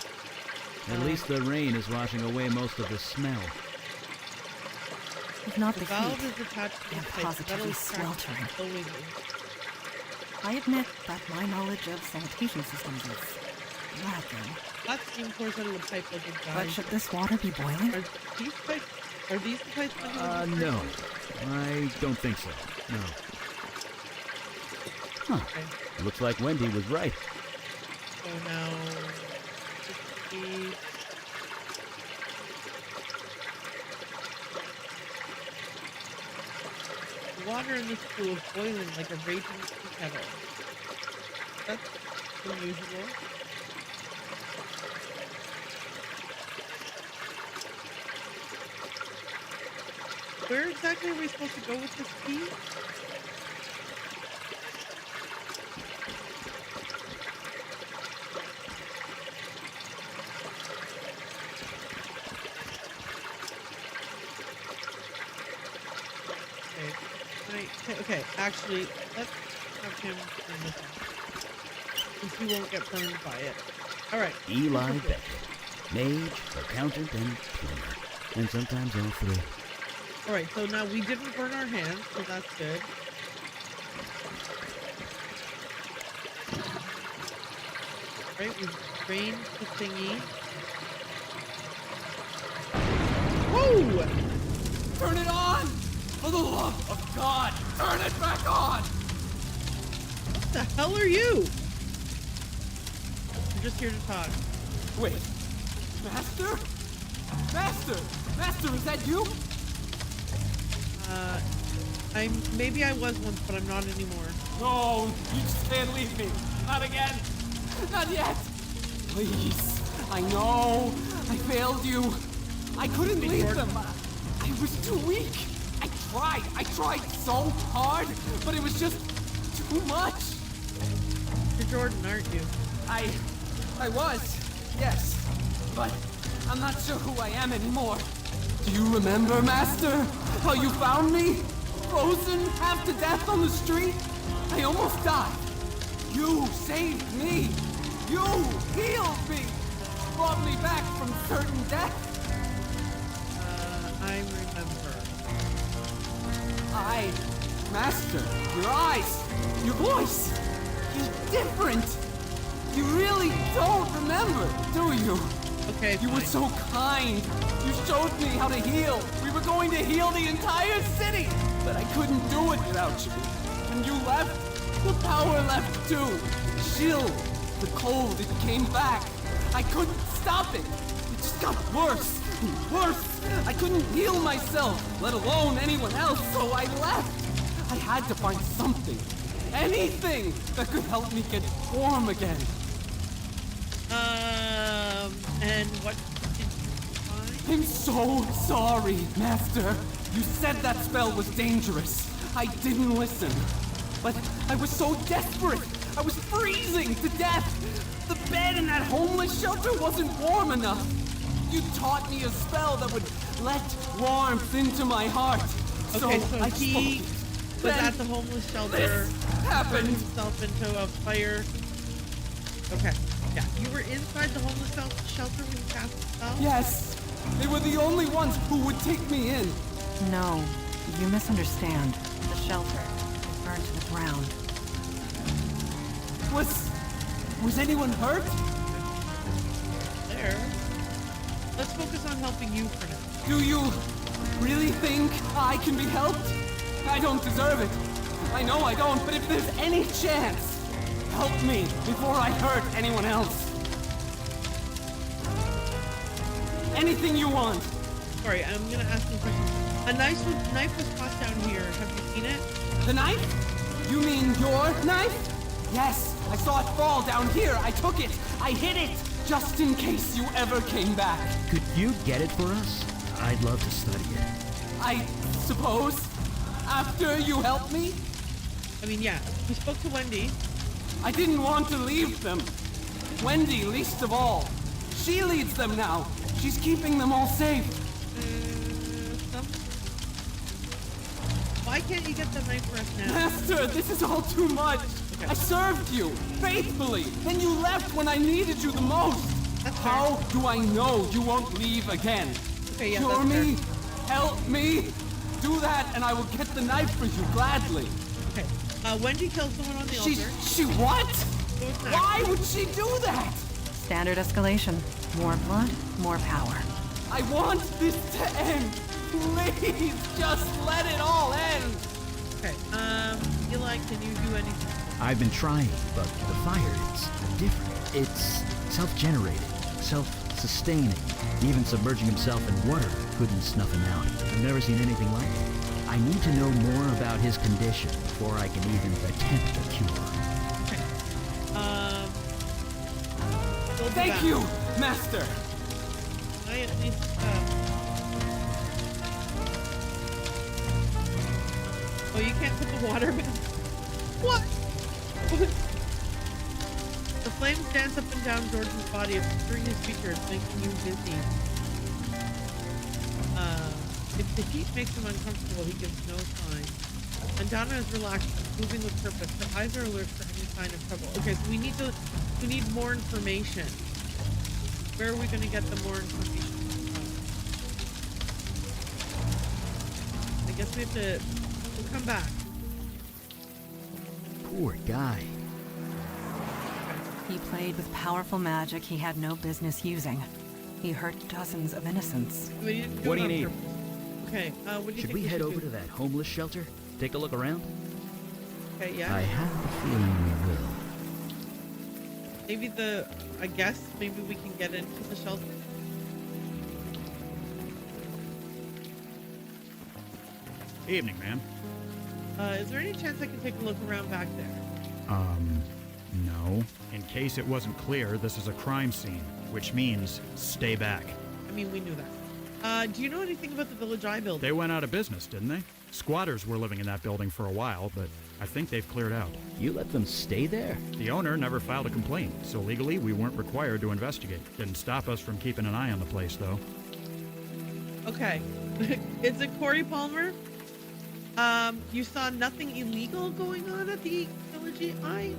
At least the rain is washing away most of the smell. If not The the valve heat, is attached to the and pipe. positively That'll extract sweltering. the liquid. I admit that my knowledge of sanitation systems is lacking. Hot steam pours out of the pipe like a But geyser. should this water be boiling? Are these pipes... Are these the pipes? under the No. I don't think so. No. Huh. Okay. Looks like Wendy was right. So now... 60... The water in this pool is boiling like a raging tea kettle. That's unusual. Where exactly are we supposed to go with this key? Okay, actually, let's have him turn this on. Since he won't get burned by it. Alright. Eli Beckett. Mage, accountant, and plumber. And sometimes all three. Alright, so now we didn't burn our hands, so that's good. Alright, we've drained the thingy. Whoa! Turn it on! For the love of God, turn it back on! What the hell are you? I'm just here to talk. Wait, Master? Master! Master, is that you? Maybe I was once, but I'm not anymore. No, you just can't leave me. Not again. Not yet. Please. I know. I failed you. I couldn't leave them. I was too weak. I tried so hard, but it was just too much. You're Jordan, aren't you? I was, yes. But I'm not sure who I am anymore. Do you remember, Master? How you found me? Frozen, half to death on the street? I almost died. You saved me. You healed me. Brought me back from certain death. I remember. Master, your eyes, your voice, you're different. You really don't remember, do you? Okay, You were fine. so kind. You showed me how to heal. We were going to heal the entire city, but I couldn't do it without you. When you left, the power left too. The chill, the cold, it came back. I couldn't stop it. It just got worse me worse. I couldn't heal myself, let alone anyone else, so I left. I had to find something, anything that could help me get warm again. And what did you find? I'm so sorry, Master. You said that spell was dangerous. I didn't listen. But I was so desperate. I was freezing to death. The bed in that homeless shelter wasn't warm enough. You taught me a spell that would let warmth into my heart. Okay, so I he spoke. was Then at the homeless shelter, this turned happened. himself into a fire. Okay, yeah, you were inside the homeless shelter when you cast the spell? Yes, they were the only ones who would take me in. No, you misunderstand. The shelter burned to the ground. Was anyone hurt? There. Let's focus on helping you for now. Do you really think I can be helped? I don't deserve it. I know I don't, but if there's any chance, help me before I hurt anyone else. Anything you want. Sorry, I'm gonna ask you a question. A knife was tossed down here. Have you seen it? The knife? You mean your knife? Yes, I saw it fall down here. I took it. I hid it, just in case you ever came back. Could you get it for us? I'd love to study it. I suppose? After you helped me? I mean, yeah. We spoke to Wendy. I didn't want to leave them. Wendy, least of all. She leads them now. She's keeping them all safe. Why can't you get the knife for us now? Master, this is all too much. Okay. I served you, faithfully. Then you left when I needed you the most. That's fair. How do I know you won't leave again? Okay, yeah, Cure that's fair. me? Help me? Do that and I will get the knife for you gladly. Okay. Wendy killed someone on the altar. She what? So it's next. Why would she do that? Standard escalation. More blood, more power. I want this to end. Please, just let it all end. Okay. Eli, can you do anything? I've been trying, but the fire is different. It's self-generated, self-sustaining. Even submerging himself in water couldn't snuff him out. I've never seen anything like it. I need to know more about his condition before I can even attempt a cure. Okay. We'll do Thank that. you, Master. I at least, Oh, you can't put the water back. What? The flames dance up and down George's body, obscuring his features, making you dizzy. If the heat makes him uncomfortable, he gives no sign. And Donna is relaxed, moving with purpose. Her eyes are alert for any sign of trouble. Okay, so we need more information. Where are we going to get the more information from? I guess we have to... We'll come back. Poor guy. He played with powerful magic he had no business using. He hurt dozens of innocents. We didn't do What it do you on need? purpose. Okay, what do you Should think we head over do? to that homeless shelter? Take a look around? Okay, yeah. I have the feeling we will. Maybe maybe we can get into the shelter. Evening, ma'am. Is there any chance I can take a look around back there? No. In case it wasn't clear, this is a crime scene, which means stay back. I mean, we knew that. Do you know anything about the Village Eye building? They went out of business, didn't they? Squatters were living in that building for a while, but I think they've cleared out. You let them stay there? The owner never filed a complaint, so legally we weren't required to investigate. Didn't stop us from keeping an eye on the place, though. Okay. Is it Corey Palmer? You saw nothing illegal going on at the Village Eye?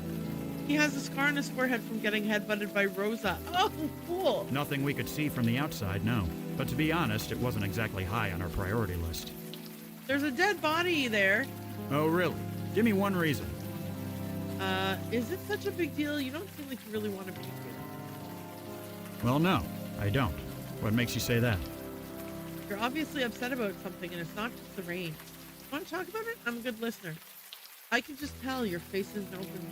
He has a scar on his forehead from getting headbutted by Rosa. Oh, cool. Nothing we could see from the outside, no. But to be honest, it wasn't exactly high on our priority list. There's a dead body there. Oh, really? Give me one reason. Is it such a big deal? You don't seem like you really want to be here. Well, no, I don't. What makes you say that? You're obviously upset about something, and it's not just the rain. Want to talk about it? I'm a good listener. I can just tell your face isn't open.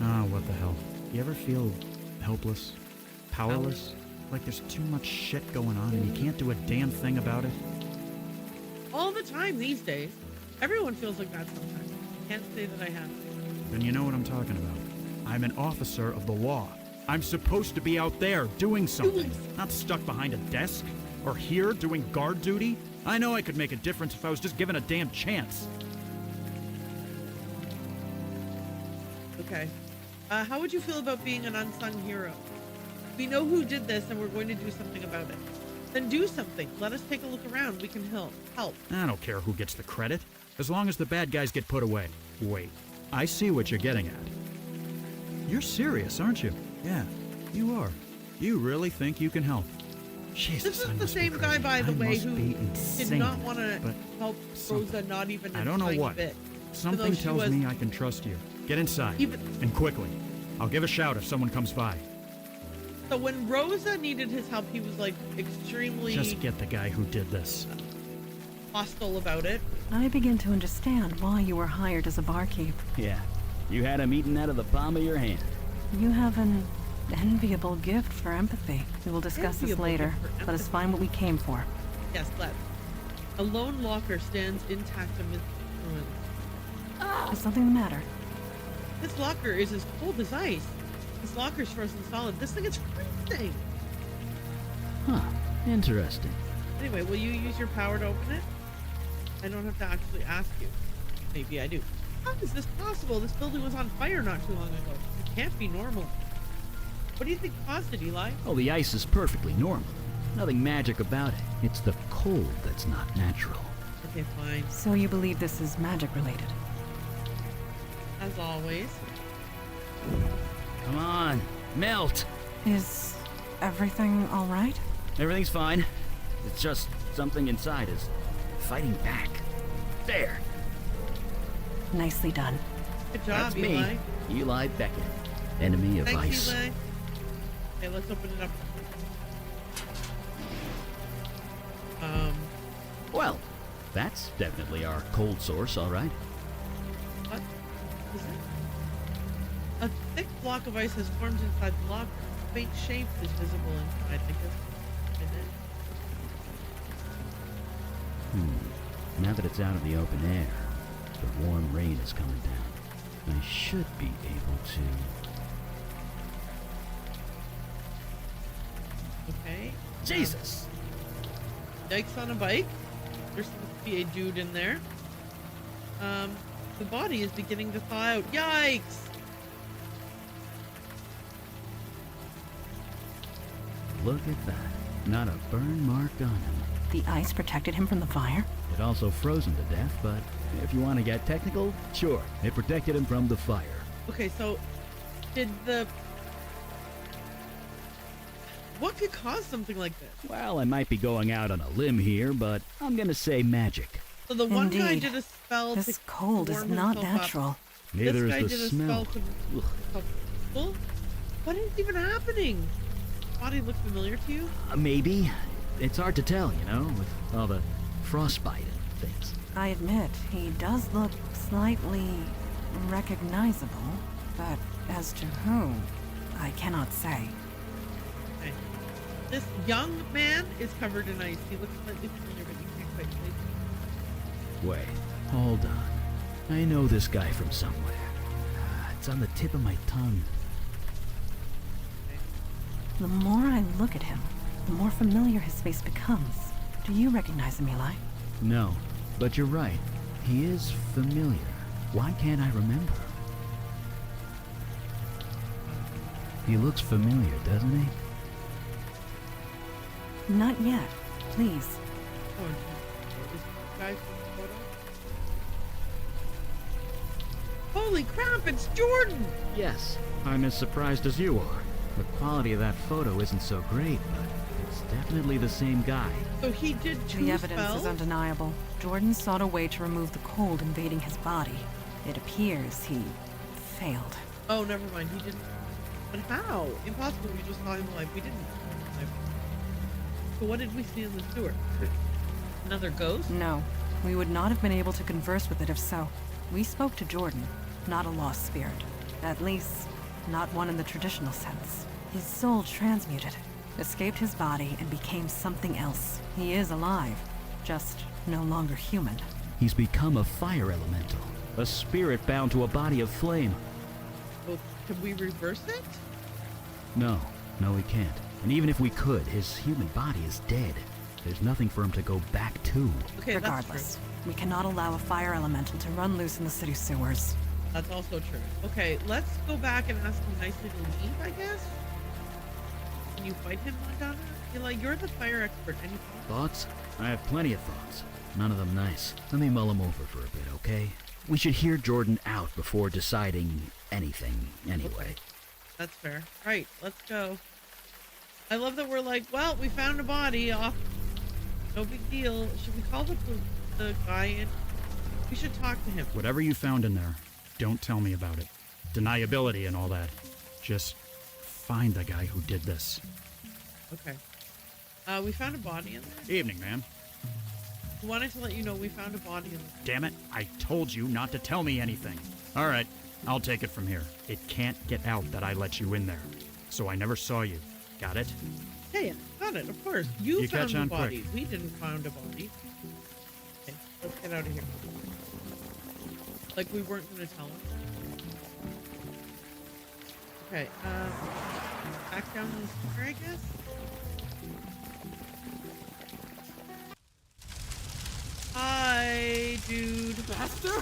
Ah, what the hell. You ever feel helpless? Powerless? Like there's too much shit going on and you can't do a damn thing about it? All the time these days. Everyone feels like that sometimes. Can't say that I have. Then you know what I'm talking about. I'm an officer of the law. I'm supposed to be out there doing something, not stuck behind a desk or here doing guard duty. I know I could make a difference if I was just given a damn chance. Okay. How would you feel about being an unsung hero? We know who did this and we're going to do something about it. Then do something. Let us take a look around. We can help. I don't care who gets the credit, as long as the bad guys get put away. Wait, I see what you're getting at. You're serious, aren't you? Yeah, you are. You really think you can help? Jesus, This is the same guy, by the way, who did not want to help Rosa, not even I don't know what. bit. Something tells me I can trust you. Get inside, and quickly. I'll give a shout if someone comes by. So when Rosa needed his help, he was like extremely Just get the guy who did this. hostile about it. I begin to understand why you were hired as a barkeep. Yeah, you had him eating out of the palm of your hand. You have an enviable gift for empathy. We will discuss this Enviable later. gift for Let us find what we came for. Yes, let's. A lone locker stands intact amidst the ruins. Is something the matter? This locker is as cold as ice. This locker's frozen solid. This thing is freezing. Huh, interesting. Anyway, will you use your power to open it? I don't have to actually ask you. Maybe I do. How is this possible? This building was on fire not too long ago. It can't be normal. What do you think caused it, Eli? Oh, the ice is perfectly normal. Nothing magic about it. It's the cold that's not natural. Okay, fine. So you believe this is magic related? As always. Come on, melt. Is everything all right? Everything's fine. It's just something inside is fighting back. There. Nicely done. Good job, That's Eli. me, Eli Beckett, enemy of Thanks, ice. Eli. Okay, let's open it up. Well, that's definitely our cold source, all right. What is it? A thick block of ice has formed inside the locker. A faint shape is visible inside. I guess it is. Now that it's out of the open air, the warm rain is coming down. I should be able to... Okay. Jesus! Dykes on a bike. There's supposed to be a dude in there. The body is beginning to thaw out. Yikes! Look at that. Not a burn mark on him. The ice protected him from the fire? It also frozen to death, but if you want to get technical, sure. It protected him from the fire. Okay, so did the... What could cause something like this? Well, I might be going out on a limb here, but I'm gonna say magic. So the one guy Indeed. did a spell This to cold is warm not himself up. natural. Neither This guy is the did a smell. spell to... Well, what is even happening? Body look familiar to you? Maybe. It's hard to tell, you know, with all the frostbite and things. I admit, he does look slightly recognizable, but as to whom, I cannot say. Okay. This young man is covered in ice. He looks slightly familiar, but you can't quite place him. Wait, hold on. I know this guy from somewhere. It's on the tip of my tongue. The more I look at him, the more familiar his face becomes. Do you recognize him, Eli? No, but you're right. He is familiar. Why can't I remember? He looks familiar, doesn't he? Not yet. Please. Oh, is this guy from the photo? Holy crap, it's Jordan! Yes, I'm as surprised as you are. The quality of that photo isn't so great, but it's definitely the same guy. So he did two The evidence spells? is undeniable. Jordan sought a way to remove the cold invading his body. It appears he failed. Oh, never mind. He didn't. But how? Impossible. We just saw him live. We didn't. So what did we see in the sewer? Another ghost? No, we would not have been able to converse with it if so. We spoke to Jordan, not a lost spirit. At least, not one in the traditional sense. His soul transmuted. escaped his body and became something else. He is alive, just no longer human. He's become a fire elemental, a spirit bound to a body of flame. Well, can we reverse it? No, we can't. And even if we could, his human body is dead. There's nothing for him to go back to. Okay, Regardless, we cannot allow a fire elemental to run loose in the city sewers. That's also true. Okay, let's go back and ask him nicely to leave, I guess? Can you fight him, Madonna? You're the fire expert. Any thoughts? I have plenty of thoughts. None of them nice. Let me mull them over for a bit, okay? We should hear Jordan out before deciding anything, anyway. Okay. That's fair. Right, let's go. I love that we're like, well, we found a body off. No big deal. Should we call the guy in? We should talk to him. Whatever you found in there, don't tell me about it. Deniability and all that. Just find the guy who did this. Okay. We found a body in there. Evening, ma'am. I wanted to let you know we found a body in there. Damn it, I told you not to tell me anything. All right, I'll take it from here. It can't get out that I let you in there. So I never saw you. Got it? Yeah, got it, of course. You found catch a on body. quick. We didn't find a body. Okay, let's get out of here. Like we weren't gonna tell him. Okay, back down the square, I guess? Hi, dude. Master?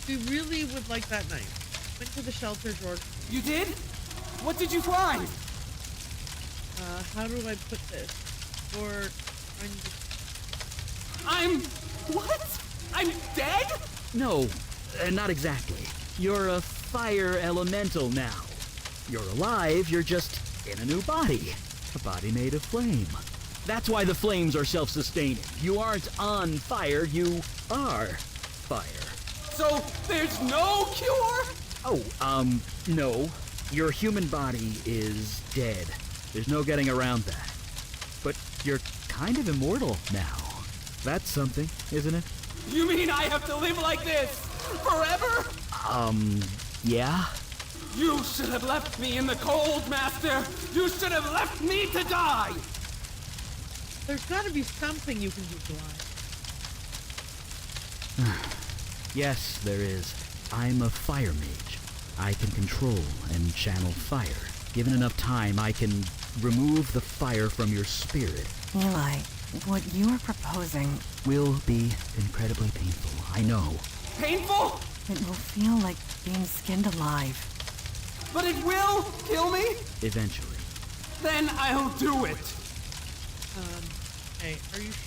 We really would like that knife. Went to the shelter, George. You did? What did you find? How do I put this? Or I'm... What? I'm dead? No, not exactly. You're a fire elemental now. You're alive, you're just in a new body. A body made of flame. That's why the flames are self-sustaining. You aren't on fire, you are fire. So, there's no cure? Oh, no. Your human body is dead. There's no getting around that. But you're kind of immortal now. That's something, isn't it? You mean I have to live like this? Forever? Yeah? You should have left me in the cold, Master! You should have left me to die! There's gotta be something you can do to life. Yes, there is. I'm a fire mage. I can control and channel fire. Given enough time, I can remove the fire from your spirit. Eli, what you are proposing Will be incredibly painful, I know. Painful? it will feel like being skinned alive. But it will kill me? Eventually. Then I'll do it. Hey, are you sure?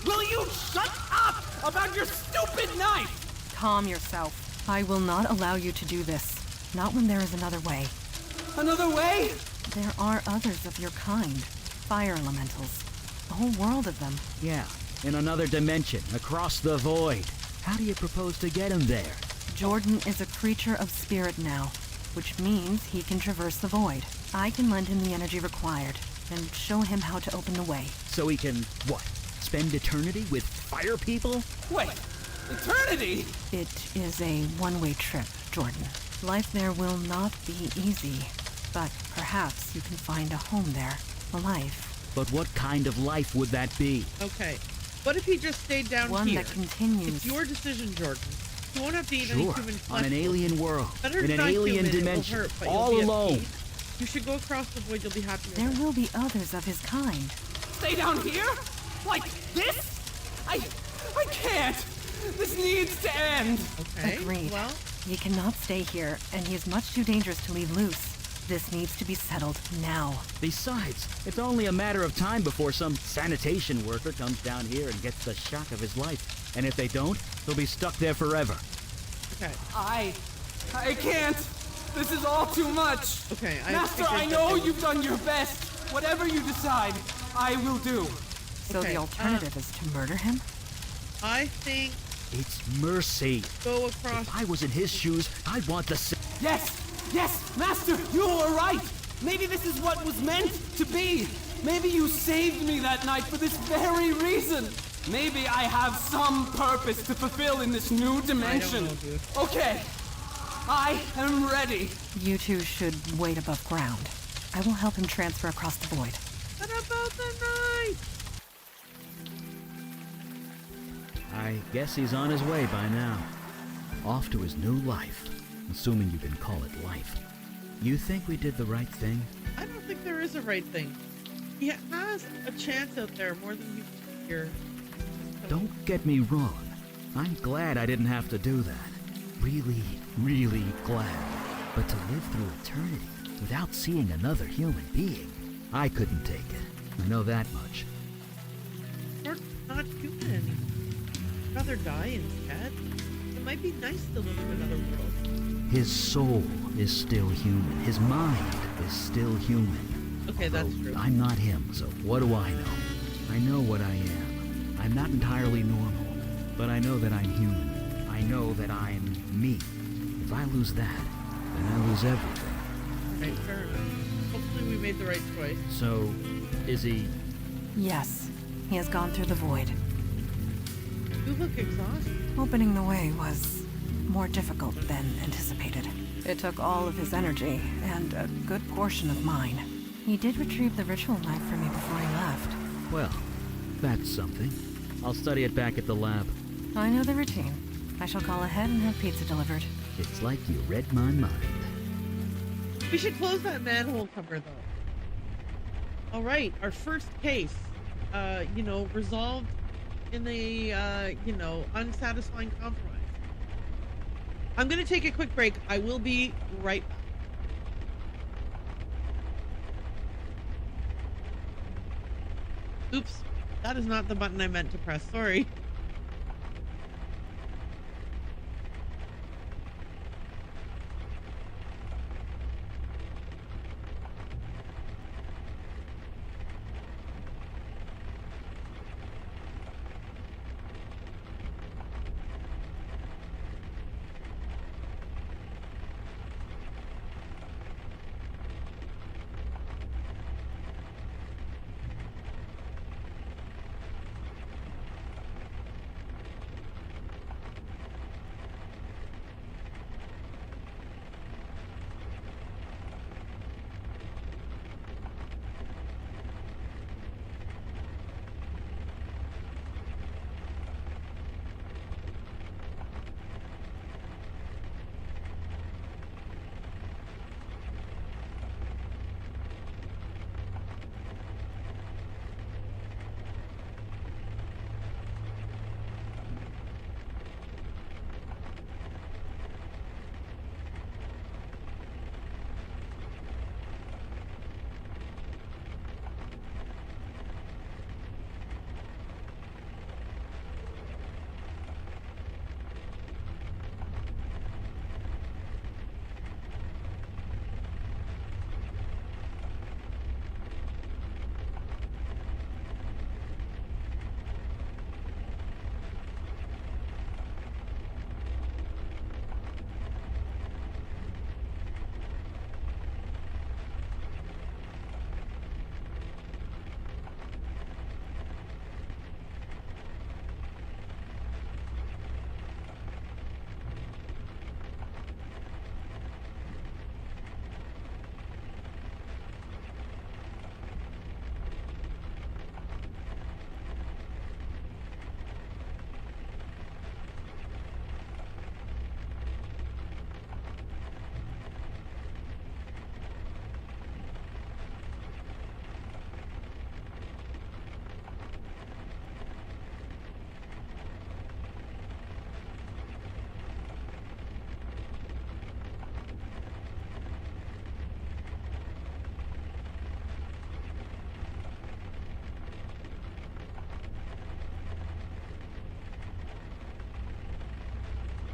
Will you shut up about your stupid knife? Calm yourself. I will not allow you to do this. Not when there is another way. Another way? There are others of your kind. Fire elementals. A whole world of them. Yeah, in another dimension, across the void. How do you propose to get him there? Jordan is a creature of spirit now, which means he can traverse the void. I can lend him the energy required, and show him how to open the way. So he can, what, spend eternity with fire people? Wait, eternity? It is a one-way trip, Jordan. Life there will not be easy, but perhaps you can find a home there, a life. But what kind of life would that be? Okay. What if he just stayed down One here? that continues. It's your decision, Jordan. You won't have to eat any Sure, human flesh. on an alien world, Better in an die alien human, dimension, it will hurt, but all you'll be at alone. peace. You should go across the void, you'll be happier. There will be others of his kind. Stay down here? Like this? I can't. This needs to end. Okay, Agreed. well, He cannot stay here, and he is much too dangerous to leave loose. This needs to be settled now. Besides, it's only a matter of time before some sanitation worker comes down here and gets the shock of his life. And if they don't, he'll be stuck there forever. okay. I can't. This is all too much. Okay, Master, I know you've done your best. Whatever you decide, I will do. So Okay, the alternative is to murder him? I think It's mercy. go across. If I was in his shoes, I'd want the same. Yes, Master, you were right. Maybe this is what was meant to be. Maybe you saved me that night for this very reason. Maybe I have some purpose to fulfill in this new dimension. know, dude. Okay, I am ready. You two should wait above ground. I will help him transfer across the void. What about the knife? I guess he's on his way by now. Off to his new life, assuming you can call it life. You think we did the right thing? I don't think there is a right thing. He has a chance out there more than you hear. Don't get me wrong. I'm glad I didn't have to do that. Really, really glad. But to live through eternity without seeing another human being, I couldn't take it. I know that much. We're not human anymore. I'd rather die instead. It might be nice to live in another world. His soul is still human. His mind is still human. Okay, that's true. I'm not him, so what do I know? I know what I am. I'm not entirely normal, but I know that I'm human. I know that I'm me. If I lose that, then I lose everything. Right, fair enough. Hopefully we made the right choice. So, is he... Yes, he has gone through the void. You look exhausted. Opening the way was more difficult than anticipated. It took all of his energy, and a good portion of mine. He did retrieve the ritual knife for me before he left. Well, that's something. I'll study it back at the lab. I know the routine. I shall call ahead and have pizza delivered. It's like you read my mind. We should close that manhole cover, though. All right, our first case, resolved in the, unsatisfying compromise. I'm going to take a quick break. I will be right back. Oops, that is not the button I meant to press. Sorry.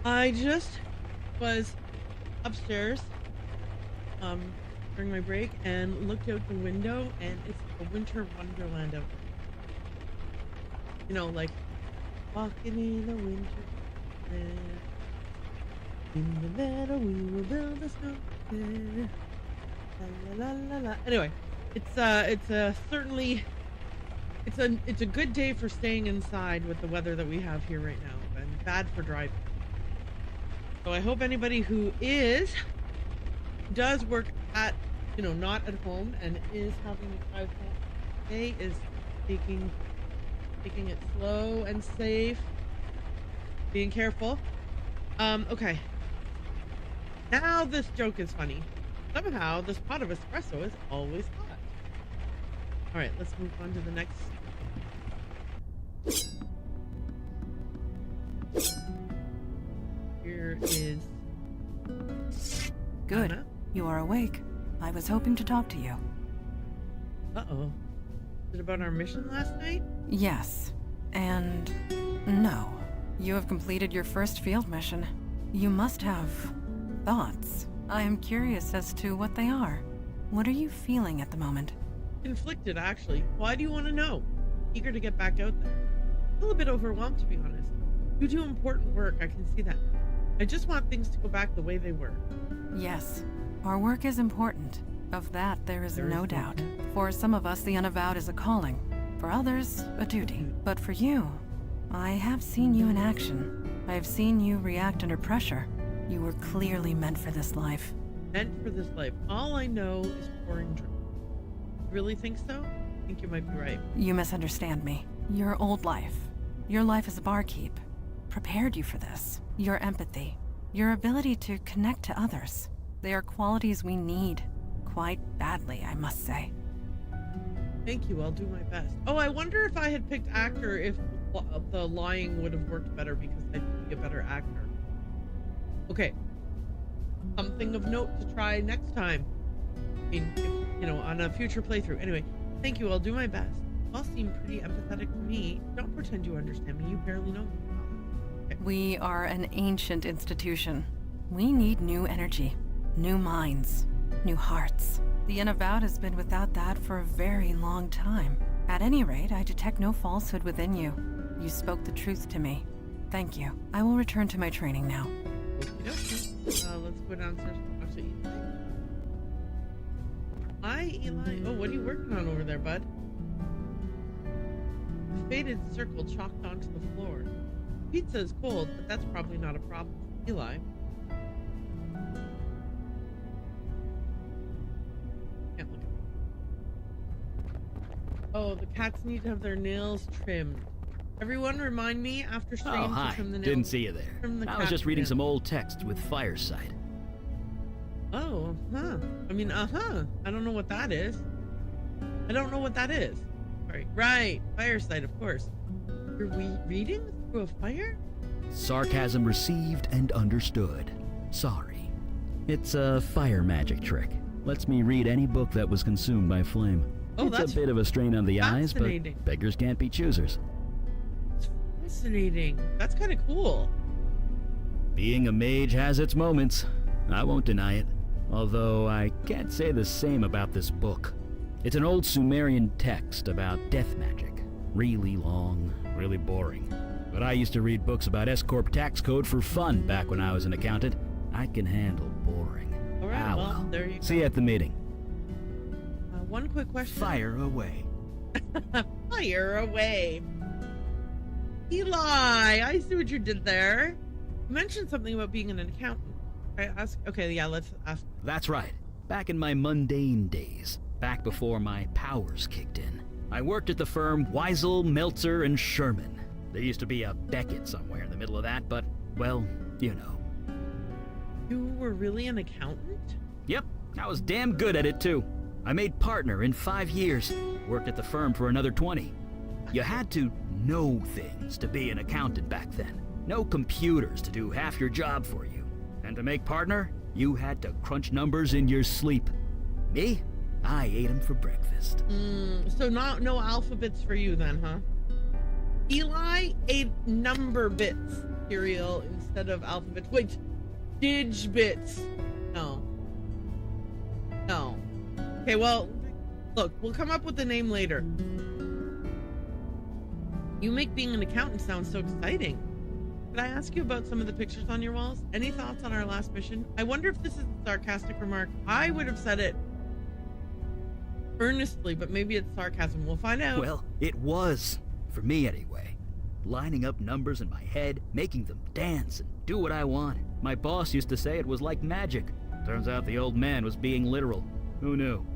I just was upstairs during my break and looked out the window, and it's a winter wonderland out there. Like walking in a winter wonderland. In the meadow we will build a snowman. La la la la la. Anyway, it's a good day for staying inside with the weather that we have here right now, and bad for driving. So I hope anybody who does work at not at home and is having to drive home today, is taking it slow and safe, being careful. Okay. Now this joke is funny. Somehow this pot of espresso is always hot. All right, let's move on to the next. Here is Good. Anna. You are awake. I was hoping to talk to you. Uh-oh. Is it about our mission last night? Yes. And no. You have completed your first field mission. You must have thoughts. I am curious as to what they are. What are you feeling at the moment? Conflicted, actually. Why do you want to know? Eager to get back out there. Still a bit overwhelmed, to be honest. You do important work, I can see that. I just want things to go back the way they were. Yes. Our work is important. Of that, there is no doubt. For some of us, the unavowed is a calling. For others, a duty. But for you, I have seen you in action. I have seen you react under pressure. You were clearly meant for this life. Meant for this life. All I know is pouring drink. You really think so? I think you might be right. You misunderstand me. Your old life, your life as a barkeep, prepared you for this. Your empathy, your ability to connect to others. They are qualities we need. Quite badly, I must say. Thank you, I'll do my best. Oh, I wonder if I had picked actor, if the lying would have worked better because I'd be a better actor. Okay. Something of note to try next time. I mean, if, on a future playthrough. Anyway, thank you, I'll do my best. You all seem pretty empathetic to me. Don't pretend you understand me, you barely know me. Okay. We are an ancient institution. We need new energy, new minds, new hearts. The unavowed has been without that for a very long time. At any rate, I detect no falsehood within you. You spoke the truth to me. Thank you. I will return to my training now. Okay. Let's go downstairs and talk to Eli. Hi, Eli. Oh, what are you working on over there, bud? A faded circle chalked onto the floor. Pizza is cold, but that's probably not a problem. Eli. Can't look at it. Oh, the cats need to have their nails trimmed. Everyone remind me after stream Oh, to hi. trim the nails. Didn't see you there. I was just reading some old text with Fireside. Oh, huh. I mean, I don't know what that is. Right. Fireside, of course. You're reading through a fire? Sarcasm received and understood. Sorry. It's a fire magic trick. Lets me read any book that was consumed by flame. Oh, it's that's a bit of a strain on the eyes, but fascinating. beggars can't be choosers. Fascinating. That's kind of cool. Being a mage has its moments. I won't deny it. Although I can't say the same about this book. It's an old Sumerian text about death magic. Really long, really boring. But I used to read books about S-Corp tax code for fun back when I was an accountant. I can handle boring. All right, well, there you go. See you at the meeting. One quick question. Fire away. Fire away. Eli, I see what you did there. You mentioned something about being an accountant. Okay, yeah, let's ask. That's right. Back in my mundane days, back before my powers kicked in, I worked at the firm Weisel, Meltzer, and Sherman. There used to be a Beckett somewhere in the middle of that, but, well, you know. You were really an accountant? Yep, I was damn good at it too. I made partner in 5 years, worked at the firm for another 20. You had to know things to be an accountant back then. No computers to do half your job for you. And to make partner, you had to crunch numbers in your sleep. Me? I ate them for breakfast. So no alphabets for you then, huh? Eli ate number bits cereal instead of alphabets. Wait, dig bits. No. Okay, well, look, we'll come up with the name later. You make being an accountant sound so exciting. Could I ask you about some of the pictures on your walls? Any thoughts on our last mission? I wonder if this is a sarcastic remark. I would have said it earnestly, but maybe it's sarcasm. We'll find out. Well, it was. For me, anyway. Lining up numbers in my head, making them dance and do what I want. My boss used to say it was like magic. Turns out the old man was being literal. Who knew?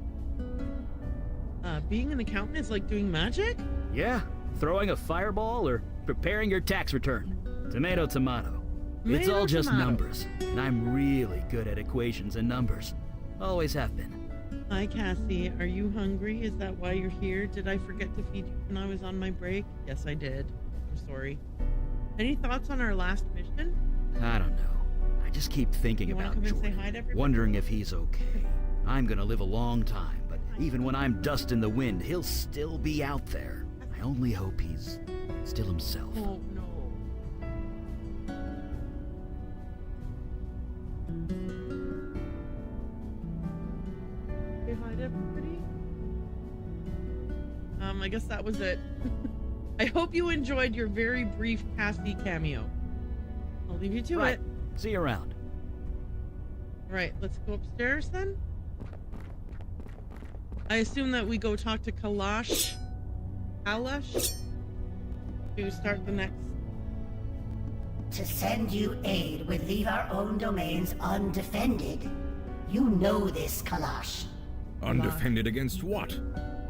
Being an accountant is like doing magic? Yeah, throwing a fireball or preparing your tax return. Tomato, tomato. It's Tomato, all just tomato. numbers, and I'm really good at equations and numbers. Always have been. Hi, Cassie. Are you hungry? Is that why you're here? Did I forget to feed you when I was on my break? Yes, I did. I'm sorry. Any thoughts on our last mission? I don't know. I just keep thinking You wanna about come and say Jordan, hi to everybody? wondering if he's okay. I'm gonna live a long time, but even when I'm dust in the wind, he'll still be out there. I only hope he's still himself. Oh, no. Say hi to everybody. I guess that was it. I hope you enjoyed your very brief Cassie cameo. I'll leave you to Right. it. See you around. Right, let's go upstairs then. I assume that we go talk to Kalash to start the next. To send you aid would leave our own domains undefended. You know this, Kalash. Undefended against what?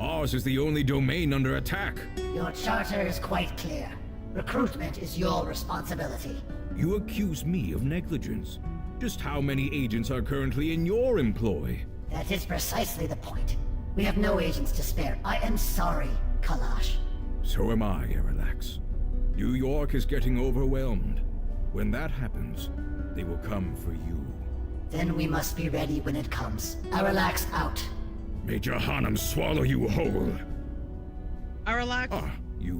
Ours is the only domain under attack. Your charter is quite clear. Recruitment is your responsibility. You accuse me of negligence. Just how many agents are currently in your employ? That is precisely the point. We have no agents to spare. I am sorry, Kalash. So am I, Aralax. New York is getting overwhelmed. When that happens, they will come for you. Then we must be ready when it comes. Aralax out. Major Hanum swallow you whole. Aralax, Ah, you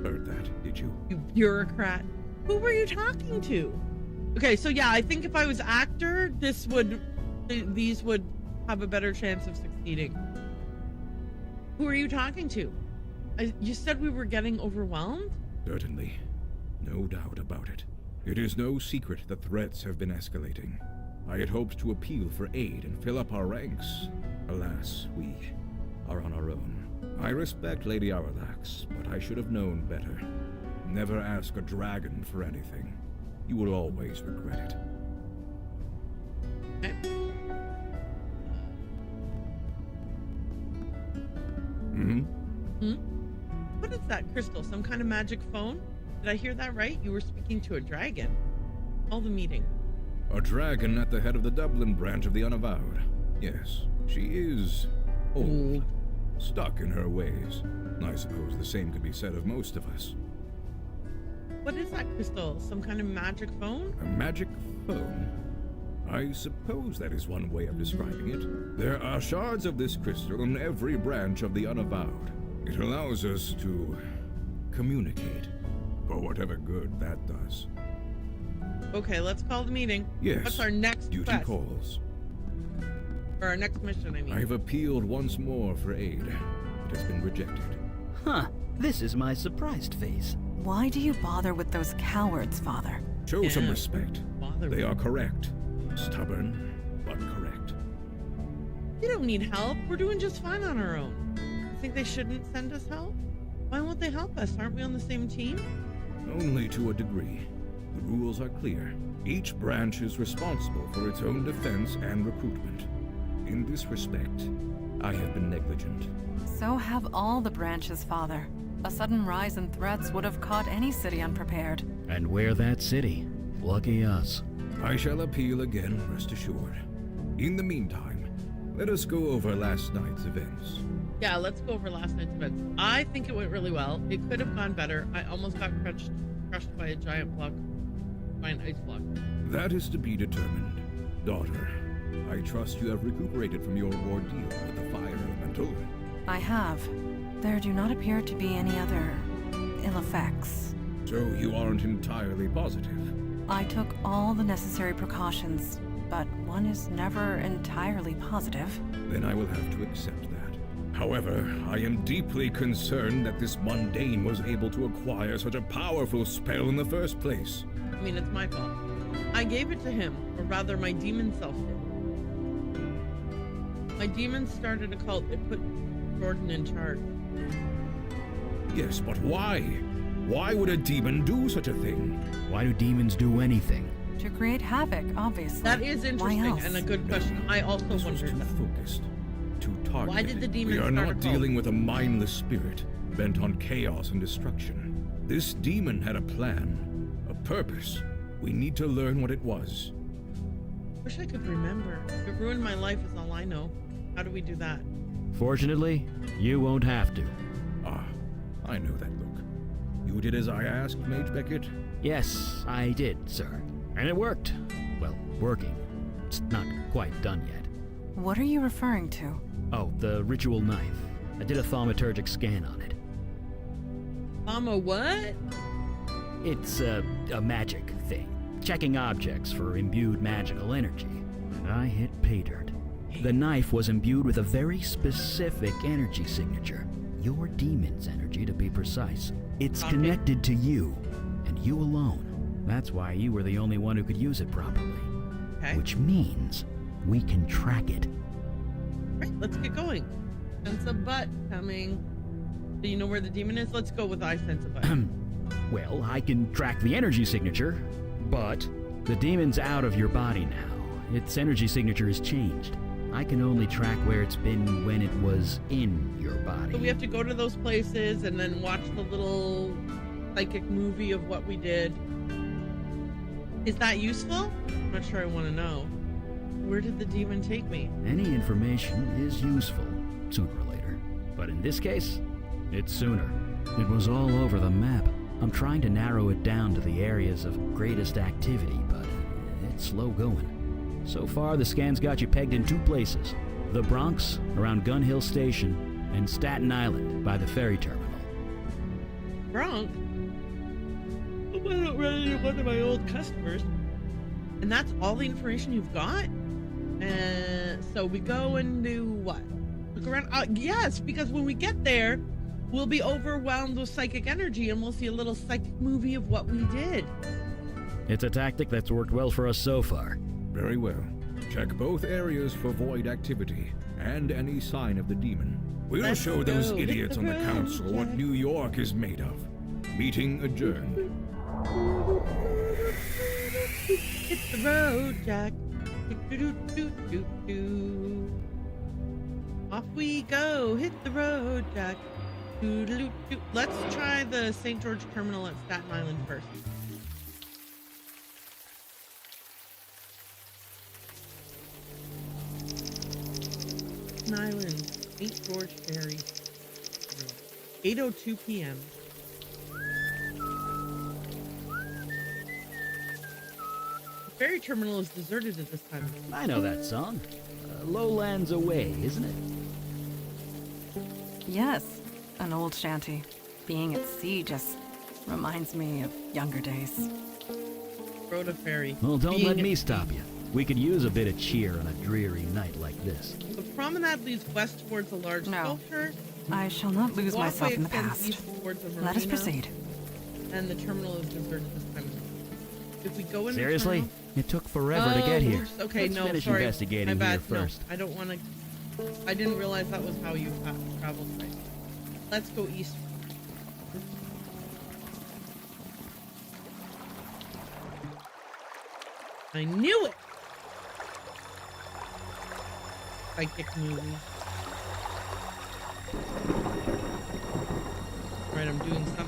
heard that, did you? you bureaucrat. Who were you talking to? Okay, so yeah, I think if I was actor, these would have a better chance of succeeding. Who are you talking to? You said we were getting overwhelmed? Certainly. No doubt about it. It is no secret that threats have been escalating. I had hoped to appeal for aid and fill up our ranks. Alas, we are on our own. I respect Lady Aralax, but I should have known better. Never ask a dragon for anything. You will always regret it. Okay. What is that, Crystal? Some kind of magic phone? Did I hear that right? You were speaking to a dragon. Call the meeting. A dragon at the head of the Dublin branch of the Unavowed. Yes, she is old. Stuck in her ways. I suppose the same could be said of most of us. What is that, Crystal? Some kind of magic phone? A magic phone? I suppose that is one way of describing it. There are shards of this crystal in every branch of the Unavowed. It allows us to communicate, for whatever good that does. Okay, let's call the meeting. Yes. What's our next Duty quest? calls. Or our next mission, I mean. I have appealed once more for aid. It has been rejected. Huh, this is my surprised face. Why do you bother with those cowards, Father? Show some respect. Bother They are correct. Stubborn, but correct. We don't need help. We're doing just fine on our own. You think they shouldn't send us help? Why won't they help us? Aren't we on the same team? Only to a degree. The rules are clear. Each branch is responsible for its own defense and recruitment. In this respect, I have been negligent. So have all the branches, Father. A sudden rise in threats would have caught any city unprepared. And we're that city. Lucky us. I shall appeal again, rest assured. In the meantime, let us go over last night's events. Yeah, let's go over last night's events. I think it went really well. It could have gone better. I almost got crushed by a giant block, by an ice block. That is to be determined. Daughter, I trust you have recuperated from your ordeal with the fire elemental. I have. There do not appear to be any other ill effects. So you aren't entirely positive? I took all the necessary precautions, but one is never entirely positive. Then I will have to accept that. However, I am deeply concerned that this mundane was able to acquire such a powerful spell in the first place. I mean, it's my fault. I gave it to him, or rather my demon self did. My demon started a cult. It put Jordan in charge. Yes, but why? Why would a demon do such a thing? Why do demons do anything? To create havoc, obviously. That is Why interesting else? and a good question. I also This was wondered too that. focused, too targeted. Why did the demon We are start a not cult? dealing with a mindless spirit bent on chaos and destruction. This demon had a plan, a purpose. We need to learn what it was. Wish I could remember. It ruined my life is all I know. How do we do that? Fortunately, you won't have to. Ah, I know that look. You did as I asked, Mage Beckett? Yes, I did, sir. And it worked. Well, working. It's not quite done yet. What are you referring to? Oh, the ritual knife. I did a thaumaturgic scan on it. Mama, what? It's a magic thing. Checking objects for imbued magical energy. I hit pay dirt. The knife was imbued with a very specific energy signature. Your demon's energy, to be precise. It's connected to you, and you alone. That's why you were the only one who could use it properly. Okay. Which means we can track it. Right, let's get going. Sense a butt coming. Do you know where the demon is? Let's go with I sense a butt. Well, I can track the energy signature, but the demon's out of your body now. Its energy signature has changed. I can only track where it's been when it was in your body. So we have to go to those places and then watch the little psychic movie of what we did. Is that useful? I'm not sure I want to know. Where did the demon take me? Any information is useful, sooner or later. But in this case, it's sooner. It was all over the map. I'm trying to narrow it down to the areas of greatest activity, but it's slow going. So far, the scan's got you pegged in two places. The Bronx, around Gun Hill Station, and Staten Island, by the ferry terminal. Bronx? I don't run into one of my old customers. And that's all the information you've got? So we go and do what? Look around? Yes, because when we get there, we'll be overwhelmed with psychic energy and we'll see a little psychic movie of what we did. It's a tactic that's worked well for us so far. Very well. Check both areas for void activity and any sign of the demon. We'll Let's show those go. idiots on the Hit the council road, what Jack. New York is made of. Meeting adjourned. Hit the road, Jack. Do-do-do-do-do-do. Off we go. Hit the road, Jack. Do-do-do-do. Let's try the St. George terminal at Staten Island first. Staten Island, St. George Ferry. 8:02 p.m. The ferry terminal is deserted at this time. I know that song. Lowlands Away, isn't it? Yes, an old shanty. Being at sea just reminds me of younger days. Rode a ferry. Well, don't Being let at me sea. stop you. We could use a bit of cheer on a dreary night like this. The promenade leads west towards a large sculpture. I shall not lose Walkway myself in the extends past. east towards a Let us marina, proceed. And the terminal is deserted this time. If we go in Seriously? the It took forever to get here. oops, okay, Let's no, finish sorry. investigating My bad. here first. No, I don't want to. I didn't realize that was how you traveled. Right. Let's go east. I knew it. Psychic movie. Right, I'm doing something.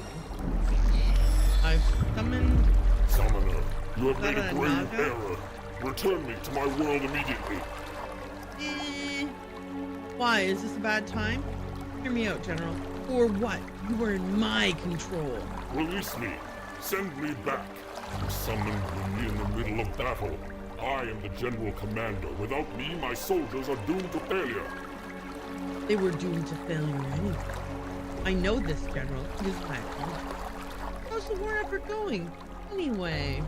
I've summoned. Summoner, you have Is made that a a grave Naga? error. Return me to my world immediately. Why? Is this a bad time? Hear me out, General. Or what? You are in my control. Release me. Send me back. You summoned me in the middle of battle. I am the General Commander. Without me, my soldiers are doomed to failure. They were doomed to failure anyway. I know this, General. It is my fault. How's the war effort going? Anyway.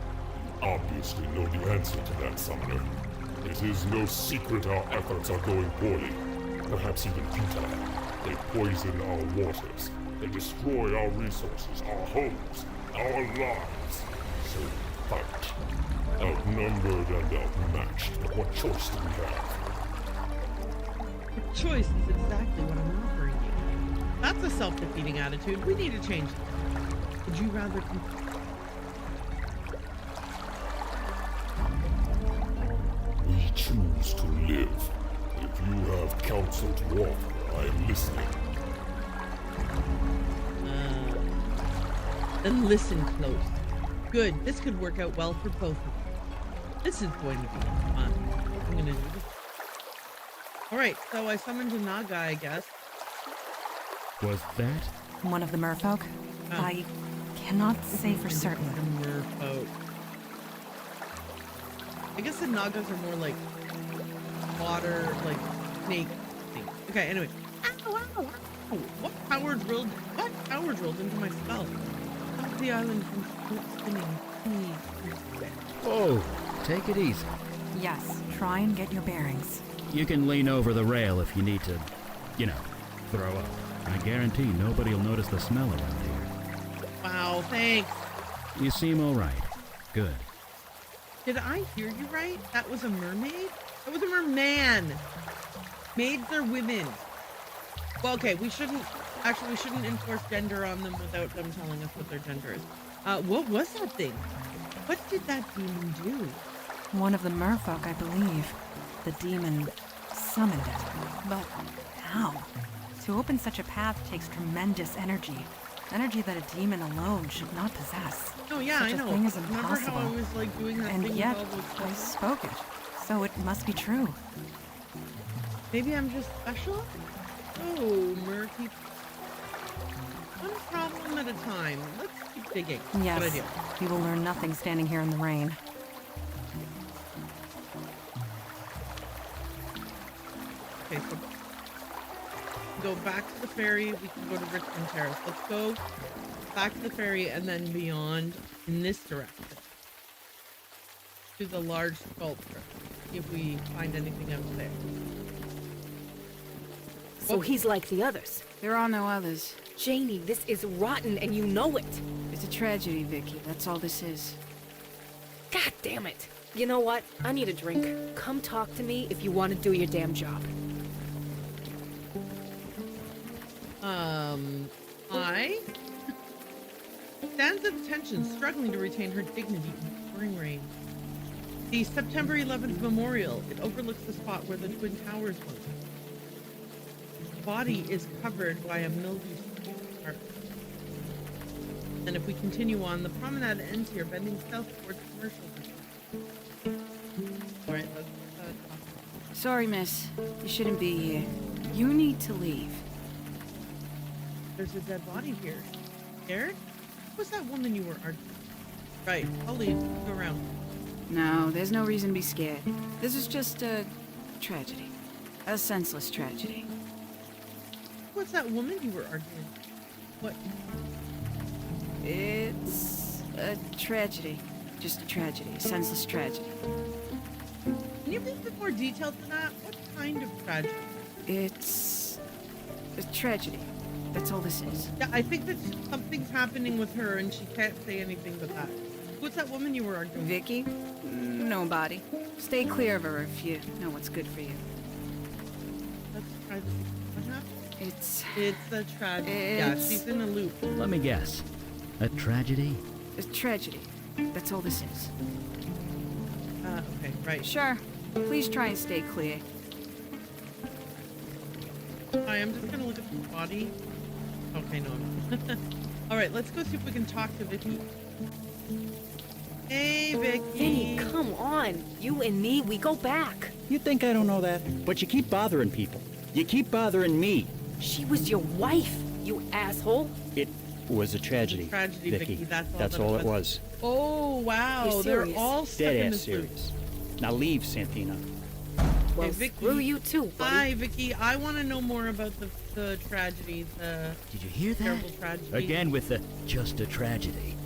Obviously know the answer to that, Summoner. It is no secret our efforts are going poorly. Perhaps even futile. They poison our waters. They destroy our resources, our homes, our lives. So fight. Outnumbered and outmatched, but what choice do we have? Your choice is exactly what I'm offering you. That's a self-defeating attitude. We need to change that. Would you rather Listen to all. I am listening. Then listen close. Good. This could work out well for both of you. This is going to be fun. I'm gonna do this. Alright, so I summoned a Naga, I guess. Was that? One of the merfolk? Oh. I cannot say for certain. Merfolk. I guess the Nagas are more like water, like snake things. Okay, anyway. Ow, ow, ow. What power drilled into my skull? Off the island from spinning. Oh, take it easy. Yes, try and get your bearings. You can lean over the rail if you need to, you know, throw up. I guarantee nobody will notice the smell around here. Wow, thanks. You seem all right. Good. Did I hear you right? That was a mermaid? That was a merman. Maids are women. Well, okay, we shouldn't enforce gender on them without them telling us what their gender is. What was that thing? What did that demon do? One of the merfolk, I believe. The demon summoned it. But how? To open such a path takes tremendous energy. Energy that a demon alone should not possess. Oh yeah, such I know. a thing is Remember impossible. how I was like doing that And thing yet, with all those I spoke it. So it must be true. Maybe I'm just special? Oh, murky. One problem at a time. Let's keep digging. Yes, Good idea. you will learn nothing standing here in the rain. Okay, so go back to the ferry. We can go to Richmond Terrace. Let's go back to the ferry and then beyond in this direction to the large sculpture. If we find anything out there. So he's like the others. There are no others. Janie, this is rotten and you know it. It's a tragedy, Vicky. That's all this is. God damn it. You know what? I need a drink. Come talk to me if you want to do your damn job. I stands at attention, struggling to retain her dignity in the pouring rain. The September 11th memorial. It overlooks the spot where the Twin Towers was. The body is covered by a mildew scarf. And if we continue on, the promenade ends here, bending south towards commercial. Alright, let's talk. Sorry, miss. You shouldn't be here. You need to leave. There's a dead body here. Scared? Who was that woman you were arguing with? Right, I'll leave. Go around. No, there's no reason to be scared. This is just a tragedy. A senseless tragedy. What's that woman you were arguing with? What? It's a tragedy. Just a tragedy. A senseless tragedy. Can you be a bit more detailed than that? What kind of tragedy? It's a tragedy. That's all this is. Yeah, I think that something's happening with her and she can't say anything but that. What's that woman you were arguing with? Vicky? Nobody. Stay clear of her if you know what's good for you. Let's try this. What happened? It's a tragedy. Yeah, she's in a loop. Let me guess. A tragedy? a tragedy. That's all this is. Okay, right. Sure. Please try and stay clear. Hi, I'm just gonna look at the body. Okay, no. Alright, let's go see if we can talk to Vicky. Hey, Vicky. Vinny, come on. You and me, we go back. You think I don't know that? But you keep bothering people. You keep bothering me. She was your wife, you asshole. It was a tragedy. Tragedy, Vicky. That's all it was. Oh, wow. You're They're serious. all stuck in Dead-ass this loop. serious. Now leave, Santina. Well, Hey, Vicky. screw you too, buddy. Hi, Vicky. I want to know more about the tragedy, the Did you hear that? terrible tragedy. Again with the just a tragedy.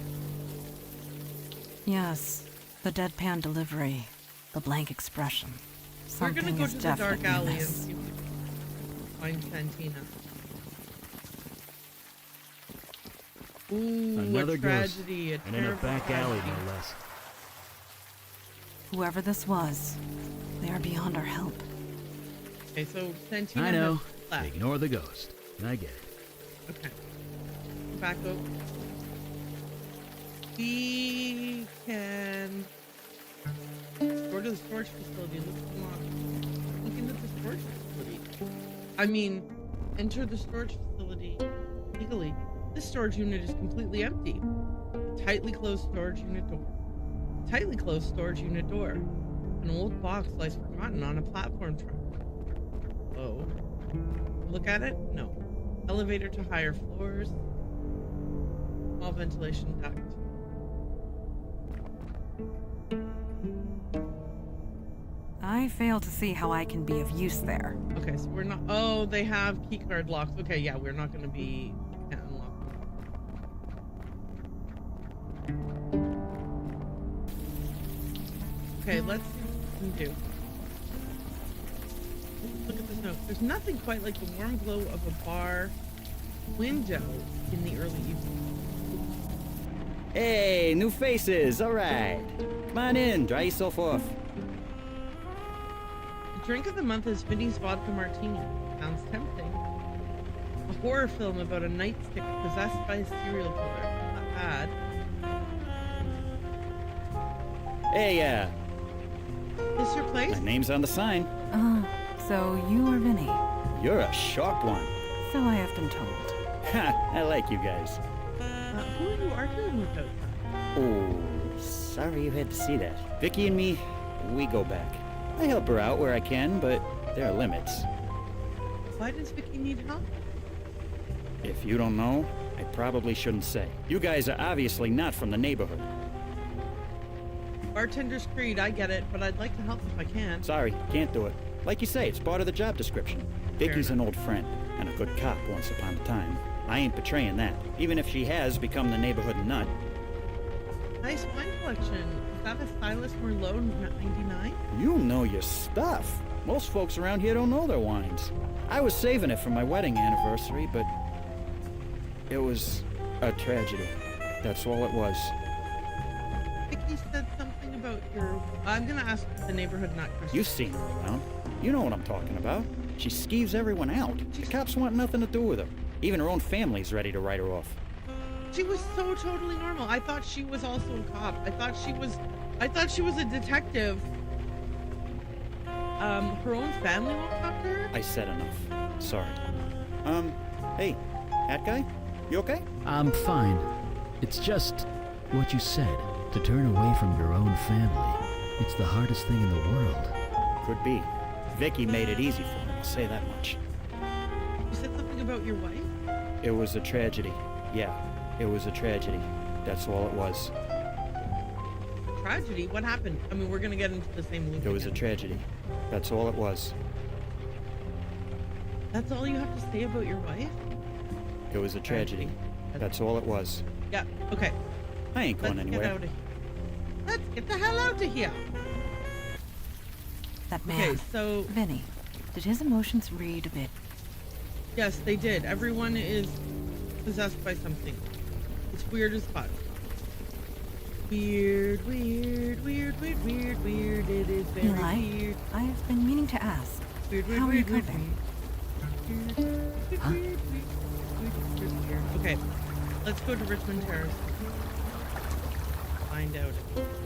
Yes, the deadpan delivery, the blank expression. We're gonna Something go is to the dark definitely alley and amiss. see if we can find Santina. Ooh, Another a tragedy, ghost. a And in a terrible back alley, tragedy. no less. Whoever this was, they are beyond our help. Okay, so Santina I know. has left. Ignore the ghost. I get it. Okay. Back up. We can go to the storage facility. Look into the storage facility. I mean, enter the storage facility legally. This storage unit is completely empty. Tightly closed storage unit door. Tightly closed storage unit door. An old box lies forgotten on a platform truck. Whoa. Look at it? No. Elevator to higher floors. Small ventilation duct. I fail to see how I can be of use there. Okay, so we're not... Oh, they have keycard locks. Okay, yeah, we're not going to be... Can't unlock them. Okay, let's see what we can do. Look at this note. There's nothing quite like the warm glow of a bar window in the early evening. Hey, new faces, all right. Come on in, dry yourself off. The drink of the month is Vinny's Vodka Martini. Sounds tempting. A horror film about a nightstick possessed by a serial killer. Not bad. Hey, This your place? my name's on the sign. So you are Vinny. You're a sharp one. So I have been told. Ha, I like you guys. Who are you arguing with outside? Oh, sorry you had to see that. Vicky and me, we go back. I help her out where I can, but there are limits. Why does Vicky need help? If you don't know, I probably shouldn't say. You guys are obviously not from the neighborhood. Bartender's creed, I get it, but I'd like to help if I can. Sorry, can't do it. Like you say, it's part of the job description. Vicky's an old friend, and a good cop once upon a time. I ain't betraying that, even if she has become the neighborhood nut. Nice wine collection. Is that a Silas Merlot 99? You know your stuff. Most folks around here don't know their wines. I was saving it for my wedding anniversary, but it was a tragedy. That's all it was. Vicky said something about your... I'm gonna ask the neighborhood nut question. You've seen her around. You know what I'm talking about. She skeeves everyone out. The cops want nothing to do with her. Even her own family's ready to write her off. She was so totally normal. I thought she was also a cop. I thought she was a detective. Her own family won't talk to her? I said enough. Sorry. Hey, hat guy? You okay? I'm fine. It's just what you said. To turn away from your own family. It's the hardest thing in the world. Could be. Vicky made it easy for me, I'll say that much. You said something about your wife? It was a tragedy. Yeah, it was a tragedy. That's all it was. Tragedy? What happened? I mean, we're gonna get into the same loop. It was a tragedy. That's all it was. That's all you have to say about your wife? It was a tragedy. That's all it was. Yeah, okay. I ain't going anywhere. Get out of here. Let's get the hell out of here. That man, Okay, so... Vinny, did his emotions read a bit? Yes, they did. Everyone is possessed by something. It's weird as fuck. Weird, weird, weird, weird, weird, weird. It is very Eli, weird. I have been meaning to ask. Weird, weird, How are you weird, weird, coping? Huh? Weird. Okay, let's go to Richmond Terrace. Find out.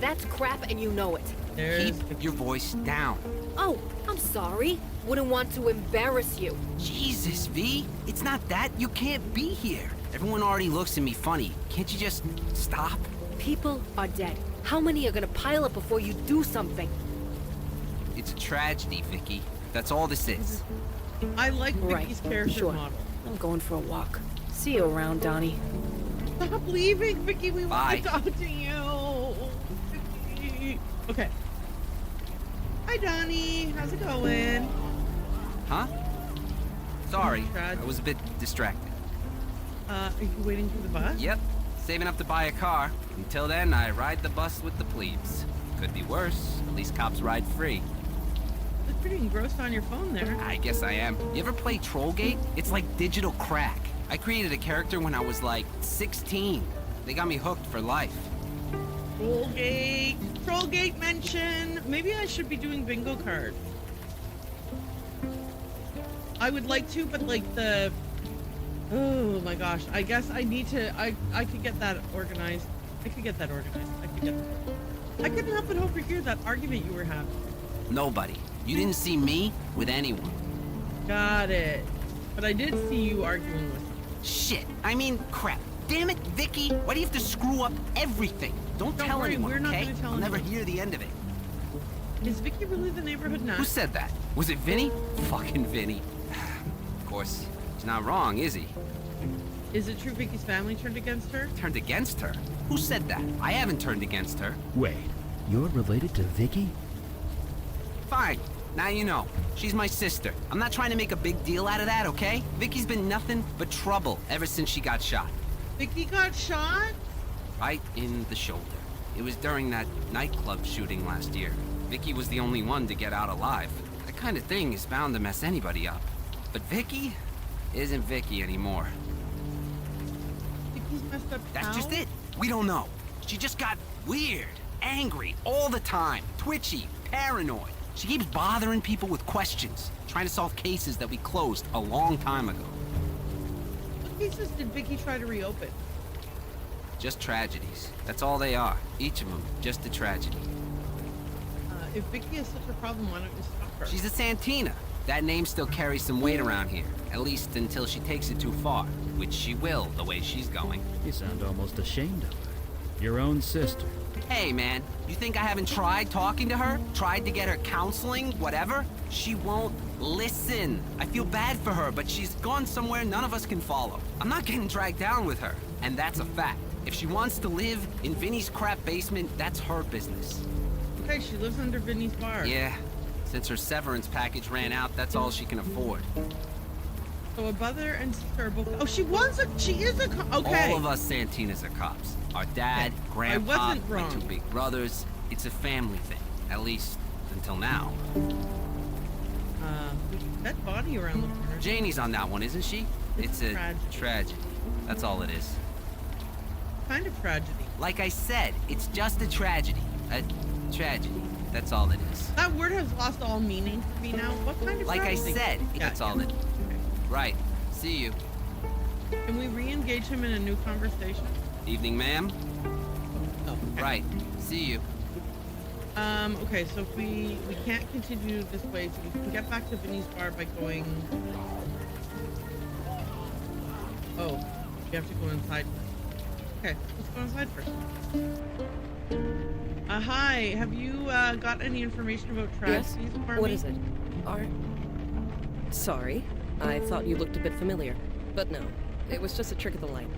That's crap and you know it. Keep your voice down. Oh, I'm sorry. Wouldn't want to embarrass you. Jesus, V. It's not that. You can't be here. Everyone already looks at me funny. Can't you just stop? People are dead. How many are gonna pile up before you do something? It's a tragedy, Vicky. That's all this is. I like Vicky's character model. I'm going for a walk. See you around, Donnie. Stop leaving, Vicky. We want Bye. to talk to you. Vicky. Okay. Hi, Donnie. How's it going? Huh? Sorry, Tragedy. I was a bit distracted. Are you waiting for the bus? Yep, saving up to buy a car. Until then, I ride the bus with the plebes. Could be worse. At least cops ride free. You're pretty engrossed on your phone there. I guess I am. You ever play Trollgate? It's like digital crack. I created a character when I was like 16. They got me hooked for life. Trollgate. Trollgate mention. Maybe I should be doing bingo cards. I would like to, but like the... Oh my gosh. I guess I need to... I could get that organized. I couldn't help but overhear that argument you were having. Nobody. You didn't see me with anyone. Got it. But I did see you arguing with him. Shit. I mean, crap. Damn it, Vicky. Why do you have to screw up everything? Don't tell worry, anyone, we're not okay? gonna tell I'll never anyone. hear the end of it. Is Vicky really the neighborhood nut? Who said that? Was it Vinny? Fucking Vinny. Of course, he's not wrong, is he? Is it true Vicky's family turned against her? Turned against her? Who said that? I haven't turned against her. Wait, you're related to Vicky? Fine. Now you know. She's my sister. I'm not trying to make a big deal out of that, okay? Vicky's been nothing but trouble ever since she got shot. Vicky got shot? Right in the shoulder. It was during that nightclub shooting last year. Vicky was the only one to get out alive. That kind of thing is bound to mess anybody up. But Vicky isn't Vicky anymore. Vicky's messed up. That's how? just it. We don't know. She just got weird, angry all the time, twitchy, paranoid. She keeps bothering people with questions, trying to solve cases that we closed a long time ago. What cases did Vicky try to reopen? Just tragedies. That's all they are. Each of them, just a tragedy. If Vicky is such a problem, why don't you stop her? She's a Santina. That name still carries some weight around here. At least until she takes it too far. Which she will, the way she's going. You sound almost ashamed of her. Your own sister. Hey, man. You think I haven't tried talking to her? Tried to get her counseling? Whatever? She won't listen. I feel bad for her, but she's gone somewhere none of us can follow. I'm not getting dragged down with her. And that's a fact. If she wants to live in Vinny's crap basement, that's her business. Okay, she lives under Vinny's bar. Yeah. Since her severance package ran out, that's all she can afford. So a brother and sister are both... Oh, she is a okay. All of us Santinas are cops. Our dad, grandpa, I wasn't wrong. my two big brothers. It's a family thing. At least, until now. That body around the corner. Janie's on that one, isn't she? It's a tragedy. That's all it is. Kind of tragedy. Like I said, it's just a tragedy. A tragedy. That's all it is. That word has lost all meaning for me now. What kind of Like I tragedy? said, that's all it is. Right. See you. Can we re-engage him in a new conversation? Evening, ma'am. Oh, okay. Right. See you. Okay, so if we can't continue this way, so we can get back to Vinny's bar by going... Oh, we have to go inside first. Okay, let's go inside first. Hi, have you got any information about tragedies for me? What is it? Sorry, I thought you looked a bit familiar. But no, it was just a trick of the light.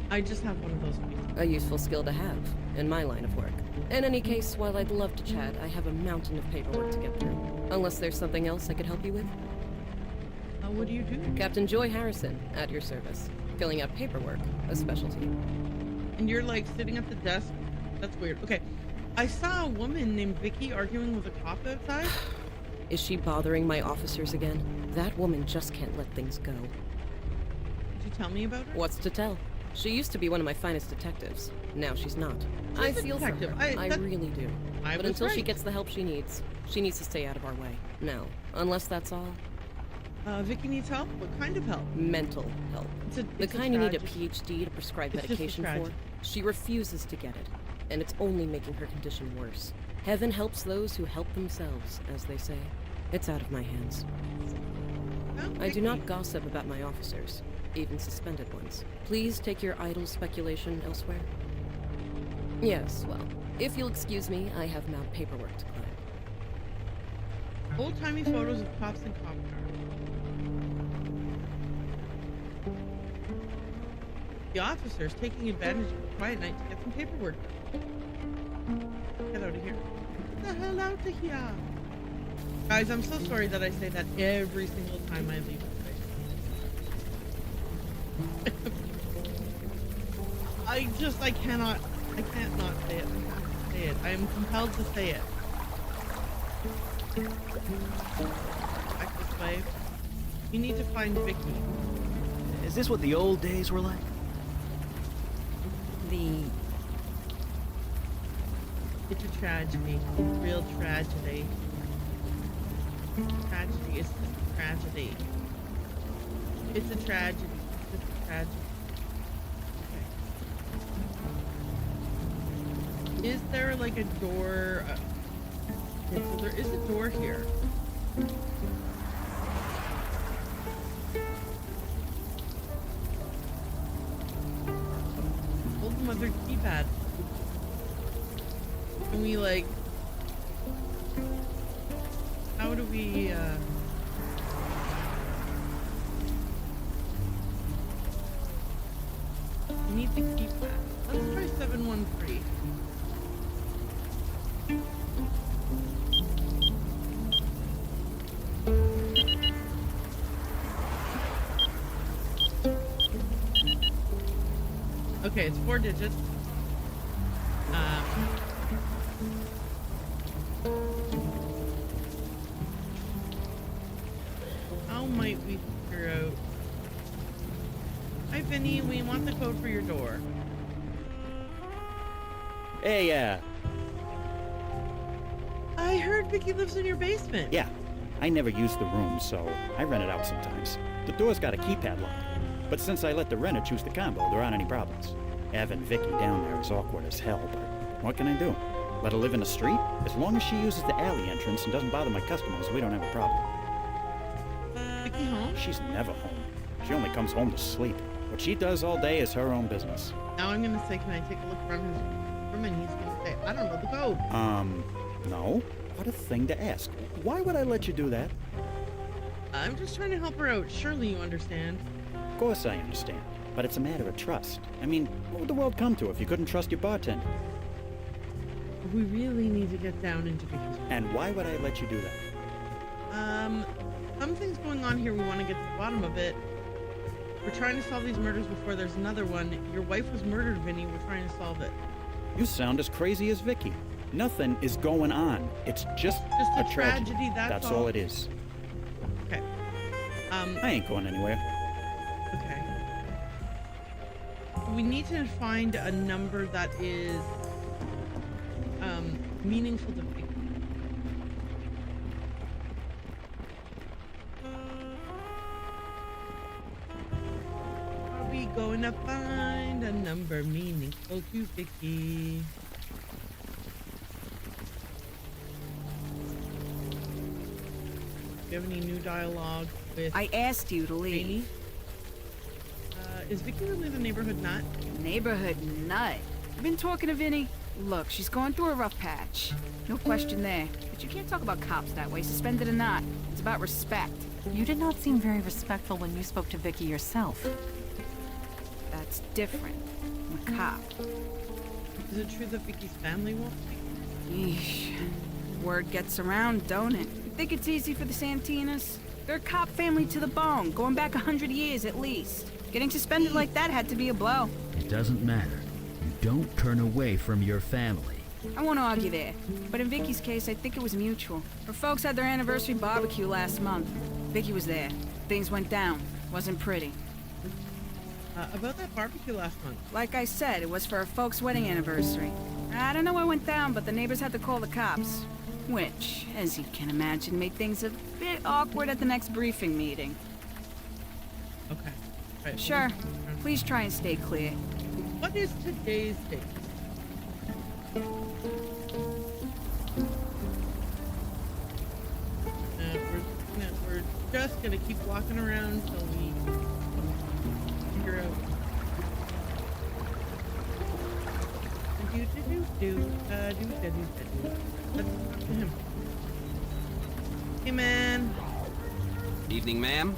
I just have one of those pieces. A useful skill to have, in my line of work. In any case, while I'd love to chat, I have a mountain of paperwork to get through. Unless there's something else I could help you with? What do you do? Captain Joy Harrison, at your service. Filling out paperwork, a specialty. And you're like sitting at the desk? That's weird. Okay, I saw a woman named Vicky arguing with a cop outside. Is she bothering my officers again? That woman just can't let things go. Did you tell me about her? What's to tell? She used to be one of my finest detectives. Now she's not. I feel for her. I really do. But until she gets the help she needs to stay out of our way. Now, unless that's all. Vicky needs help? What kind of help? Mental help. The kind you need a PhD to prescribe It's just a medication for. tragedy. She refuses to get it, and it's only making her condition worse. Heaven helps those who help themselves, as they say. It's out of my hands. I do not gossip about my officers, even suspended ones. Please take your idle speculation elsewhere. Yes, well, if you'll excuse me, I have now paperwork to climb. Old-timey photos of cops and cop cars. The officer's taking advantage of a quiet night to get some paperwork done. Get out of here. Get the hell out of here. Guys, I'm so sorry that I say that every single time I leave the place. I can't not say it. I have to say it. I am compelled to say it. Back this way. You need to find Vicky. Is this what the old days were like? It's a tragedy. Real tragedy. Tragedy. It's just a tragedy. It's a tragedy. It's just a tragedy. Okay. Is there like a door? Okay, so there is a door here. their keypad. Can we, like... How do we, we need the keypad. Let's try 713. Okay, it's 4 digits. How might we figure out? Hi, Vinny. We want the code for your door. Hey, I heard Vicky lives in your basement. yeah. I never use the room, so I rent it out sometimes. The door's got a keypad lock. But since I let the renter choose the combo, there aren't any problems. Having Vicky down there is awkward as hell, but what can I do? Let her live in the street? As long as she uses the alley entrance and doesn't bother my customers, we don't have a problem. Vicky home? She's never home. She only comes home to sleep. What she does all day is her own business. Now I'm gonna say, can I take a look around his room? And he's gonna say, I don't know the code. No. What a thing to ask. Why would I let you do that? I'm just trying to help her out. Surely you understand. Of course I understand. But it's a matter of trust. I mean, what would the world come to if you couldn't trust your bartender? We really need to get down into Vicky's room. And why would I let you do that? Something's going on here. We want to get to the bottom of it. We're trying to solve these murders before there's another one. Your wife was murdered, Vinny. We're trying to solve it. You sound as crazy as Vicky. Nothing is going on. It's just a tragedy. That's all it is. Okay. I ain't going anywhere. Okay. We need to find a number that is meaningful to Vicky. Are we going to find a number meaningful to Vicky? Do you have any new dialogue with... I asked you to leave. Rainey? Is Vicky really the neighborhood nut? Neighborhood nut? You been talking to Vinny? Look, she's going through a rough patch. No question there. But you can't talk about cops that way, suspended or not. It's about respect. You did not seem very respectful when you spoke to Vicky yourself. That's different. I'm a cop. Is it true that Vicky's family won't speak? Yeesh. Word gets around, don't it? You think it's easy for the Santinas? They're a cop family to the bone, going back 100 years at least. Getting suspended like that had to be a blow. It doesn't matter. You don't turn away from your family. I won't argue there, but in Vicky's case, I think it was mutual. Her folks had their anniversary barbecue last month. Vicky was there. Things went down. Wasn't pretty. About that barbecue last month. Like I said, it was for her folks' wedding anniversary. I don't know what went down, but the neighbors had to call the cops. Which, as you can imagine, made things a bit awkward at the next briefing meeting. Okay. Right. Sure. Please try and stay clear. What is today's date? We're just gonna keep walking around till we figure out. Let's talk to him. Hey, man. Evening, ma'am.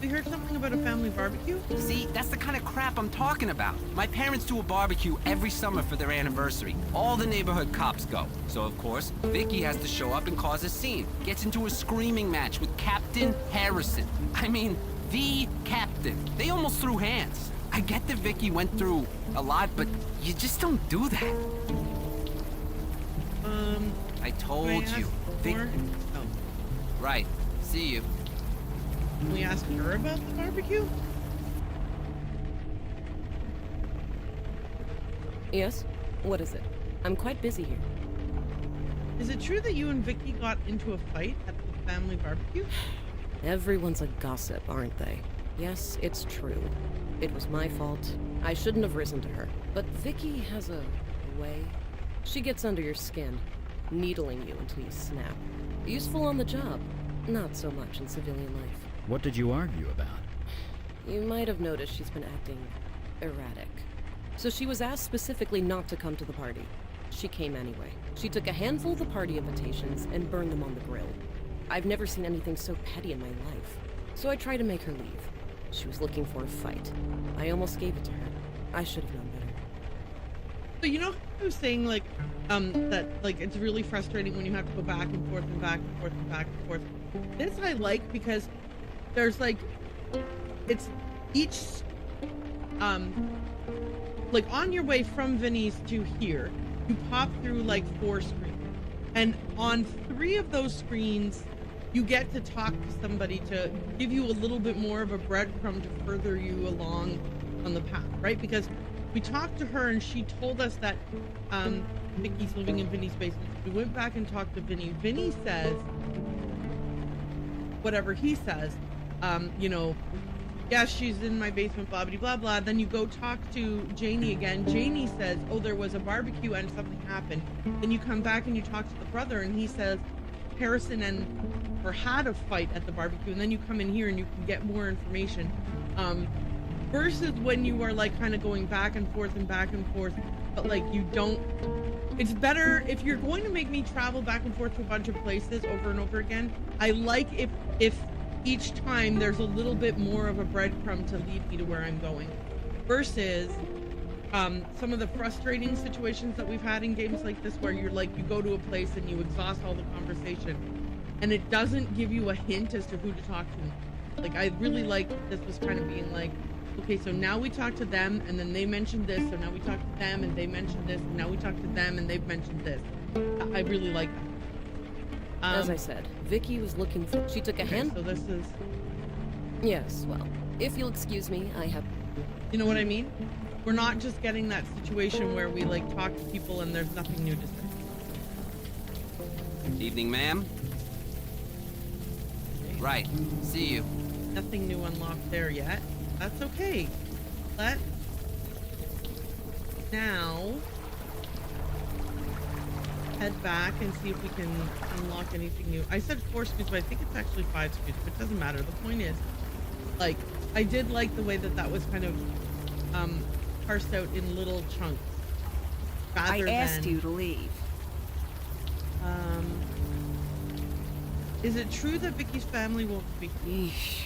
We heard something about a family barbecue? See, that's the kind of crap I'm talking about. My parents do a barbecue every summer for their anniversary. All the neighborhood cops go. So, of course, Vicky has to show up and cause a scene. Gets into a screaming match with Captain Harrison. I mean, the captain. They almost threw hands. I get that Vicky went through a lot, but you just don't do that. I told you. Oh. Right. See you. Can we ask her about the barbecue? Yes? What is it? I'm quite busy here. Is it true that you and Vicky got into a fight at the family barbecue? Everyone's a gossip, aren't they? Yes, it's true. It was my fault. I shouldn't have risen to her. But Vicky has a way. She gets under your skin, needling you until you snap. Useful on the job, not so much in civilian life. What did you argue about? You might have noticed she's been acting erratic. So she was asked specifically not to come to the party. She came anyway. She took a handful of the party invitations and burned them on the grill. I've never seen anything so petty in my life. So I tried to make her leave. She was looking for a fight. I almost gave it to her. I should have known better. So you know how I was saying, like, that, like, it's really frustrating when you have to go back and forth and back and forth and back and forth. This I like because there's, like, it's each, like, on your way from Vinny's to here, you pop through, like, 4 screens. And on 3 of those screens, you get to talk to somebody to give you a little bit more of a breadcrumb to further you along on the path, right? Because we talked to her and she told us that Vicky's living in Vinny's basement. We went back and talked to Vinny. Vinny says, whatever he says, you know, yeah, she's in my basement, blah, blah, blah, blah. Then you go talk to Janie again. Janie says, oh, there was a barbecue and something happened. Then you come back and you talk to the brother and he says, Harrison and her had a fight at the barbecue. And then you come in here and you can get more information. Versus when you are like kind of going back and forth, but like you don't, it's better if you're going to make me travel back and forth to a bunch of places over and over again. I like if each time there's a little bit more of a breadcrumb to lead me to where I'm going, versus some of the frustrating situations that we've had in games like this where you're like, you go to a place and you exhaust all the conversation and it doesn't give you a hint as to who to talk to. Like, I really like this was kind of being like, okay, so now we talk to them and then they mentioned this, so now we talk to them and they mentioned this, and now we talk to them and they've mentioned this. I really like that. As I said, Vicky was looking for... She took a hand... So this is... Yes, well, if you'll excuse me, I have... You know what I mean? We're not just getting that situation where we, like, talk to people and there's nothing new to say. Evening, ma'am. Right, see you. Nothing new unlocked there yet. That's okay. Let's now head back and see if we can unlock anything new. I said 4 screens, but I think it's actually 5 screens, but it doesn't matter. The point is, like, I did like the way that that was kind of parsed out in little chunks. I asked you to leave. Is it true that Vicky's family won't speak? Yeesh.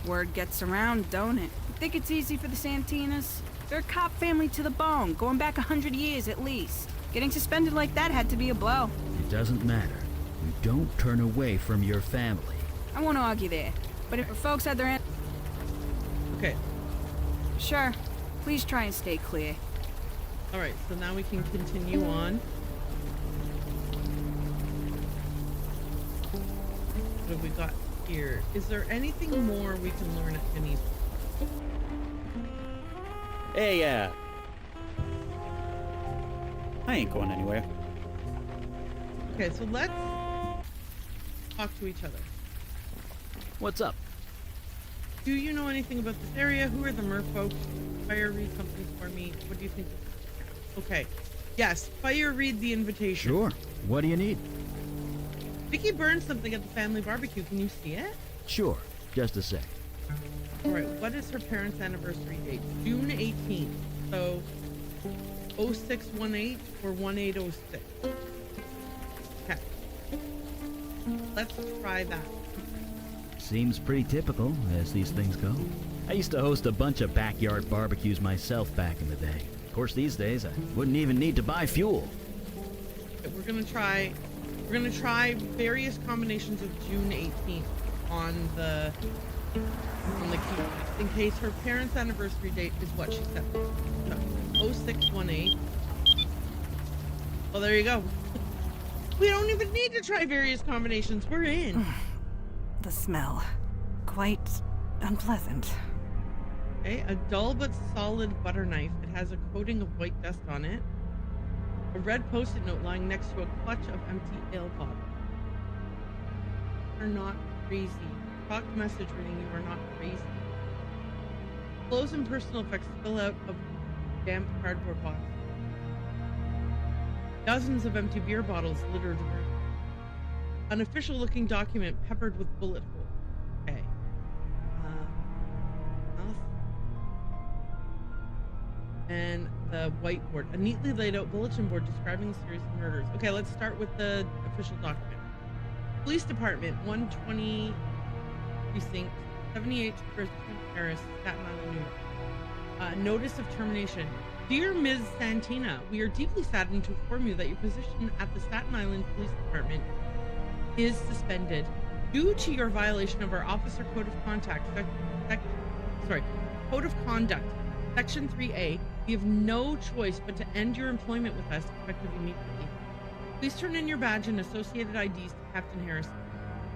Word gets around, don't it? You think it's easy for the Santinas? They're a cop family to the bone, going back 100 years at least. Getting suspended like that had to be a blow. It doesn't matter. You don't turn away from your family. I won't argue there, but if folks had their... Okay. Sure. Please try and stay clear. Alright, so now we can continue on. What have we got here? Is there anything more we can learn at Vinny's? Hey, I ain't going anywhere. Okay, so let's talk to each other. What's up? Do you know anything about this area? Who are the merfolk? Fire read something for me. What do you think? Okay. Yes, fire read the invitation. Sure. What do you need? Vicky burned something at the family barbecue. Can you see it? Sure. Just a sec. Alright, what is her parents' anniversary date? June 18th. So, 0618 or 1806. Okay. Let's try that. Seems pretty typical, as these things go. I used to host a bunch of backyard barbecues myself back in the day. Of course, these days, I wouldn't even need to buy fuel. Okay, we're gonna try various combinations of June 18th on the key, in case her parents' anniversary date is what she said. So, 0618. Well, there you go. We don't even need to try various combinations. We're in. The smell. Quite unpleasant. Okay, a dull but solid butter knife. It has a coating of white dust on it. A red post-it note lying next to a clutch of empty ale bottles. You're not crazy. Talk message reading, you are not crazy. Clothes and personal effects spill out of damp cardboard box. Dozens of empty beer bottles littered the room. An official-looking document peppered with bullet holes. Okay. And the whiteboard. A neatly laid out bulletin board describing a series of murders. Okay, let's start with the official document. Police Department, 120 Precinct, 78 Terrace, Staten Island, New York. Notice of termination. Dear Ms. Santina, we are deeply saddened to inform you that your position at the Staten Island Police Department is suspended due to your violation of our Officer Code of Conduct, Code of Conduct, Section 3A. You have no choice but to end your employment with us effective immediately. Please turn in your badge and associated IDs to Captain Harrison.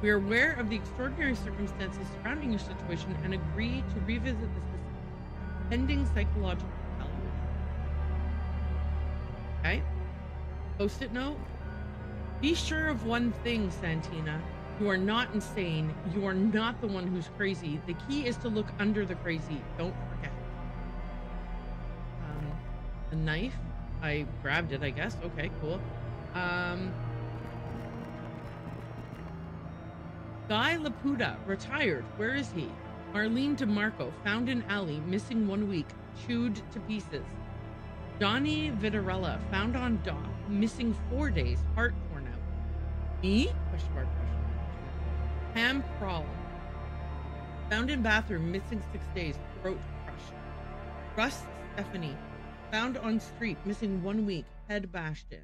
We are aware of the extraordinary circumstances surrounding your situation and agree to revisit this pending psychological evaluation. Okay? Post-it note. Be sure of one thing, Santina. You are not insane. You are not the one who's crazy. The key is to look under the crazy. Don't forget. A knife. I grabbed it, I guess. Okay, cool. Guy Laputa, retired. Where is he? Marlene DeMarco, found in alley, missing 1 week, chewed to pieces. Johnny Vitarella, found on dock, missing 4 days, heart torn out. Me? Question mark. Pam Prawl, found in bathroom, missing 6 days, throat crushed. Russ Stephanie, found on street, missing 1 week, head bashed in.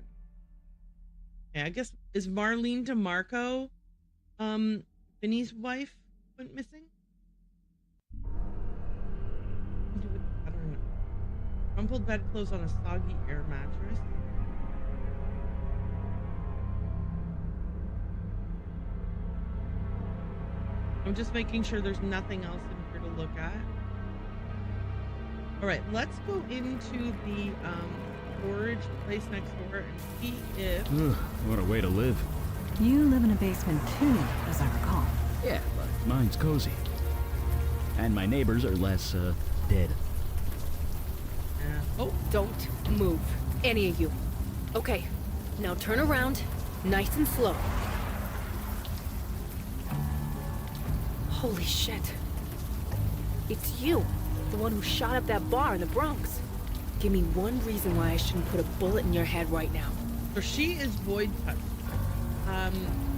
Okay, I guess, is Marlene DeMarco, Vinny's wife went missing? I don't know. Crumpled bedclothes on a soggy air mattress. I'm just making sure there's nothing else in here to look at. All right, let's go into the storage place next door and see if... What a way to live. You live in a basement too, as I recall. Yeah, but mine's cozy. And my neighbors are less, dead. Oh. Don't move. Any of you. Okay, now turn around, nice and slow. Holy shit. It's you, the one who shot up that bar in the Bronx. Give me one reason why I shouldn't put a bullet in your head right now. So she is Void Touch.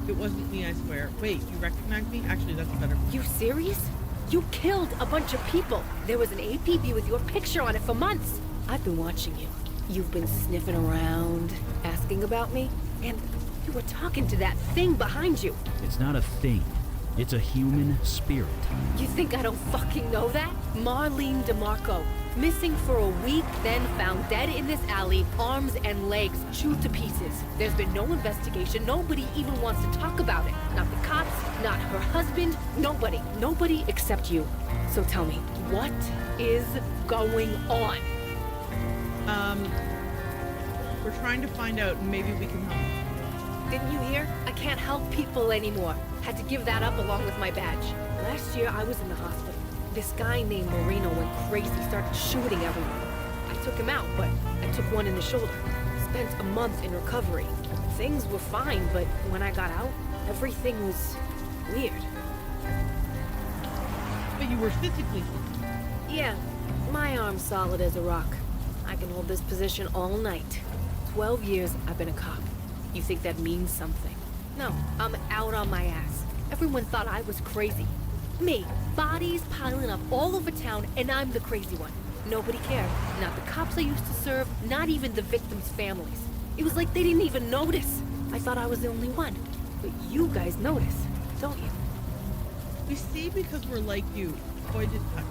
It wasn't me, I swear. Wait, you recognize me? Actually, that's better. You serious? You killed a bunch of people. There was an APB with your picture on it for months. I've been watching you. You've been sniffing around, asking about me, and you were talking to that thing behind you. It's not a thing. It's a human spirit. You think I don't fucking know that? Marlene DeMarco. Missing for a week, then found dead in this alley, arms and legs chewed to pieces. There's been no investigation. Nobody even wants to talk about it. Not the cops, not her husband, nobody. Nobody except you. So tell me, what is going on? We're trying to find out, and maybe we can help. Didn't you hear? I can't help people anymore. Had to give that up along with my badge. Last year, I was in the hospital. This guy named Marino went crazy, started shooting everyone. I took him out, but I took one in the shoulder. Spent a month in recovery. Things were fine, but when I got out, everything was weird. But you were physically fit. Yeah, my arm's solid as a rock. I can hold this position all night. 12 years I've been a cop. You think that means something? No, I'm out on my ass. Everyone thought I was crazy. Me, bodies piling up all over town, and I'm the crazy one. Nobody cared. Not the cops I used to serve, not even the victims' families. It was like they didn't even notice. I thought I was the only one. But you guys notice, don't you? We see because we're like you. Void Touch.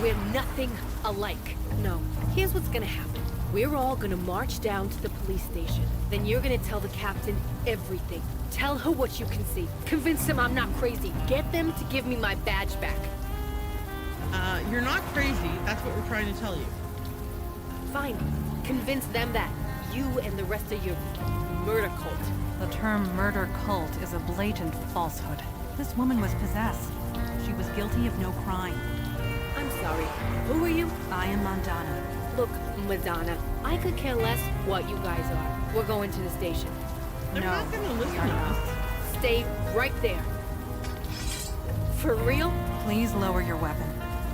We're nothing alike. No, here's what's gonna happen. We're all gonna march down to the police station. Then you're gonna tell the captain everything. Tell her what you can see. Convince him I'm not crazy. Get them to give me my badge back. You're not crazy. That's what we're trying to tell you. Fine. Convince them that. You and the rest of your murder cult. The term murder cult is a blatant falsehood. This woman was possessed. She was guilty of no crime. I'm sorry. Who are you? I am Madonna. Look, Madonna, I could care less what you guys are. We're going to the station. They're not gonna listen to us. Stay right there. For real? Please lower your weapon.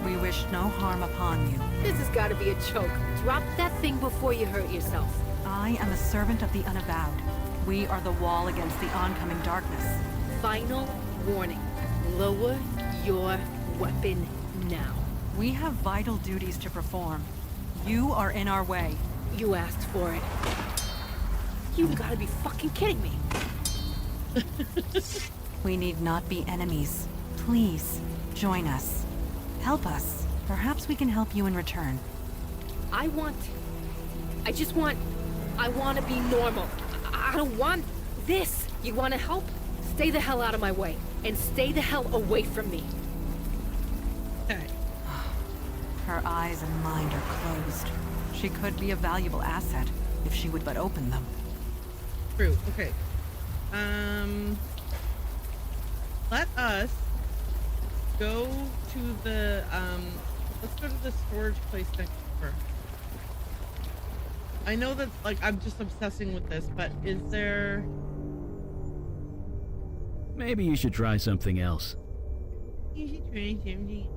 We wish no harm upon you. This has got to be a joke. Drop that thing before you hurt yourself. I am a servant of the unavowed. We are the wall against the oncoming darkness. Final warning. Lower your weapon now. We have vital duties to perform. You are in our way. You asked for it. You gotta be fucking kidding me. We need not be enemies. Please, join us. Help us. Perhaps we can help you in return. I want to be normal. I don't want this. You want to help? Stay the hell out of my way. And stay the hell away from me. Okay. Her eyes and mind are closed. She could be a valuable asset if she would but open them. True. Okay. Let us go to the, let's go to the storage place next door. I know that, like, I'm just obsessing with this, but is there... Maybe you should try something else. You should try something.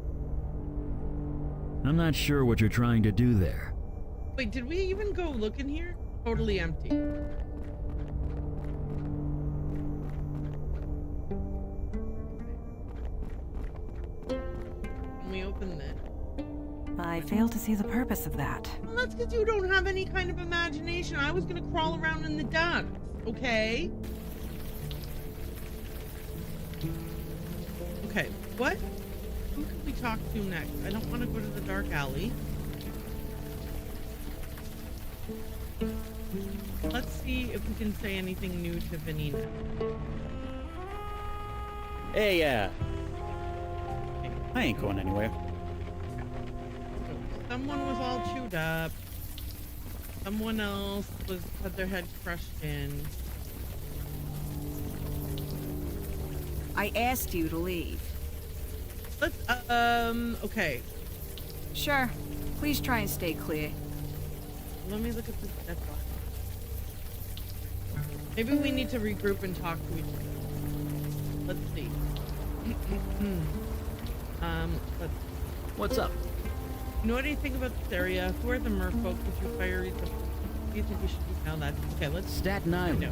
I'm not sure what you're trying to do there. Wait, did we even go look in here? Totally empty. Can we open this? I fail to see the purpose of that. Well, that's because you don't have any kind of imagination. I was gonna crawl around in the ducts, okay? Okay, what? Who can we talk to next? I don't want to go to the dark alley. Let's see if we can say anything new to Vanina. Hey, I ain't going anywhere. Someone was all chewed up. Someone else had their head crushed in. I asked you to leave. Let's, okay. Sure. Please try and stay clear. Let me look at this dead body. Maybe we need to regroup and talk to each other. Let's see. What's up? You know anything about this area? Who are the merfolk? Did you fire each other? Do you think we should know that? Okay, let's... Staten Island.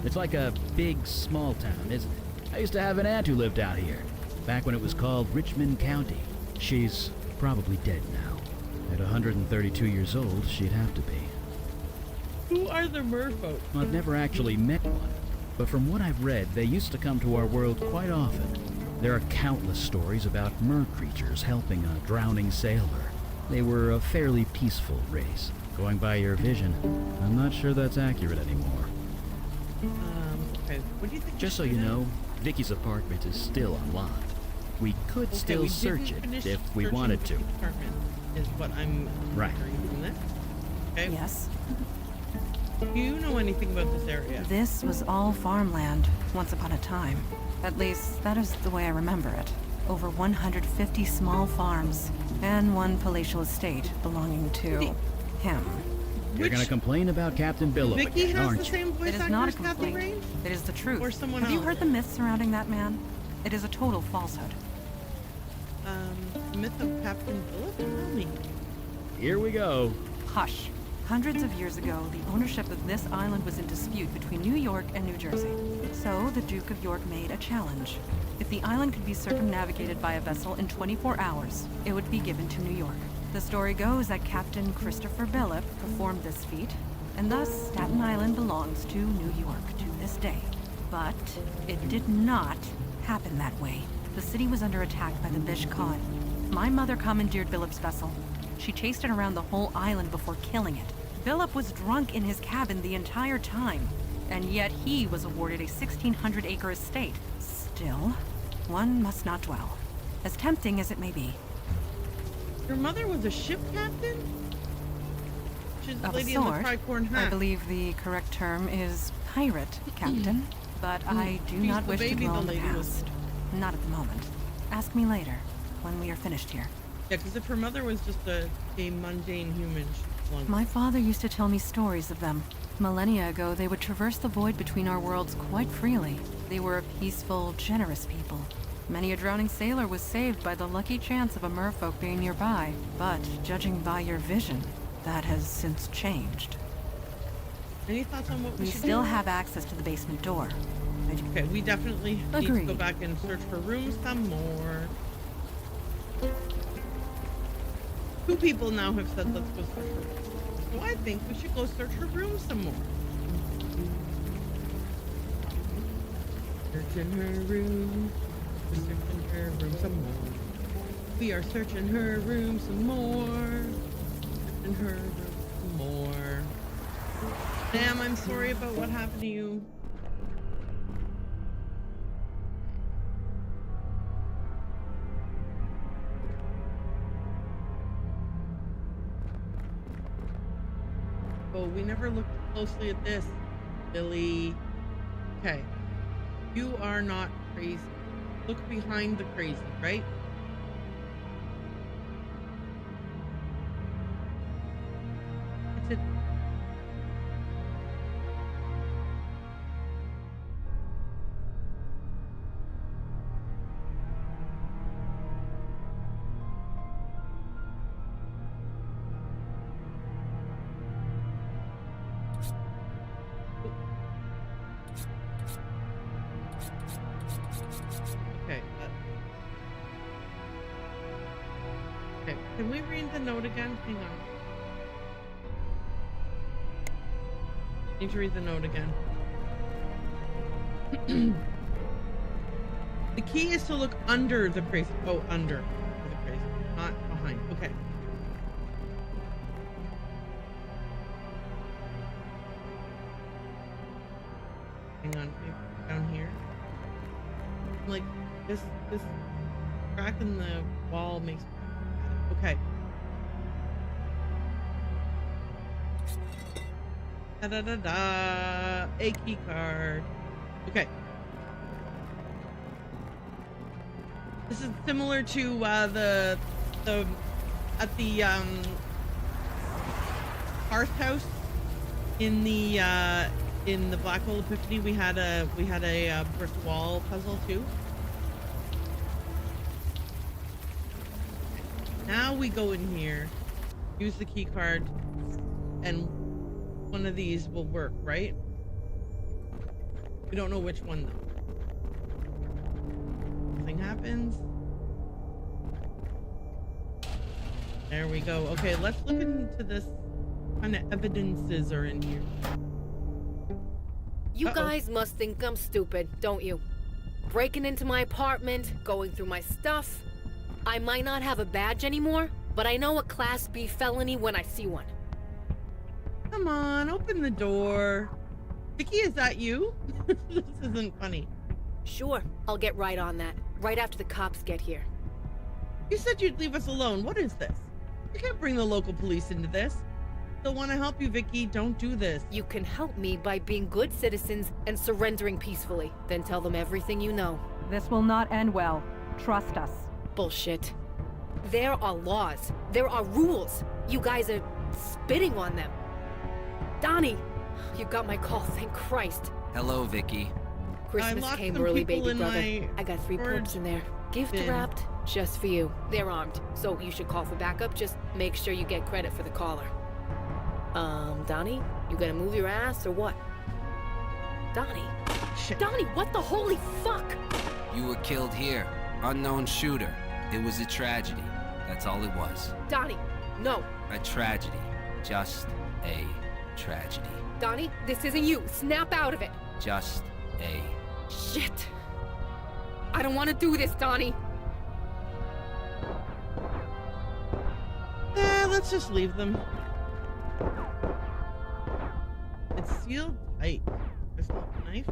It's like a big, small town, isn't it? I used to have an aunt who lived out here, back when it was called Richmond County. She's probably dead now. At 132 years old, she'd have to be. Who are the merfolk? Well, I've never actually met one, but from what I've read, they used to come to our world quite often. There are countless stories about mer creatures helping a drowning sailor. They were a fairly peaceful race. Going by your vision, I'm not sure that's accurate anymore. Okay, what do you think? Just so you know, Vicky's apartment is still unlocked. We could still search it if we wanted to. Apartment is what I'm right. From this. Okay. Yes. Do you know anything about this area? This was all farmland once upon a time. At least, that is the way I remember it. Over 150 small farms, and one palatial estate belonging to him. You're gonna complain about Captain Billop Vicky again, has aren't the you? same voice It is actor not a as Kathy complaint. Rain? It is the truth. Or someone Have you else? heard the myth surrounding that man? It is a total falsehood. Myth of Captain Philip? Tell me. Here we go. Hush. Hundreds of years ago, the ownership of this island was in dispute between New York and New Jersey. So, the Duke of York made a challenge. If the island could be circumnavigated by a vessel in 24 hours, it would be given to New York. The story goes that Captain Christopher Billop performed this feat, and thus Staten Island belongs to New York to this day. But it did not happen that way. The city was under attack by the Bish Khan. My mother commandeered Billop's vessel. She chased it around the whole island before killing it. Billop was drunk in his cabin the entire time, and yet he was awarded a 1,600-acre estate. Still, one must not dwell, as tempting as it may be. Your mother was a ship captain? She's the Of a lady in the sort. tricorn hat. I believe the correct term is pirate captain, but I do not wish to dwell on the past. Not at the moment. Ask me later, when we are finished here. Yeah, because if her mother was just a mundane human, she'd flunk. My father used to tell me stories of them. Millennia ago, they would traverse the void between our worlds quite freely. They were a peaceful, generous people. Many a drowning sailor was saved by the lucky chance of a merfolk being nearby. But, judging by your vision, that has since changed. Any thoughts on what we should still do? have access to the basement door. Okay, we definitely need to Agreed. go back and search for rooms some more. 2 people now have said let's go search for rooms. So I think we should go search for rooms some more. Searching her room. We're searching her room some more. We are searching her room some more. Searching her room some more. Sam, I'm sorry about what happened to you. Oh, we never looked closely at this, Billy. Okay. You are not crazy. Look behind the crazy, right? That's it. Okay. Okay. Can we read the note again? Hang on. Need to read the note again. The key is to look under the crazy. Oh, under the crazy, not behind. Okay. Hang on, maybe down here. Like this crack in the wall makes me okay. Da da da da. A key card. Okay. This is similar to the at the hearth house in the Black Hole Epiphany. We had a brick wall puzzle too. Now we go in here, use the key card, and one of these will work, right? We don't know which one though. Nothing happens. There we go. Okay, let's look into this. What kind of evidences are in here? You guys must think I'm stupid, don't you? Breaking into my apartment, going through my stuff. I might not have a badge anymore, but I know a Class B felony when I see one. Come on, open the door. Vicky, is that you? This isn't funny. Sure, I'll get right on that. Right after the cops get here. You said you'd leave us alone. What is this? You can't bring the local police into this. They'll want to help you, Vicky. Don't do this. You can help me by being good citizens and surrendering peacefully. Then tell them everything you know. This will not end well. Trust us. Bullshit. There are laws. There are rules. You guys are spitting on them. Donnie, you got my call, thank Christ. Hello, Vicky. Christmas came early, baby brother. I got 3 perps in there. Gift wrapped just for you. They're armed, so you should call for backup. Just make sure you get credit for the caller. Donnie, you gonna move your ass or what? Donnie? Shit. Donnie, what the holy fuck? You were killed here. Unknown shooter. It was a tragedy. That's all it was. Donnie, no. A tragedy. Just a tragedy. Donnie, this isn't you. Snap out of it. Just a... Shit. I don't want to do this, Donnie. Let's just leave them. It's sealed tight. There's not a knife.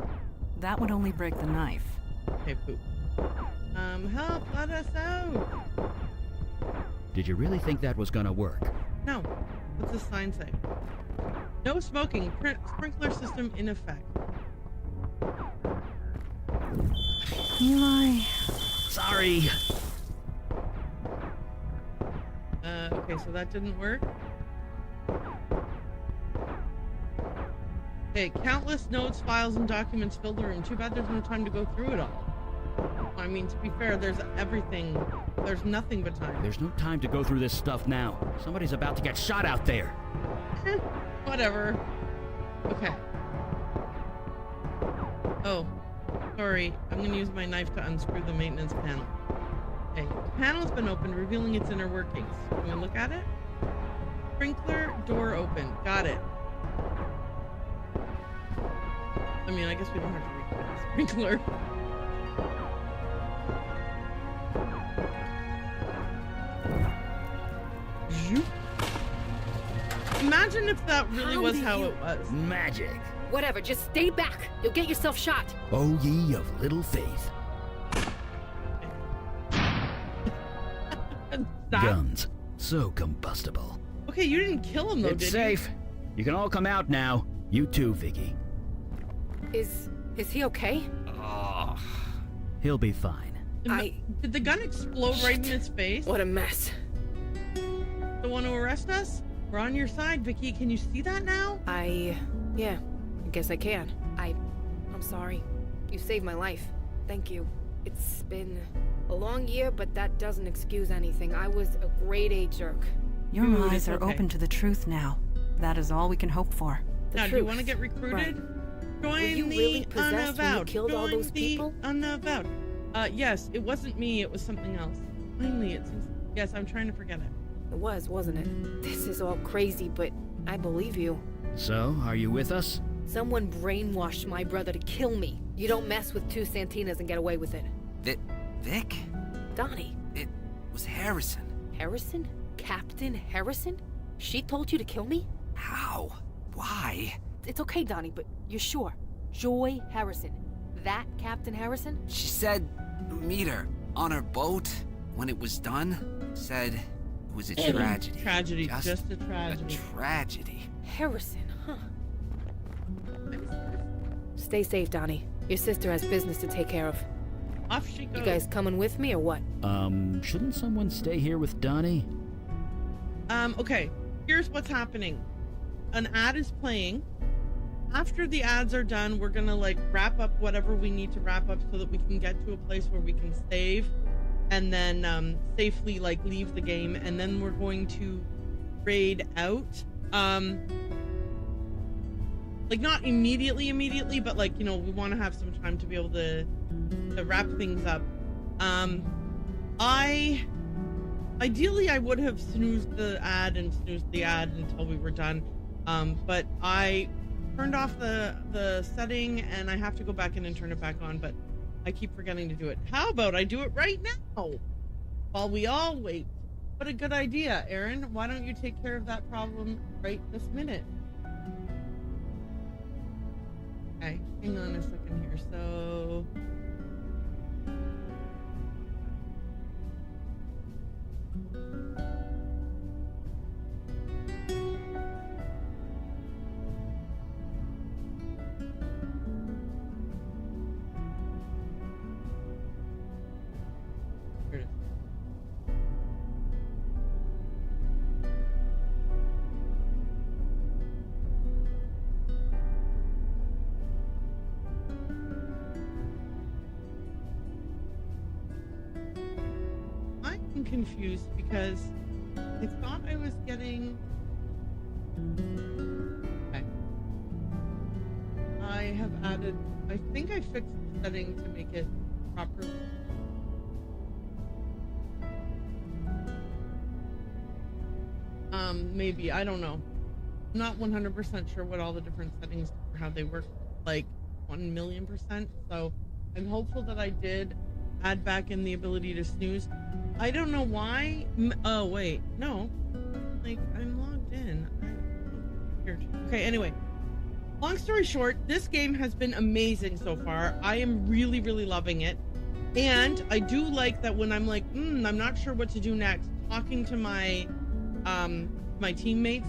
That would only break the knife. Okay, poop. Help, let us out. Did you really think that was gonna work? No. What's the sign say? No smoking. Sprinkler system in effect. Eli. Sorry. Okay, so that didn't work. Okay, countless notes, files, and documents fill the room. Too bad there's no time to go through it all. I mean, to be fair, there's everything. There's nothing but time. There's no time to go through this stuff now. Somebody's about to get shot out there. Whatever. Okay. Oh, sorry. I'm gonna use my knife to unscrew the maintenance panel. Okay, the panel's been opened, revealing its inner workings. Can we look at it? Sprinkler door open. Got it. I mean, I guess we don't have to read that. Sprinkler. Imagine if that really was how it was. Magic. Whatever, just stay back. You'll get yourself shot. O ye of little faith. Guns. So combustible. Okay, you didn't kill him though, It's did safe. You can all come out now. You too, Vicky. Is he okay? Oh. He'll be fine. Did the gun explode right in his face? What a mess. The one to arrest us? We're on your side, Vicky. Can you see that now? Yeah, I guess I can. I'm sorry. You saved my life. Thank you. It's been a long year, but that doesn't excuse anything. I was a grade A jerk. Your eyes are open to the truth now. That is all we can hope for. Now, do you want to get recruited? Right. Join Were you the really possessed when you unavowed. killed all Join those the people? Unavowed. Yes, it wasn't me. It was something else. Finally, it seems. Yes, I'm trying to forget it. It was, wasn't it? This is all crazy, but I believe you. So, are you with us? Someone brainwashed my brother to kill me. You don't mess with two Santinas and get away with it. Vic? Donnie. It was Harrison. Harrison? Captain Harrison? She told you to kill me? How? Why? It's okay, Donnie, but you're sure? Joy Harrison. That Captain Harrison? She said meet her on her boat when it was done. Said it was a tragedy. Tragedy. Just a tragedy. A tragedy. Harrison, huh? Stay safe, Donnie. Your sister has business to take care of. Off she goes. You guys coming with me or what? Shouldn't someone stay here with Donnie? Okay. Here's what's happening. An ad is playing. After the ads are done, we're gonna like wrap up whatever we need to wrap up so that we can get to a place where we can save and then safely like leave the game, and then we're going to raid out. Like not immediately, but like, you know, we want to have some time to be able to wrap things up. Ideally I would have snoozed the ad until we were done. But I turned off the setting and I have to go back in and turn it back on, but I keep forgetting to do it. How about I do it right now while we all wait? What a good idea, Aaron. Why don't you take care of that problem right this minute? Okay, hang on a second here. So here it is. I'm confused because I thought I was getting... Okay. I have added... I think I fixed the setting to make it properly. Maybe. I don't know. I'm not 100% sure what all the different settings or how they work, like 1,000,000%. So I'm hopeful that I did add back in the ability to snooze. I don't know why. Oh, wait. No. Like, I'm logged in. Okay, anyway. Long story short, this game has been amazing so far. I am really, really loving it. And I do like that when I'm like, I'm not sure what to do next, talking to my my teammates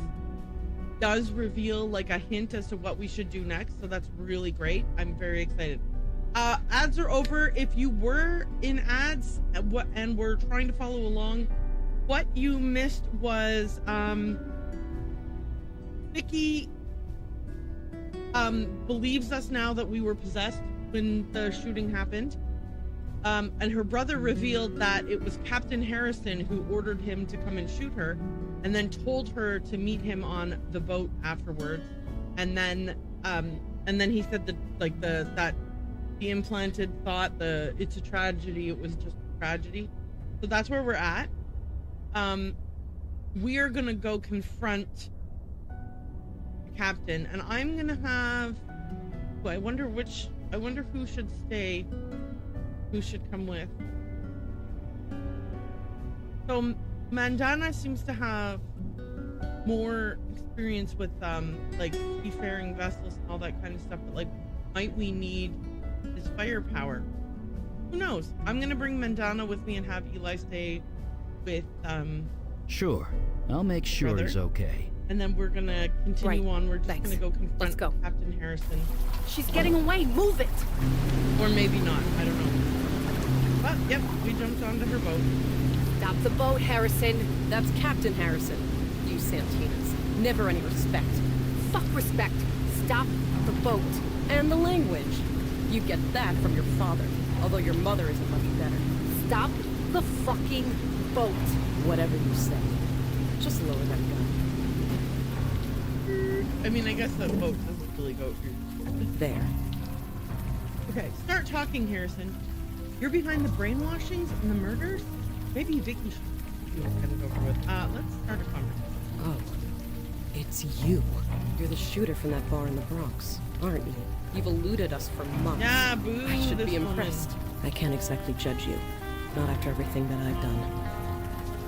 does reveal like a hint as to what we should do next. So that's really great. I'm very excited. Ads are over. If you were in ads and were trying to follow along, what you missed was Vicky believes us now that we were possessed when the shooting happened. And her brother revealed that it was Captain Harrison who ordered him to come and shoot her, and then told her to meet him on the boat afterwards. And then he said that the implanted thought it's a tragedy. It was just a tragedy. So that's where we're at. We are gonna go confront the captain, and I'm gonna have. I wonder who should stay. Who should come with? So Mandana seems to have more experience with like seafaring vessels and all that kind of stuff, but like, might we need his firepower? Who knows? I'm gonna bring Mandana with me and have Eli stay with Sure. I'll make sure brother. he's okay. And then we're gonna continue on. We're just gonna go confront Let's go. Captain Harrison. She's getting away. Move it. Or maybe not. I don't know. But yep, we jumped onto her boat. Stop the boat, Harrison. That's Captain Harrison. You Santinas. Never any respect. Fuck respect. Stop the boat. And the language. You get that from your father. Although your mother isn't much better. Stop the fucking boat. Whatever you say. Just lower that gun. I mean, I guess that boat doesn't really go through. There. Okay, start talking, Harrison. You're behind the brainwashings and the murders? Maybe Vicky should get it over with. Let's start a conversation. Oh. It's you. You're the shooter from that bar in the Bronx, aren't you? You've eluded us for months. Yeah, boo. I should be woman. impressed. I can't exactly judge you. Not after everything that I've done.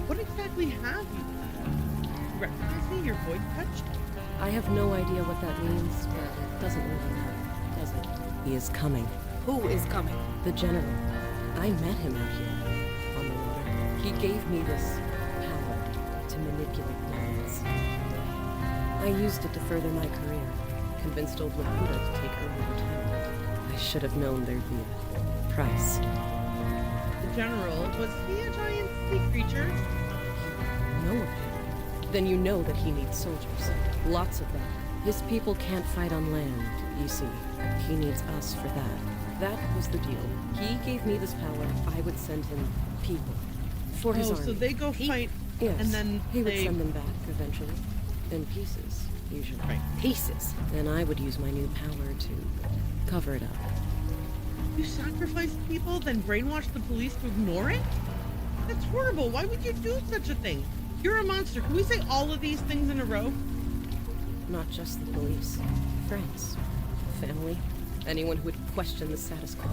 What exactly have you done? You recognize me? Your voice touched? I have no idea what that means, but it doesn't really matter, does it? He is coming. Who is coming? The General. I met him out here, on the water. He gave me this power to manipulate minds. I used it to further my career, convinced old Laputa to take early retirement. I should have known there'd be a price. The General, was he a giant sea creature? You know of him? Then you know that he needs soldiers. Lots of them. His people can't fight on land, you see. He needs us for that. That was the deal. He gave me this power. I would send him people. For his army. So they go fight, yes, and then he would they... send them back eventually. In pieces, usually. Right. Pieces. Then I would use my new power to cover it up. You sacrifice people, then brainwash the police to ignore it? That's horrible. Why would you do such a thing? You're a monster. Can we say all of these things in a row? Not just the police. Friends. Family. Anyone who would question the status quo.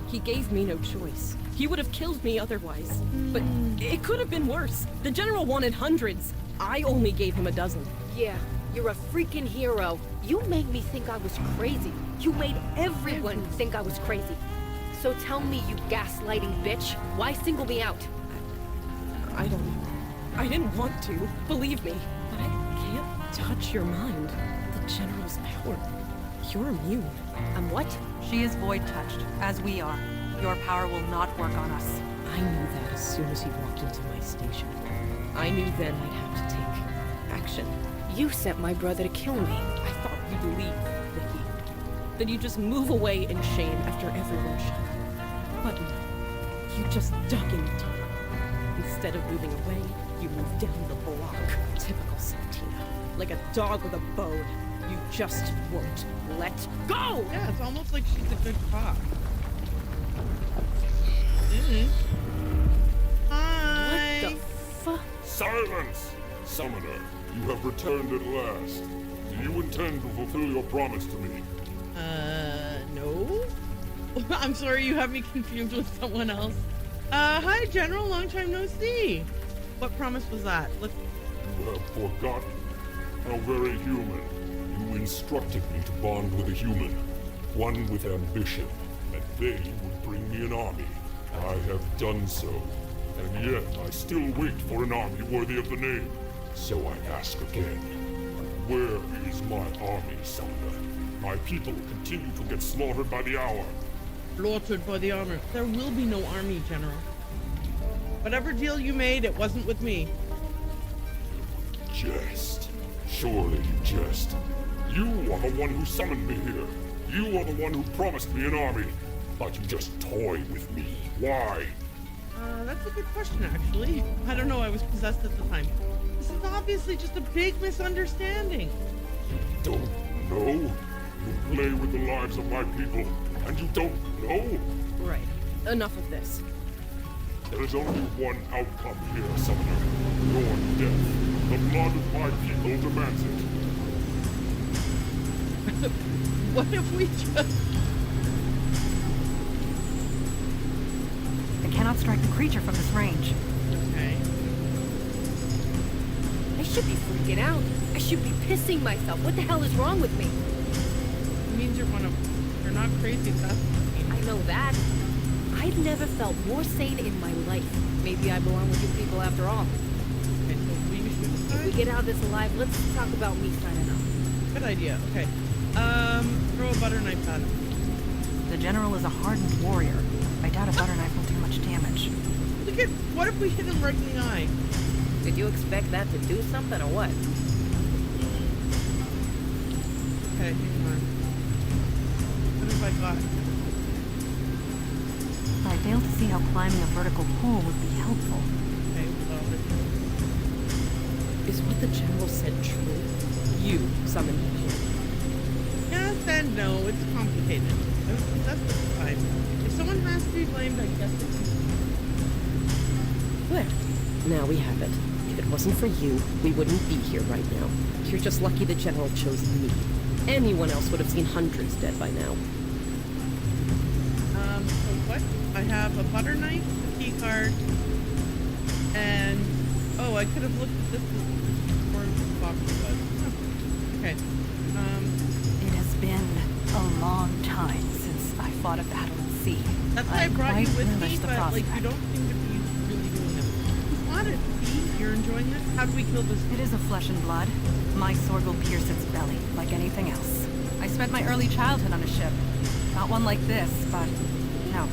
He gave me no choice. He would have killed me otherwise. But it could have been worse. The General wanted hundreds. I only gave him a dozen. Yeah, you're a freaking hero. You made me think I was crazy. You made everyone think I was crazy. So tell me, you gaslighting bitch, why single me out? I don't know. I didn't want to, believe me. But I can't touch your mind. The General's power. You're immune. I'm what? She is void-touched, as we are. Your power will not work on us. I knew that as soon as he walked into my station. I knew then I'd have to take action. You sent my brother to kill me. I thought you'd leave, Vicky. That you'd just move away in shame after everyone shot. But no. You just dug in deeper. Instead of moving away, you moved down the block. Typical Santina. Like a dog with a bone. You just won't let go! Yeah, it's almost like she's a good cop. Hi! What the fuck? Silence! Summoner, you have returned at last. Do you intend to fulfill your promise to me? No? I'm sorry, you have me confused with someone else. Hi, General, long time no see. What promise was that? Let's... You have forgotten. How very human. You instructed me to bond with a human, one with ambition, and they would bring me an army. I have done so, and yet I still wait for an army worthy of the name. So I ask again, where is my army, Summoner? My people continue to get slaughtered by the hour. Slaughtered by the armor. There will be no army, General. Whatever deal you made, it wasn't with me. Jest. Surely you jest. You are the one who summoned me here. You are the one who promised me an army. But you just toy with me. Why? That's a good question, actually. I don't know, I was possessed at the time. This is obviously just a big misunderstanding. Don't know? You play with the lives of my people, and you don't know? Right. Enough of this. There is only one outcome here, Summoner. Your death. The blood of my people demands it. What if we just... I cannot strike the creature from this range. Okay. I should be freaking out. I should be pissing myself. What the hell is wrong with me? It means you're not crazy, Seth. I know that. I've never felt more sane in my life. Maybe I belong with you people after all. Okay, so if we get out of this alive, let's talk about me signing up. Good idea. Okay. Throw a butter knife at him. The general is a hardened warrior. I doubt a butter knife will do much damage. Look at... What if we hit him right in the eye? Did you expect that to do something or what? Okay, hang on. What have I got? I fail to see how climbing a vertical pole would be helpful. Okay, well... Is what the general said true? You summoned him here. Yes and no, it's complicated. I was possessed at the time. If someone has to be blamed, I guess it's... There. Now we have it. If it wasn't for you, we wouldn't be here right now. You're just lucky the general chose me. Anyone else would have seen hundreds dead by now. So what? I have a butter knife, a key card, and... Oh, I could have looked at this before the box was. Huh. Okay. It has been a long time since I fought a battle at sea. That's why I brought you with me, but like you don't seem to be really doing this. You want it? See? You're enjoying this? How do we kill this? It is of flesh and blood. My sword will pierce its belly, like anything else. I spent my early childhood on a ship. Not one like this, but no.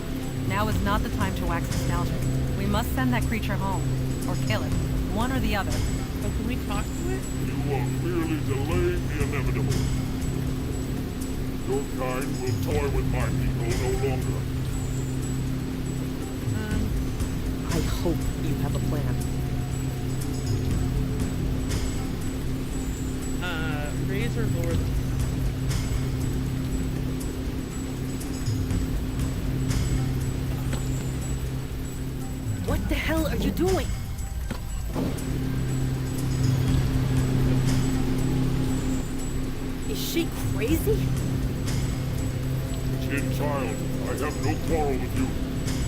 Now is not the time to wax nostalgic. We must send that creature home, or kill it. One or the other. So can we talk to it? You are merely delaying the inevitable. Your kind will toy with my people no longer. I hope you have a plan. Raise or lower the... What the hell are you doing? Is she crazy? Chin child, I have no quarrel with you.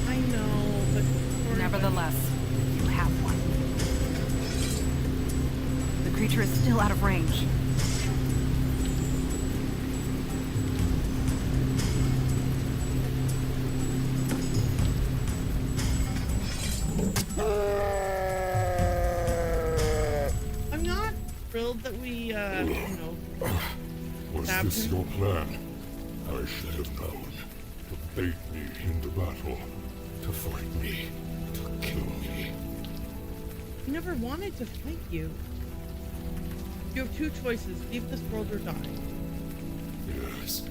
I know, but... Nevertheless, you have one. The creature is still out of range. I'm not thrilled that we, you know... Was this your plan? I should have known. To bait me into battle. To fight me. To kill me. I never wanted to fight you. You have two choices. Leave this world or die. Yes,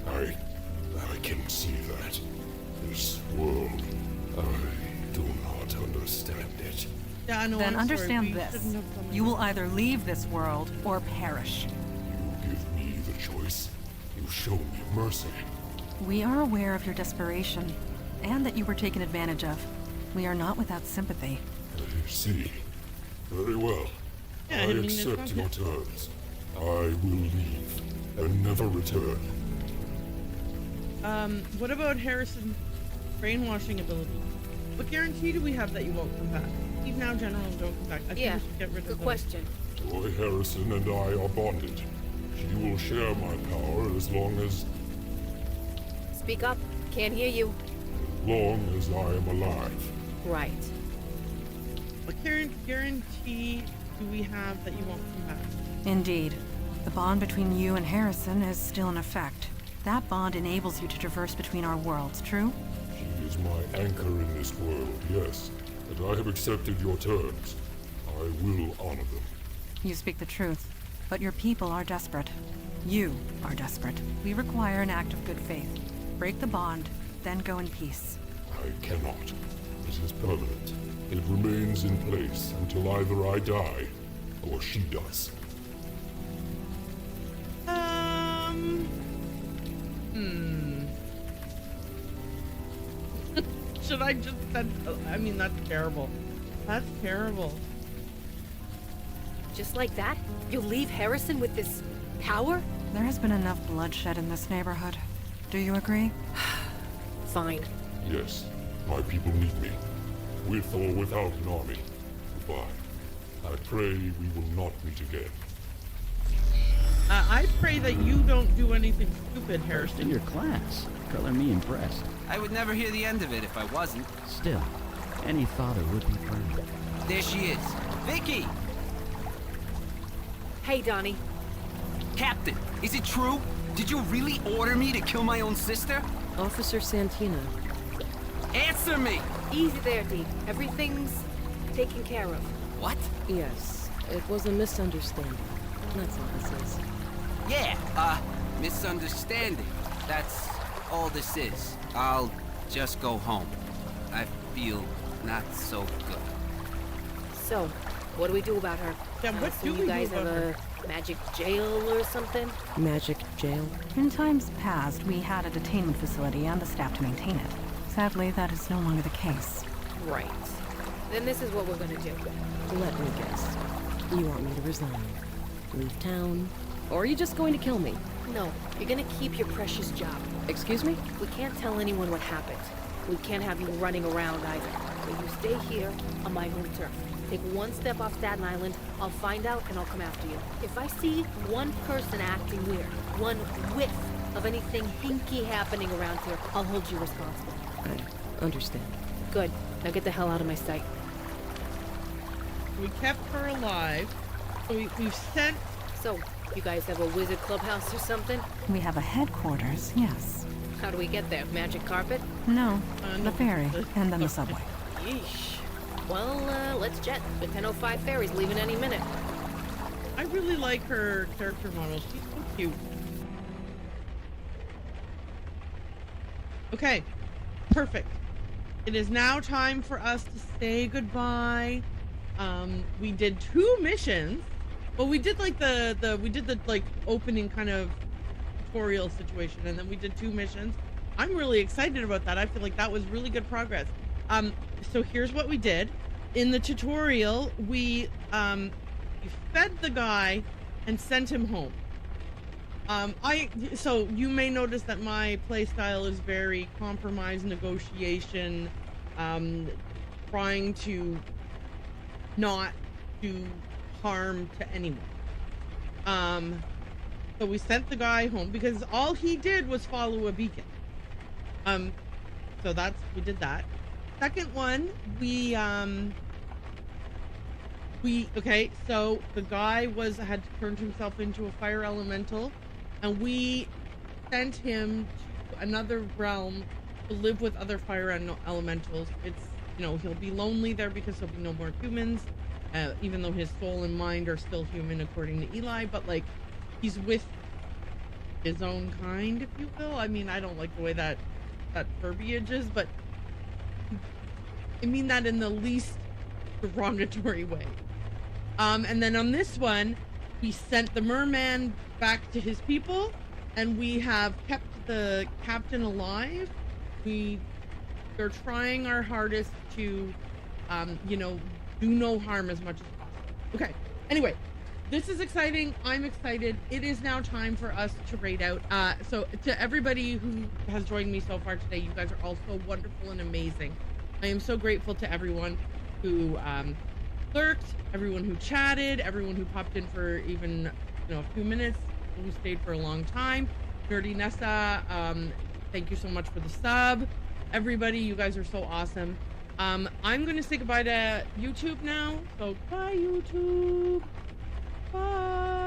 I can see that. This world, I do not understand it. Yeah, no, Then I'm understand sorry. this. You will either leave this world or perish. You give me the choice. You show me mercy. We are aware of your desperation, and that you were taken advantage of. We are not without sympathy. I see. Very well. Yeah, I I mean, it's accept not your terms. I will leave and never return. What about Harrison's brainwashing ability? What guarantee do we have that you won't come back? Leave now, General, and don't come back. I think we should get rid of good those. question. Joy Harrison and I are bonded. She will share my power as long as Speak up. Can't hear you. I am alive. Right. What guarantee do we have that you won't come back? Indeed. The bond between you and Harrison is still in effect. That bond enables you to traverse between our worlds, true? She is my anchor in this world, yes. And I have accepted your terms. I will honor them. You speak the truth, but your people are desperate. You are desperate. We require an act of good faith. Break the bond, Then go in peace. I cannot. It is permanent. It remains in place until either I die or she does. Should I just send... I mean, that's terrible. That's terrible. Just like that? You'll leave Harrison with this power? There has been enough bloodshed in this neighborhood. Do you agree? Fine. Yes, my people need me. With or without an army. Goodbye. I pray we will not meet again. I pray that you don't do anything stupid, Harrison. In your class. Color me impressed. I would never hear the end of it if I wasn't. Still, any father would be proud. There she is. Vicky! Hey, Donnie. Captain, is it true? Did you really order me to kill my own sister? Officer Santina. Answer me! Easy there, Dee. Everything's taken care of. What? Yes, it was a misunderstanding. That's all this is. Yeah, misunderstanding. That's all this is. I'll just go home. I feel not so good. So, what do we do about her? Yeah, what do you we guys do have about a magic jail or something? Magic jail? In times past, we had a detainment facility and the staff to maintain it. Sadly, that is no longer the case. Right. Then this is what we're gonna do. Let me guess. You want me to resign? Leave town? Or are you just going to kill me? No, you're gonna keep your precious job. Excuse me? We can't tell anyone what happened. We can't have you running around either. So you stay here on my home turf. Take one step off Staten Island, I'll find out and I'll come after you. If I see one person acting weird, one whiff of anything hinky happening around here, I'll hold you responsible. I understand. Good. Now get the hell out of my sight. We kept her alive. So we've sent... So, you guys have a wizard clubhouse or something? We have a headquarters, yes. How do we get there? Magic carpet? No, the ferry, and then the subway. Yeesh. Well, let's jet. The 10:05 ferry's leaving any minute. I really like her character model. She's so cute. Okay, perfect. It is now time for us to say goodbye. We did 2 missions. Well, we did like the like opening kind of tutorial situation, and then we did 2 missions. I'm really excited about that. I feel like that was really good progress. So here's what we did. In the tutorial, we fed the guy and sent him home. So you may notice that my play style is very compromise, negotiation, trying to not do harm to anyone. So we sent the guy home because all he did was follow a beacon. So we did that. Second one, okay, so the guy had turned himself into a fire elemental, and we sent him to another realm to live with other fire elementals. It's, he'll be lonely there because there'll be no more humans, even though his soul and mind are still human according to Eli, but like he's with his own kind, if you will. I mean, I don't like the way that verbiage is, but I mean that in the least derogatory way. And then on this one, we sent the merman back to his people, and we have kept the captain alive. We're trying our hardest to, do no harm as much as possible. Okay, anyway, this is exciting. I'm excited. It is now time for us to raid out. So to everybody who has joined me so far today, you guys are all so wonderful and amazing. I am so grateful to everyone who lurked, everyone who chatted, everyone who popped in for even a few minutes, who stayed for a long time. Nerdy Nessa, thank you so much for the sub. Everybody, you guys are so awesome. I'm going to say goodbye to YouTube now. So bye, YouTube. Bye.